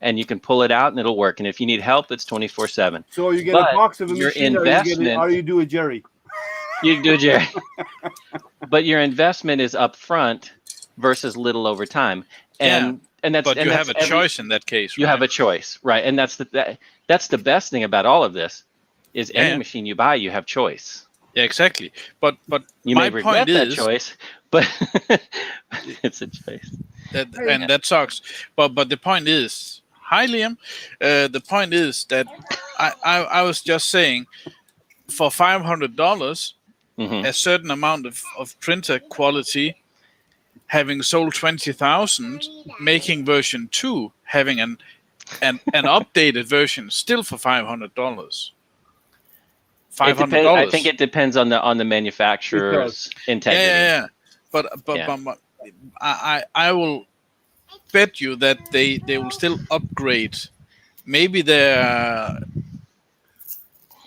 and you can pull it out and it'll work. And if you need help, it's 24/7. So you get a box of a your machine, investment, or you do a Jerry. You do, Jerry. But your investment is upfront versus little over time. And that's, but and you that's have a choice in that case. You right? have a choice, right? And that's the best thing about all of this is any machine you buy, you have choice. Yeah, exactly. But you my may regret point that is, choice, but it's a choice. That sucks. But the point is, hi Liam. The point is that I was just saying, for $500, a certain amount of printer quality, having sold 20,000, making version 2, having an updated version still for $500. $500. I think it depends on the manufacturer's integrity. Yeah. But I will bet you that they will still upgrade. Maybe their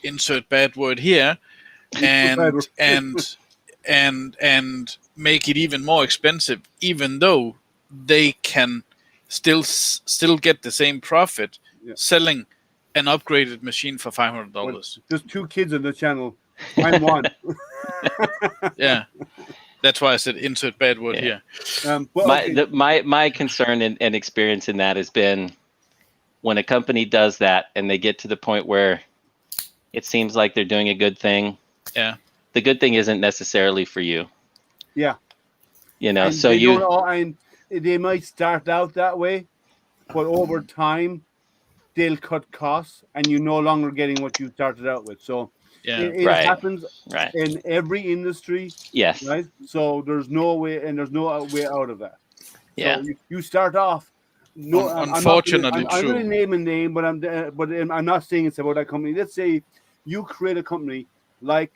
insert bad word here, and make it even more expensive, even though they can still get the same profit Yeah. selling an upgraded machine for $500. There's 2 kids on the channel. I'm one. Yeah, that's why I said insert bad word Yeah. here. Well, okay. My concern and experience in that has been when a company does that and they get to the point where it seems like they're doing a good thing. Yeah. The good thing isn't necessarily for you. Yeah. You know, And so they you don't all, and they might start out that way, but over time they'll cut costs, and you're no longer getting what you started out with. So Yeah. it Right. happens right. in every industry, Yes. right? So there's no way, and there's no way out of that. Yeah. So you start off. No, Unfortunately I'm true. going to name a name, but I'm not saying it's about that company. Let's say you create a company like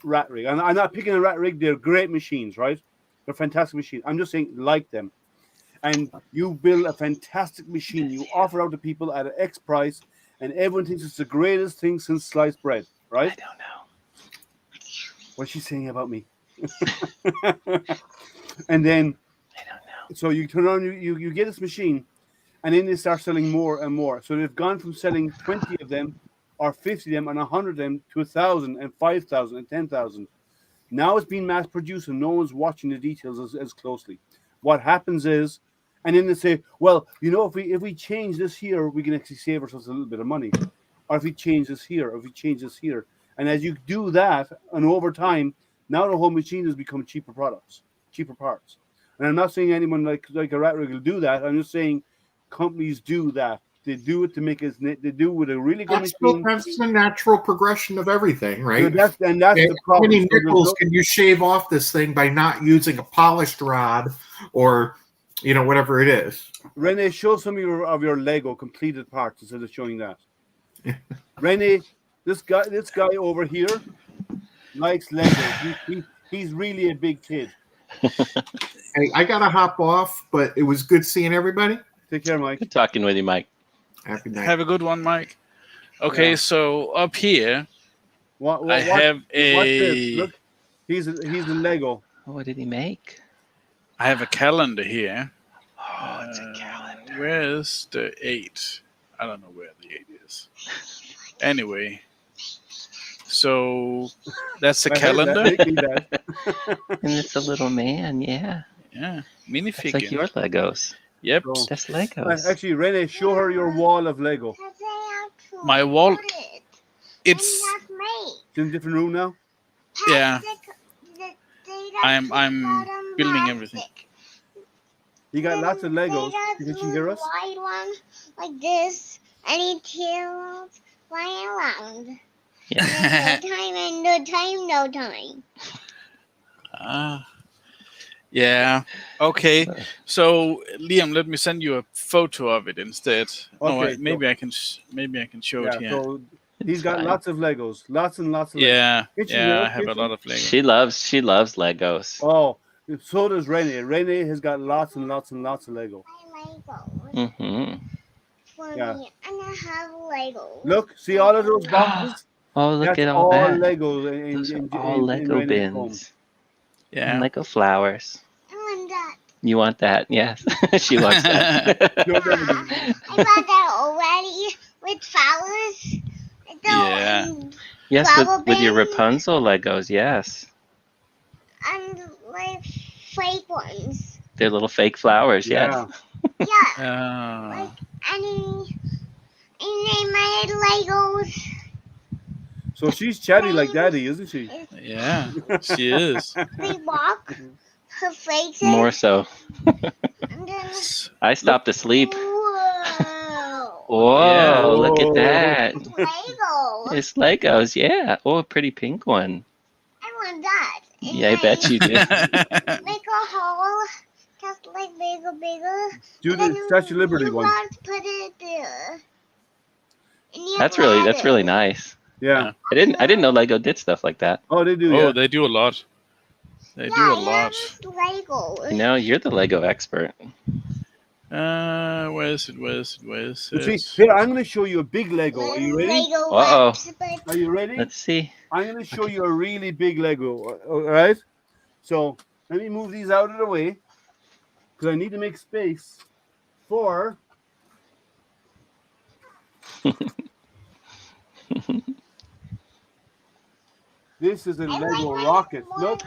Rat Rig. I'm not picking a Rat Rig. They're great machines, right? They're fantastic machines. I'm just saying like them. And you build a fantastic machine. You offer out to people at an X price, and everyone thinks it's the greatest thing since sliced bread, right? I don't know. What's she saying about me? And then, I don't know. so you turn on, you get this machine, and then they start selling more and more. So they've gone from selling 20 of them, or 50 of them, and 100 of them to 1,000 and 5,000 and 10,000. Now it's being mass produced, and no one's watching the details as closely. What happens is, and then they say, well, you know, if we change this here, we can actually save ourselves a little bit of money. Or if we change this here, or if we change this here. And as you do that, and over time, now the whole machine has become cheaper products, cheaper parts. And I'm not saying anyone like a Rat Rig will do that. I'm just saying companies do that. They do it to make it. They do it with a really good machine. That's the natural progression of everything, right? So that's Okay, the how problem. many So there's nickels can you shave off this thing by not using a polished rod or, you know, whatever it is? Rene, show some of your Lego completed parts instead of showing that. Rene, this guy over here likes Lego. He's really a big kid. Hey, I gotta hop off, but it was good seeing everybody. Take care, Mike. Good talking with you, Mike. Happy night. Have a good one, Mike. Okay, Yeah. so up here I have watch this. a Look, he's a Lego. What did he make? I have a calendar here. Oh, it's a calendar. Where's the 8? I don't know where the 8 is. Anyway, so that's a I heard that. calendar. Make me that. And it's a little man, yeah. Yeah, It's minifigure. like your Legos. Yep. So, That's Legos. actually, Rene, show her your wall of Lego. My wall. It's It's in a different room now. yeah. I'm building everything. You got lots of Legos. Can you hear us? Wide one like this, and it tails flying around. Yeah. No time and no time. Yeah. Okay. So Liam, let me send you a photo of it instead. Okay, maybe I can show it Yeah. here. So he's got fine. lots of Legos. Lots and lots of Legos. Yeah. Kitchen, Yeah. yeah, I have a kitchen. lot of Lego. She loves Legos. Oh, so does Rene. Rene has got lots and lots and lots of Lego. I Legos Mm-hmm. for Yeah. me, and I have Legos. Look, see all of those boxes? Oh, look That's at all that. Legos Those are all Lego Rene's home. bins. Yeah. And Lego flowers. I want that. You want that? Yes. She wants that. You'll never do- I bought that already with flowers. Yeah. Yes, Flower with your bin. Rapunzel Legos, yes. And like fake ones. They're little fake flowers, Yeah. yes. Yeah. And they made Legos. So she's chatty like Daddy, isn't she? Yeah. She is. They walk. Her face. More so. And then, I stopped to sleep. whoa. Whoa, Yeah. look at that. Lego. It's Legos, yeah. Oh, a pretty pink one. I want that. And Yeah, I bet you do. Make a hole. Just like bigger. Do And then the Statue of Liberty you one. got to put it there. And you That's got really it. nice. Yeah. I didn't know Lego did stuff like that. Oh, they do. Oh, Yeah. they do a lot. They do a lot. Legos. No, you're the Lego expert. Where is it? But see, here, I'm going to show you a big Lego. Are you ready? Lego Uh-oh. wraps, but Are you ready? Let's see. I'm going to show you a really big Lego. All right? So let me move these out of the way because I need to make space. 4. This is a Lego rocket. Look,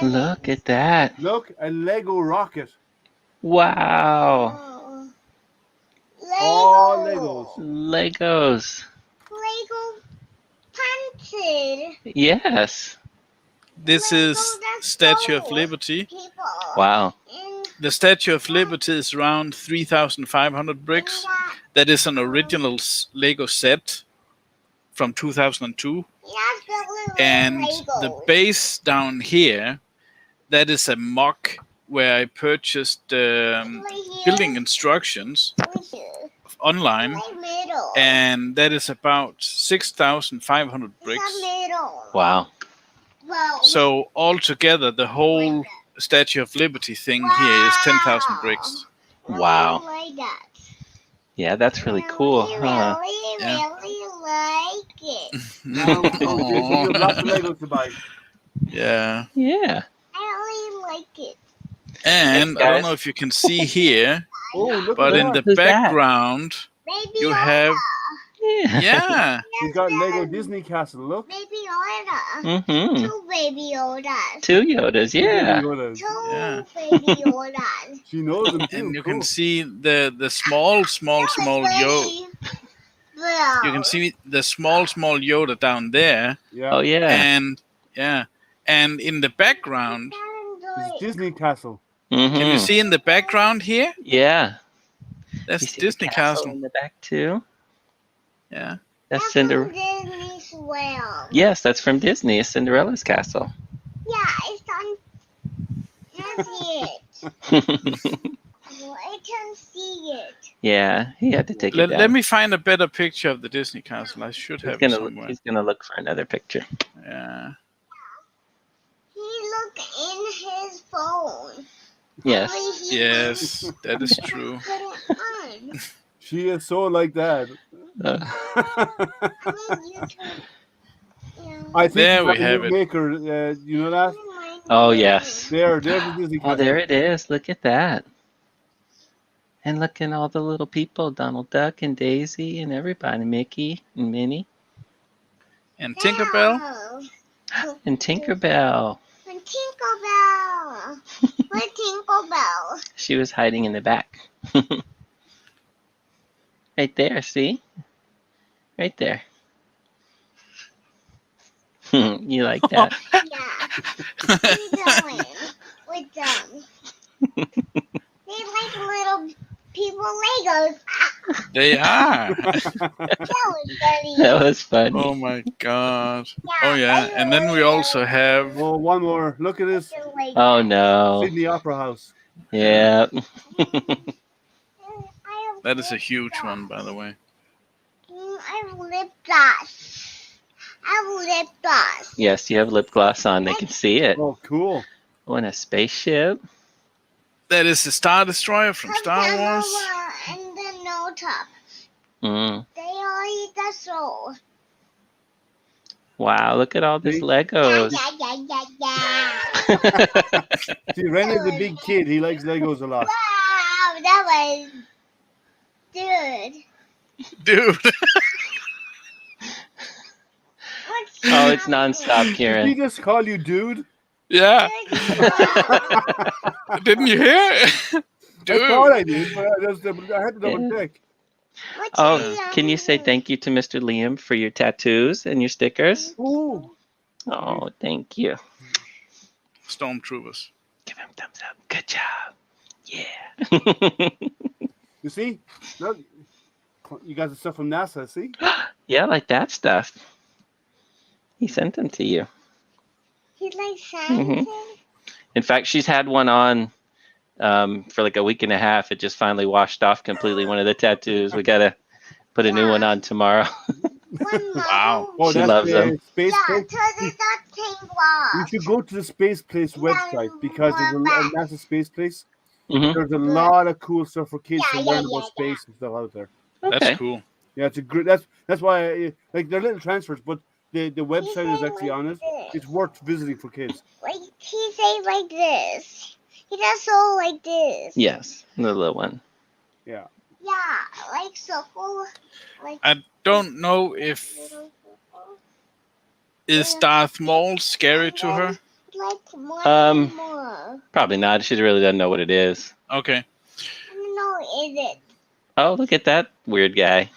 Look at that. look, a Lego rocket. Wow. All Legos. Legos. Lego painted. Yes. This is Statue of Liberty. People. Wow. And The Statue of Liberty is around 3,500 bricks. That is an original Lego set from 2002. And the base down here, that is a mock where I purchased building instructions online, and that is about 6,500 bricks. Wow. So altogether, the whole Statue of Liberty thing here is 10,000 bricks. Wow. Yeah, that's really cool, I huh? really like it. Now, you have lots of Legos to buy. Yeah. Yeah. I really like it. And Thanks, I don't guys. know if you can see here, Oh, look but at in that. the Who's that? background, Baby you Yoda. have, Yeah. yeah, He's got Lego Disney Castle. Look. Baby Yoda. Mm-hmm. 2 baby Yodas. 2 Yodas, yeah. Yodas. 2 Yeah. baby Yodas. She knows them too. and you Cool. can see the small Yoda. You can see the small Yoda down there, Yeah. Oh, yeah. and in the background, It's Disney Castle. can you Mm-hmm. see in the background here? Yeah. You That's see the Disney castle Castle. in the back, too? Yeah. That's Cinderella. Disney's well. Yes, that's from Disney. It's Cinderella's castle. Yeah, it's on. Can see it. I can see it. Yeah, he had to take it Let, down. let me find a better picture of the Disney Castle. I should have it somewhere. He's gonna look for another picture. Yeah. He looked in his phone. Yes. Only he Yes, that is true. put it on. She is so like that. Uh, I mean, you can. Yeah. I think There you we a have new it. maker. You know that? oh yes. There's the Disney Oh, Castle. there it is. Look at that. And look at all the little people: Donald Duck and Daisy and everybody, Mickey and Minnie And Tinkerbell. and Tinkerbell. And Tinkerbell. Where's Tinkerbell? She was hiding in the back. Right there. See? Right there. You like that? Yeah. We're done. They like little people Legos. They are. That was funny. That was funny. Oh my god. Oh yeah. And then we also have Oh, one more. Look at this. Oh no. Sydney Opera House. Yeah. that is a huge one, by the way. I have lip gloss. I have lip gloss. Yes, you have lip gloss on. They can see it. Oh, cool. Oh, and a spaceship. That is the Star Destroyer from Star Wars. And the no top. Mm. They all eat the soul. Wow, look at all these See? Legos. See, Rene's a big kid. He likes Legos a lot. Wow, that was good. Dude. What's Oh, it's nonstop, Did he Kieran. just call you dude? Yeah. Didn't you hear? I Dude. thought I did, but I had to double Yeah. check. Oh, can you say thank you to Mr. Liam for your tattoos and your stickers? Ooh. Oh, thank you. Stormtroopers. Give him thumbs up. Good job. Yeah. You see? Look, you got the stuff from NASA, see? Yeah, like that stuff. He sent them to you. He's like Santa. In fact, she's had one on for like a week and a half. It just finally washed off completely. One of the tattoos. We gotta put a new one on tomorrow. Wow. Oh, She that's loves the them. Space Yeah, Place. because it's not pink You block. should go to the Space Place website because there's a NASA Space Place. Mhm. There's a lot of cool stuff for kids to Yeah, learn yeah, about space and stuff out there. Okay. That's cool. Yeah, it's a great. That's why like they're little transfers, but the website is actually on it. It's worth visiting for kids. Like he say like this. He does so like this. Yes, the little one. Yeah. Yeah, like circle. Like I don't know if is Darth Maul scary to her. like more Um, and more. Probably not. She really doesn't know what it is. Okay. No, is it? Oh, look at that weird guy.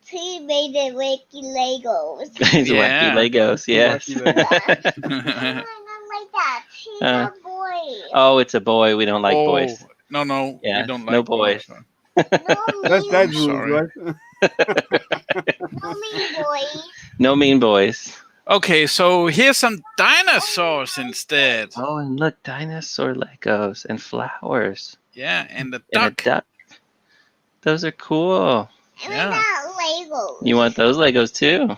He made it wacky Legos. He's Yeah. wacky Legos. Yes. Wacky Legos. No, not like that. He's a boy. Oh, it's a boy. We don't like oh boys. no, Yeah, we don't like no boys. No That's mean, that rules, Sorry. right? no mean boys. No mean boys. Okay, so here's some dinosaurs instead. Oh, and look, dinosaur Legos and flowers Yeah, and the and a duck. duck. Those are cool. And Yeah. not Legos. You want those Legos too?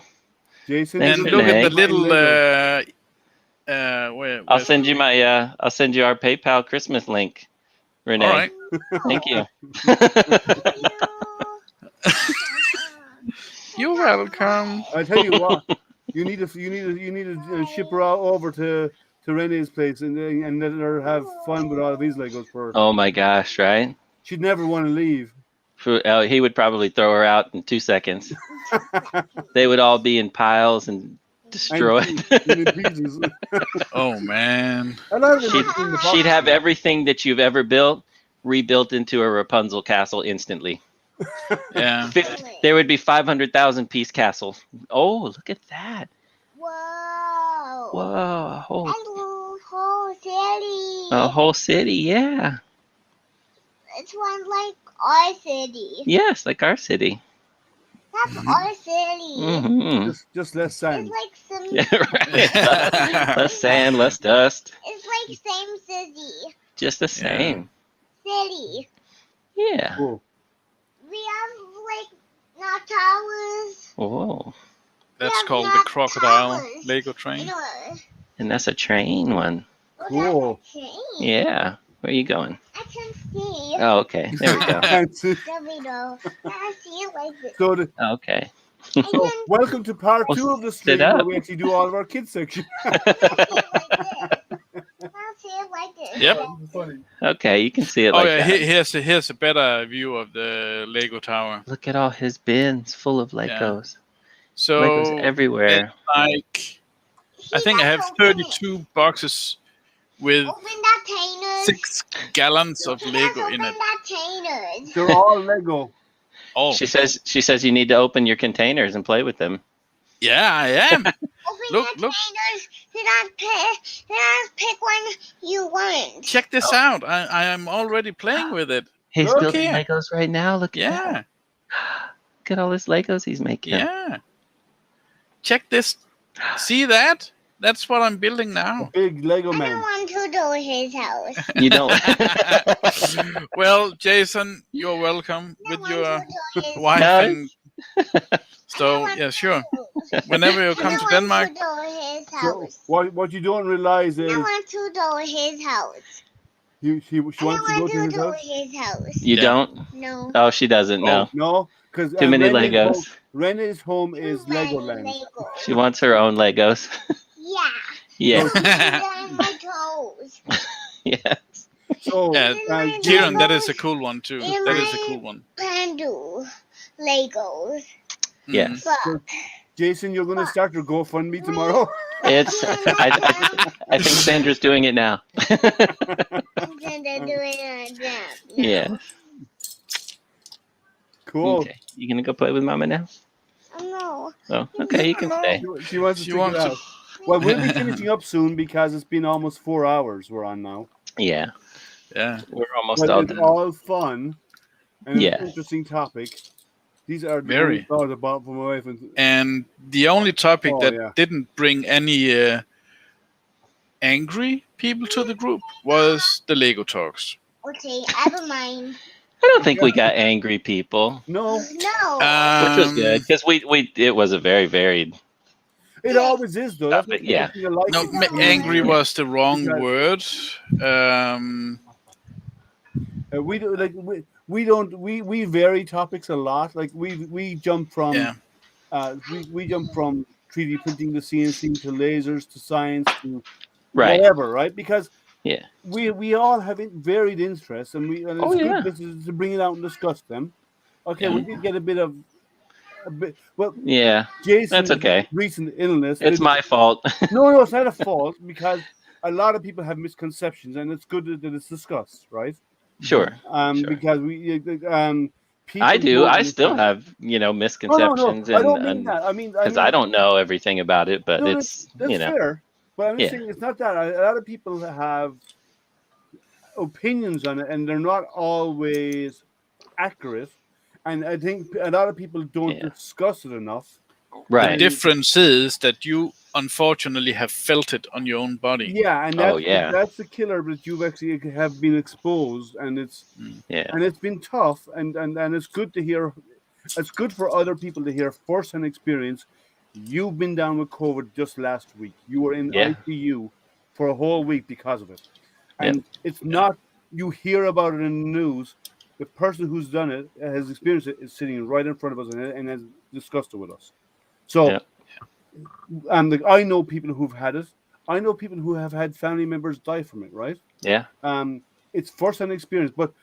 Jason, Thanks And for look at Hank. the little Legos. I'll send you I'll send you our PayPal Christmas link, Renee. All right. Thank you. You're welcome. I tell you what, you need to ship her out over to Renee's place and let her have fun with all of these Legos for her. Oh my gosh, right? She'd never want to leave. He would probably throw her out in 2 seconds. They would all be in piles and destroyed. And in pieces. Oh man. I love it. She'd have everything that you've ever built rebuilt into a Rapunzel castle instantly. Yeah. There would be 500,000 piece castle. Oh, look at that. Whoa. Whoa, a whole city. city, yeah. It's one like our city. Yes, like our city. That's our city. Mm-hmm. Just less sand. It's like some. Yeah, right. Less sand, less dust. It's like same city. Just the same. City. Yeah. Cool. We have like not towers. Whoa. That's Yeah, called the not crocodile towers. Lego train. And that's a train one. Cool. Yeah. Where are you going? I can see. Oh, okay. There we go. There we go. I see it like this. So, Okay. I so can welcome to part Well, 2 of the sit stream where up. we actually do all of our kids section. see it like this. I'll see it like this. Yep. Funny. Okay, you can see it Oh like yeah, that. here's a better view of the Lego tower. Look at all his bins full of Legos. So Legos everywhere. like I think I have 32 boxes with Open that containers. 6 gallons of Lego Open in it. that containers. They're all Lego. Oh, She says you need to open your containers and play with them. yeah, I am. Open Look, the look. containers. Pick one you want. Check this out. I am already playing with it. He's Look building here. Legos right now. Look at Yeah, that. Look at all his Legos he's making. yeah. Check this. See that? That's what I'm building now. Big Lego I don't man. want to go to his house. You don't. Well, Jason, you're welcome I with want your to go to his wife No. and so yeah, sure. Whenever you come to Denmark, I want to go to his So house. what you don't realize is I want to go to his house. she wants to go to his house. his house. You Yeah. don't? No. Oh, she doesn't know. No, because Too many Legos. Renee's home is Too many Legoland. Legos. She wants her own Legos. Yeah. Yeah. On my toes. Yes. So yeah, my Kieran, that Legos is a cool one too. in That is a my- cool one. Pandu Legos. Yes. Fuck. Jason, you're going to start your GoFundMe tomorrow. It's. I think Sandra's doing it now. I'm gonna do it on that. Yeah. Cool. Okay. You gonna go play with Mama now? No. Oh, okay. You can stay. She wants to She check wants it to- out. Well, we'll be finishing up soon because it's been almost 4 hours we're on now. Yeah. Yeah. We're almost But all it's done. all fun and Yeah. it's an interesting topic. These are the Very. only thoughts about for my wife. And the only topic Oh, that yeah. didn't bring any angry people to the group was the Lego talks. Okay, I don't mind. I don't think we got angry people, No, No. which was good because we it was a very varied. it always is though. That's Topic, what yeah. I like No, it. angry was the wrong Because- word. We do like we don't we vary topics a lot. Like we jump from Yeah. we jump from 3D printing to CNC to lasers to science to Right. whatever, right? Because Yeah. We all have varied interests, and it's Oh, good yeah. this is to bring it out and discuss them. Okay, Yeah. we did get a bit. Well, Yeah. Jason's That's okay. recent illness. It's my fault. No, it's not a fault because a lot of people have misconceptions, and it's good that it's discussed, right? Sure. Because we people I do. don't I still understand. have, No, misconceptions I don't mean and that. I because mean, I don't know everything about it, but no, it's, that's fair. But I'm just Yeah. saying it's not that. A lot of people have opinions on it, and they're not always accurate. And I think a lot of people don't Yeah. discuss it enough. The Right. difference is that you unfortunately have felt it on your own body. Yeah, and Oh, yeah. that's the killer that you've actually have been exposed, and Yeah. it's been tough, and it's good to hear. It's good for other people to hear first-hand experience. You've been down with COVID just last week. You were in Yeah. ICU for a whole week because of it, Yep. and it's not you hear about it in the news. The person who's done it, has experienced it, is sitting right in front of us and has discussed it with us. So, Yep. I know people who've had it. I know people who have had family members die from it. Right? Yeah. It's first-hand experience, but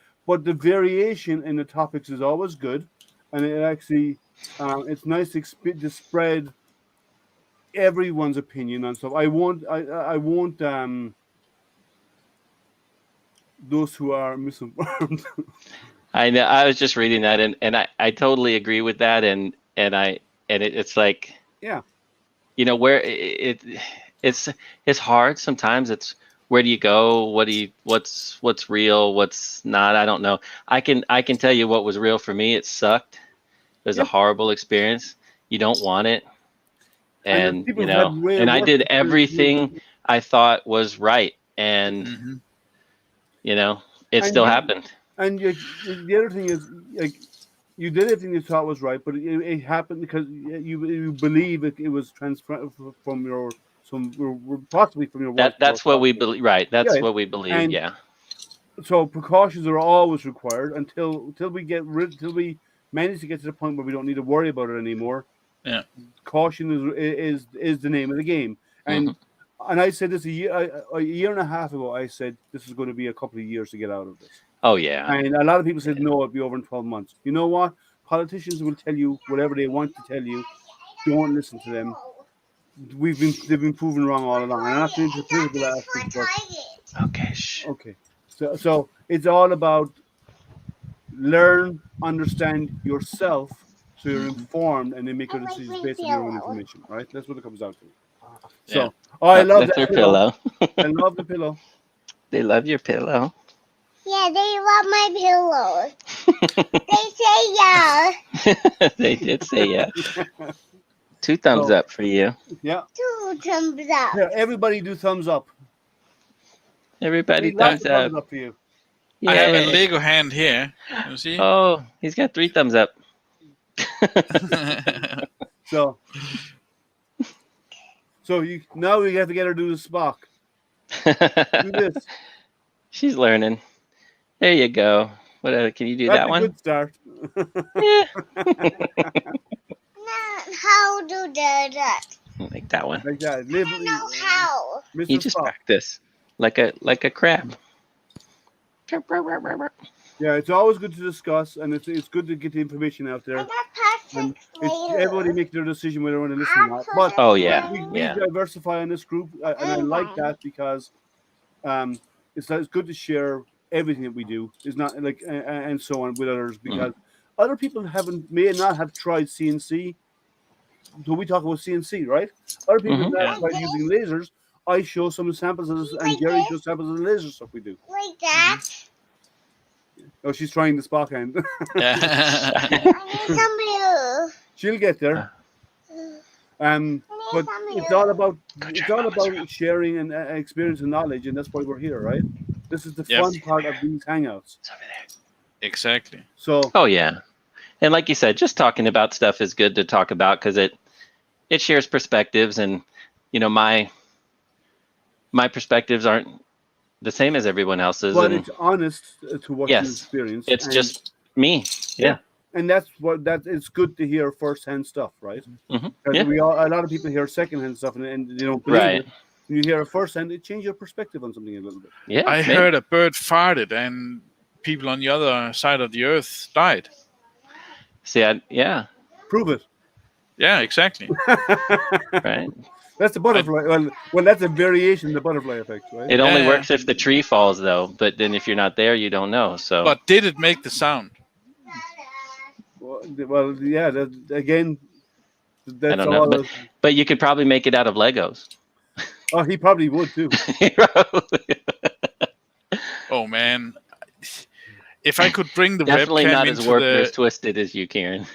the variation in the topics is always good, and it actually it's nice to spread everyone's opinion on stuff. I won't those who are misinformed. I know. I was just reading that, and I totally agree with that, and it's like, Yeah. where it's hard sometimes. It's where do you go? What's real? What's not? I don't know. I can tell you what was real for me. It sucked. It was a horrible experience. You don't want it, and people who've had way and I worse did experiences. everything I thought was right, and Mhm. it still happened. And the other thing is, like, you did everything you thought was right, but it happened because you believe it was transferred from possibly from your wife. That's what we believe, right? That's Yeah, what we believe. and Yeah. so precautions are always required until we manage to get to the point where we don't need to worry about it anymore. Yeah. Caution is the name of the game. And I said this a year and a half ago. I said this is going to be a couple of years to get out of this. Oh yeah. And a lot of people said no, it'll be over in 12 months. You know what? Politicians will tell you whatever they want to tell you. Don't listen to them. They've been proven wrong all along. I'm not into the political aspect, but Okay. Shh. okay. So it's all about learn, understand yourself, so you're informed, and then make your decisions based on your own information. Right? That's what it comes down to. So, I love That's that their pillow. I love the pillow. They love your pillow. Yeah, they love my pillow. They say yeah. They did say yeah. 2 thumbs up for you. Yeah. 2 thumbs up. Yeah. Everybody do thumbs up. Everybody Lots thumbs of up. thumbs up for you. I have a Yay. Lego hand here. You see? Oh, he's got 3 thumbs up. So now we have to get her to do the Spock. Do this. She's learning. There you go. What can you do? That's that a one? good start. Yeah. Now, how do that? Like that one. Like that. I don't know how. Mr. You just Spock. practice like a crab. Yeah, it's always good to discuss, and it's good to get the information out I there. got And plastic everybody later. make their decision whether they want to listen or not. But Oh yeah. we Yeah. diversify in this group, and I like that because it's good to share everything that we do. It's not like and so on with others because other people may not have tried CNC. So we talk about CNC, right? Other people have not tried using lasers. I show some samples of this, and Like Jerry this? shows samples of the laser stuff we do. Like that. Oh, she's trying the Spock hand. I need some blue. She'll get there. But it's all about sharing and experience and knowledge, and that's why we're here, right? This is the fun part of these hangouts. Exactly. So. Oh yeah, and like you said, just talking about stuff is good to talk about because it shares perspectives, and my perspectives aren't the same as everyone else's. But and it's honest to what you experience. It's just me. Yeah. And that's it's good to hear firsthand stuff, right? Mm-hmm. Because Yeah. a lot of people hear secondhand stuff and they don't believe Right. it. You hear it first, and it changes your perspective on something a little bit. Yeah. I maybe. heard a bird farted and people on the other side of the earth died. See, yeah. Prove it. Yeah, exactly. Right. That's the butterfly. Well, that's a variation of the butterfly effect, right? It only Yeah. works if the tree falls, though. But then if you're not there, you don't know. So. But did it make the sound? Well, yeah. Again, I that's don't know. all. But you could probably make it out of Legos. Oh, he probably would too. Oh man, if I could bring the Definitely webcam not as into warped or the as twisted as you, Kieran.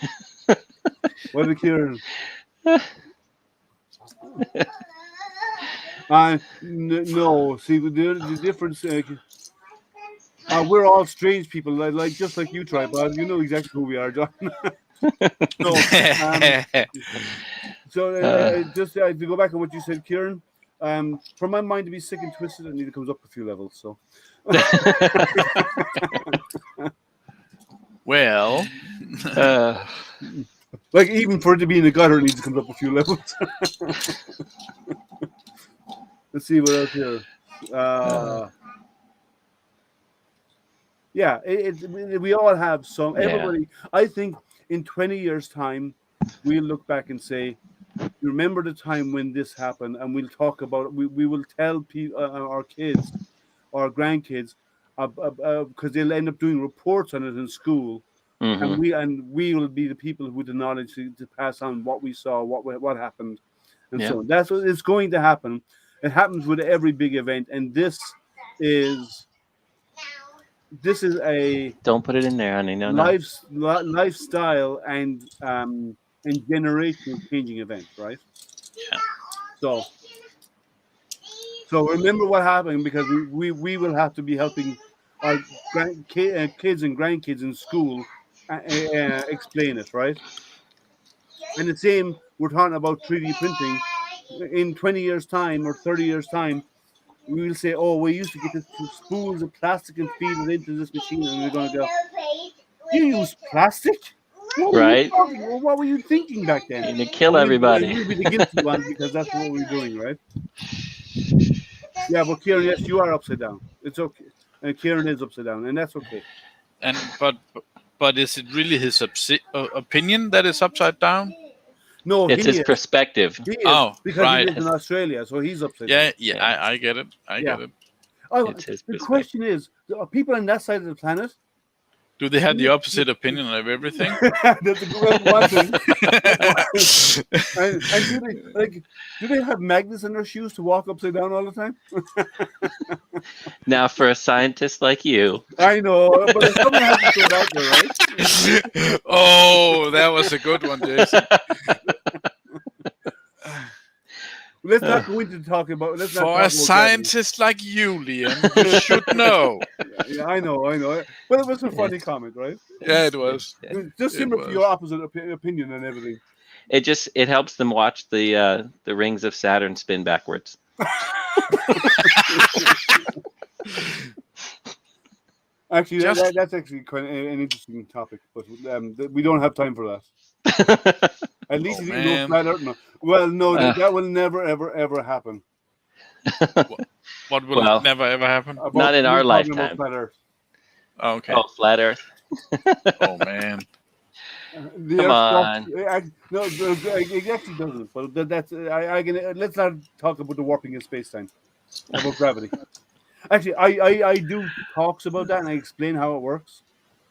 What did Kieran? No. See, the difference. We're all strange people, like just like you, Tripod. You know exactly who we are, John. Just to go back on what you said, Kieran. For my mind to be sick and twisted, it need comes up a few levels. So. well, like even for it to be in the gutter, it needs to come up a few levels. Let's see what else here. Yeah, we all have some. Everybody, I think, in 20 years' time, we'll look back and say, "Remember the time when this happened," and we'll talk about it. We will tell our kids, our grandkids, because they'll end up doing reports on it in school, and we will be the people with the knowledge to pass on what we saw, what happened, and so on. That's what is going to happen. It happens with every big event, and this is a don't put it in there, honey. No, lifestyle and generational changing event, right? Yeah. So remember what happened, because we will have to be helping our kids and grandkids in school explain it, right? And the same, we're talking about 3D printing. In 20 years' time or 30 years' time, we will say, "Oh, we used to get this spools of plastic and feed it into this machine," and we're going to go, "You use plastic? Right? What were you thinking back then?" You kill everybody. We'll be the guilty ones because that's what we're doing, right? Yeah, but Kieran, yes, you are upside down. It's okay, and Kieran is upside down, and that's okay. And but is it really his opinion that is upside down? No, it's his perspective. He is, because right. he lives in Australia, so he's upside down. Yeah, I get it. I get it. Oh, It's his the question is, are people on that side of the planet? Do they have the opposite opinion of everything? That's a good one thing. and do they have magnets in their shoes to walk upside down all the time? Now, for a scientist like you, I know, but somebody has to throw it out there, right? Oh, that was a good one, Jason. Let's not go into talking about. For a scientist like you, Liam, you should know. Yeah, I know. But it was a funny comment, right? Yeah, it was. Just similar to your opposite opinion and everything. It helps them watch the rings of Saturn spin backwards. Actually, that's actually quite an interesting topic, but we don't have time for that. At least you know flat Earth. No. Well, no, that will never, ever happen. What will never, ever happen? Not in our lifetime. Flat Earth. Oh, okay. Oh, flat Earth. Oh, man. Come on. No, it actually doesn't. But that's let's not talk about the warping in space-time, about gravity. Actually, I do talks about that, and I explain how it works,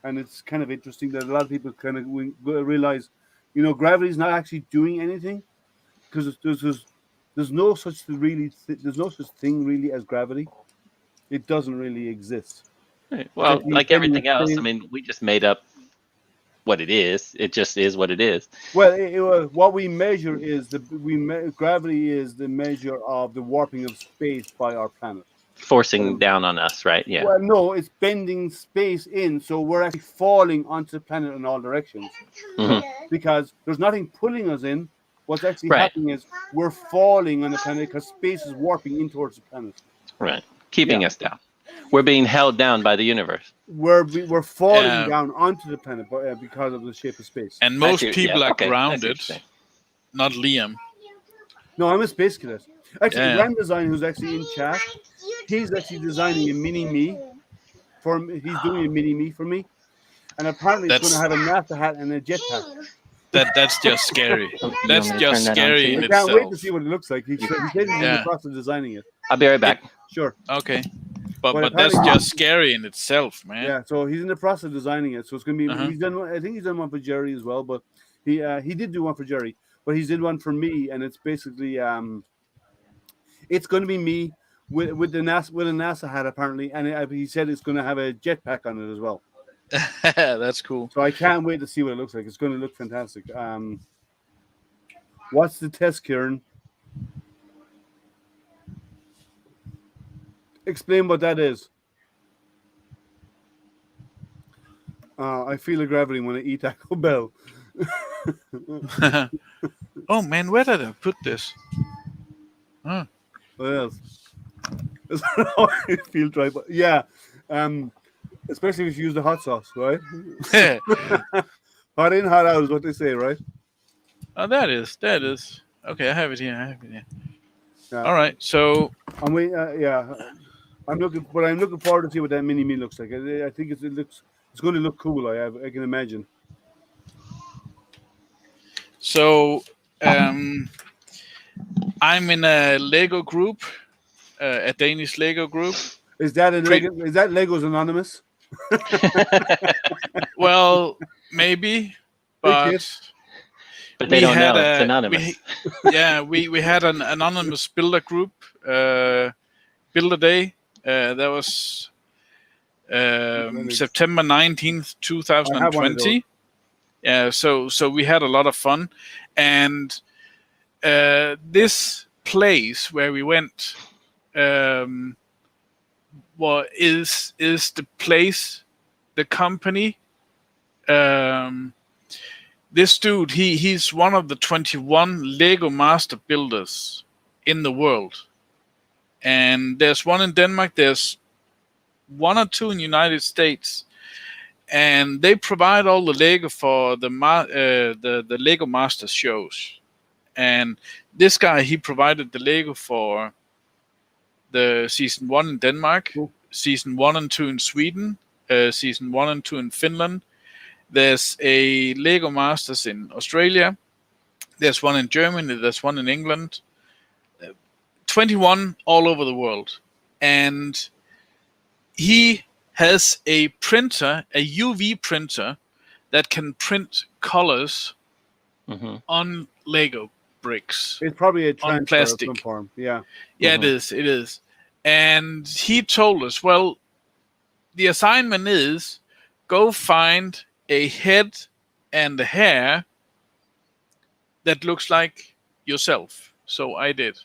and it's kind of interesting that a lot of people kind of realize, gravity is not actually doing anything, because there's no such thing really as gravity. It doesn't really exist. Right. Well, like everything else, I mean, we just made up what it is. It just is what it is. Well, what we measure is gravity is the measure of the warping of space by our planet. Forcing down on us, right? Yeah. Well, no, it's bending space in, so we're actually falling onto the planet in all directions. Because there's nothing pulling us in. What's actually happening is we're falling on the planet because space is warping in towards the planet. Right. Keeping us down. We're being held down by the universe. We're falling down onto the planet because of the shape of space. And most people are grounded. Not Liam. No, I'm a space cadet. Actually, Yeah. Ram Design, who's actually in chat, he's actually designing a mini me for me. He's doing a mini me for me, and apparently it's going to That's have a NASA hat and a jetpack. that's just scary. You That's want me to just turn that on scary too? in I can't wait to itself. see what it looks like. He said he's in the Yeah. process of designing it. I'll be right back. Sure. Okay. But But that's apparently- just scary in itself, man. Yeah, so he's in the process of designing it. So it's going to be. Uh-huh. He's done. I think he's done one for Jerry as well, but he did do one for Jerry, but he's did one for me, and it's basically it's going to be me with the NASA hat apparently, and he said it's going to have a jetpack on it as well. That's cool. So I can't wait to see what it looks like. It's going to look fantastic. What's the test, Kieran? Explain what that is. I feel the gravity when I eat Taco Bell. Oh man, where did I put this? Huh. What else? That's how I feel dry. But yeah, especially if you use the hot sauce, right? Hot in, hot out is what they say, right? Oh, that is. Okay, I have it here. Yeah. All right, so I'm wait. Yeah, I'm looking forward to see what that mini me looks like. I think it's going to look cool. I can imagine. So I'm in a Lego group, a Danish Lego group. Is that Legos Anonymous? Well, maybe, but But they we don't had know it's anonymous. we had an anonymous builder group, builder day. That was September 19th, 2020. Yeah, so we had a lot of fun, and this place where we went is the place, the company. This dude, he's one of the 21 Lego master builders in the world, and there's one in Denmark. There's one or two in the United States, and they provide all the Lego for the Lego Masters shows. And this guy, he provided the Lego for the season 1 in Denmark, season 1 and 2 in Sweden, season 1 and 2 in Finland. There's a Lego Masters in Australia. There's one in Germany. There's one in England. 21 all over the world. And he has a printer, a UV printer, that can print colors on Lego bricks. It's probably a transfer on plastic. of some form. Yeah. Yeah, it is. And he told us, well, the assignment is go find a head and a hair that looks like yourself. So I did.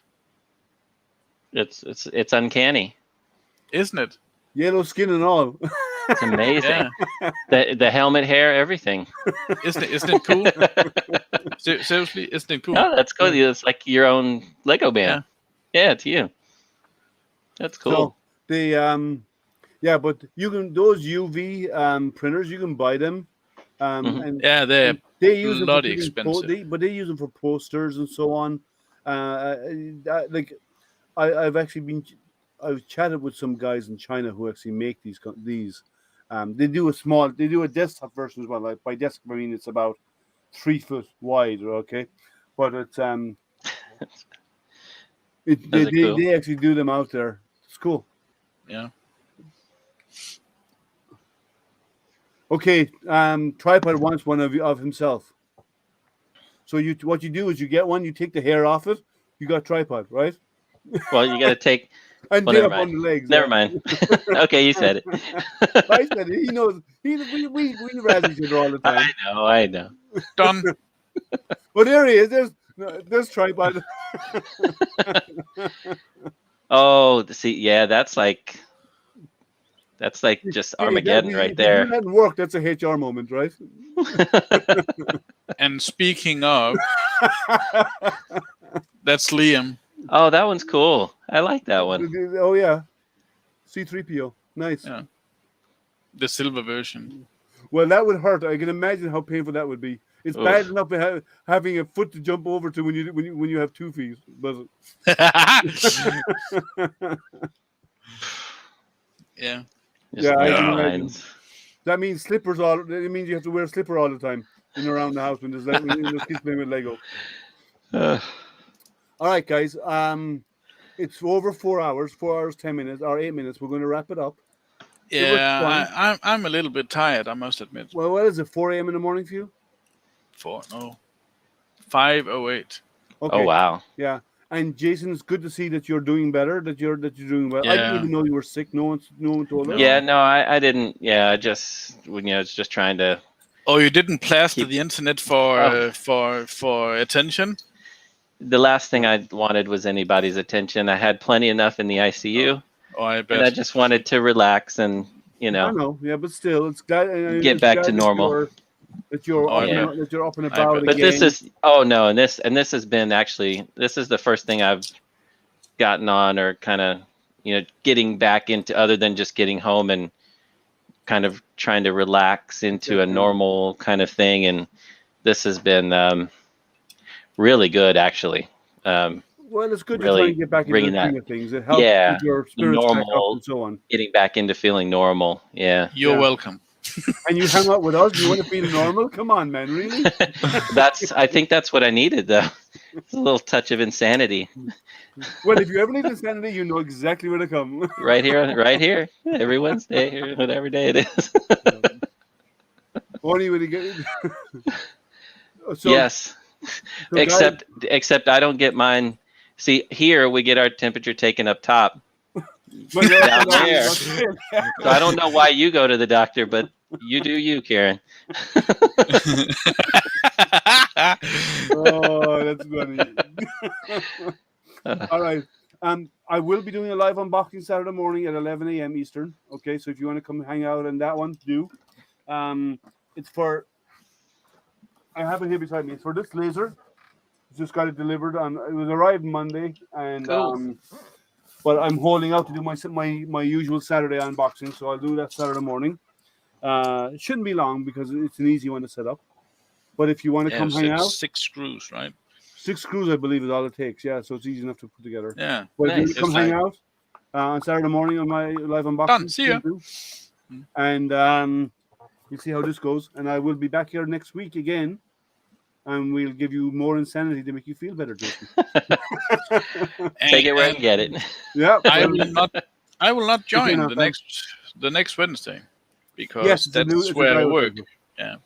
It's uncanny, isn't it? Yellow skin and all. It's amazing. The helmet hair, everything. Isn't it cool? Seriously, isn't it cool? No, that's cool. It's like your own Lego band. Yeah, to you. That's cool. So but you can those UV printers, you can buy them. And they're they use bloody them expensive. but they use them for posters and so on. I've chatted with some guys in China who actually make these. They do a desktop version as well. Like by desktop, I mean it's about 3 foot wide. Okay, but it's they actually do them out there. It's cool. Yeah. Okay. Tripod wants one of himself. So what you do is you get one, you take the hair off it. You got tripod, right? Well, you got to take. And well, get never up mind. on the legs. Never mind. Okay, you said it. I said it. He knows. We razz each other all the time. I know. Done. Well, there he is. There's tripod. Oh, see, yeah, that's like just Armageddon right there. If that didn't work, that's a HR moment, right? And speaking of, that's Liam. Oh, that one's cool. I like that one. Oh yeah, C-3PO, nice. Yeah. The silver version. Well, that would hurt. I can imagine how painful that would be. It's bad enough having a foot to jump over to when you have 2 feet. But yeah. Just I no can lines. imagine. That means slippers all. It means you have to wear a slipper all the time in around the house when there's kids playing with Lego. All right, guys. It's over 4 hours, 4 hours 10 minutes, or 8 minutes. We're going to wrap it up. Yeah, I'm a little bit tired, I must admit. Well, what is it? 4 a.m. in the morning for you? 5:08. Okay. Oh wow. Yeah. And Jason, it's good to see that you're doing better. That you're doing well. I didn't Yeah. even know you were sick. No one told us. Yeah, no, I didn't. Yeah, I just it's just trying to. Oh, you didn't plaster the internet for attention? The last thing I wanted was anybody's attention. I had plenty enough in the ICU. Oh, I bet. And I just wanted to relax and I know, yeah, but still, it's glad get back to normal. That you're up and about again. But this is this has been actually this is the first thing I've gotten on or kind of getting back into, other than just getting home and kind of trying to relax into a normal kind of thing. And this has been really good, actually. Well, it's good really to try and get back into the swing of things. It helps with your spirits back up and so on. Getting back into feeling normal. Yeah. You're welcome. And you hang out with us. You want to feel normal? Come on, man. Really? I think that's what I needed, though. It's a little touch of insanity. Well, if you ever need insanity, you know exactly where to come. Right here, every Wednesday, or whatever day it is. Only when you get. Yes. Except I don't get mine. See, here we get our temperature taken up top. Down there. So I don't know why you go to the doctor, but you do you, Karen. Oh, that's funny. All right. I will be doing a live unboxing Saturday morning at 11 a.m. Eastern. Okay, so if you want to come hang out on that one, do. It's for. I have it here beside me. It's for this laser. Just got it delivered on. It was arrived Monday, and cool. But I'm holding out to do my usual Saturday unboxing, so I'll do that Saturday morning. It shouldn't be long because it's an easy one to set up. But if you want to come hang out, 6 screws, right? 6 screws, I believe, is all it takes. Yeah, so it's easy enough to put together. Yeah. But if you come hang out on Saturday morning on my live unboxing, done. See you. And you'll see how this goes. And I will be back here next week again. And we'll give you more insanity to make you feel better, Jason. Take it where I can get it. Yeah, I will not join the next Wednesday because that's where I work. Yeah,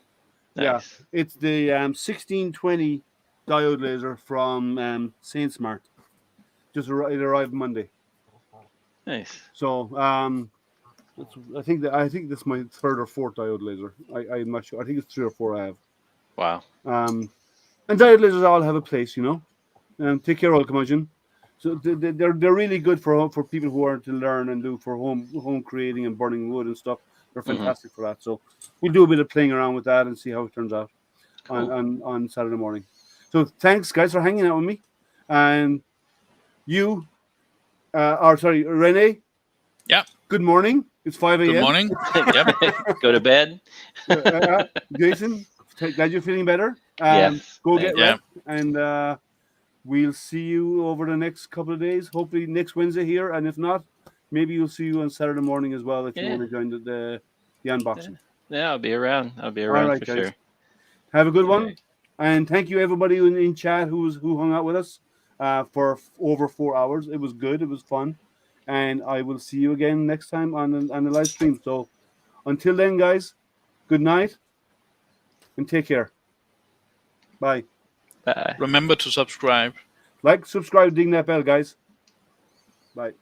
yeah. It's the 1620 diode laser from Saint Smart. It arrived Monday. Nice. So I think this is my 3rd or 4th diode laser. I'm not sure. I think it's 3 or 4 I have. Wow. And diode lasers all have a place, Take care, old curmudgeon. So they're really good for people who are to learn and do for home creating and burning wood and stuff. They're fantastic for that. So we'll do a bit of playing around with that and see how it turns out on Saturday morning. So thanks, guys, for hanging out with me. And you, Renee. Yeah. Good morning. It's 5 a.m. Good morning. Yep. Go to bed. Jason, glad you're feeling better. Yes. Go get rest. And we'll see you over the next couple of days. Hopefully next Wednesday here. And if not, maybe you'll see you on Saturday morning as well if you want to join the unboxing. Yeah, I'll be around. For guys. Sure. Have a good one. And thank you everybody in chat who hung out with us for over 4 hours. It was good. It was fun. And I will see you again next time on the live stream. So until then, guys, good night and take care. Bye. Bye. Remember to subscribe. Like, subscribe, ding that bell, guys. Bye.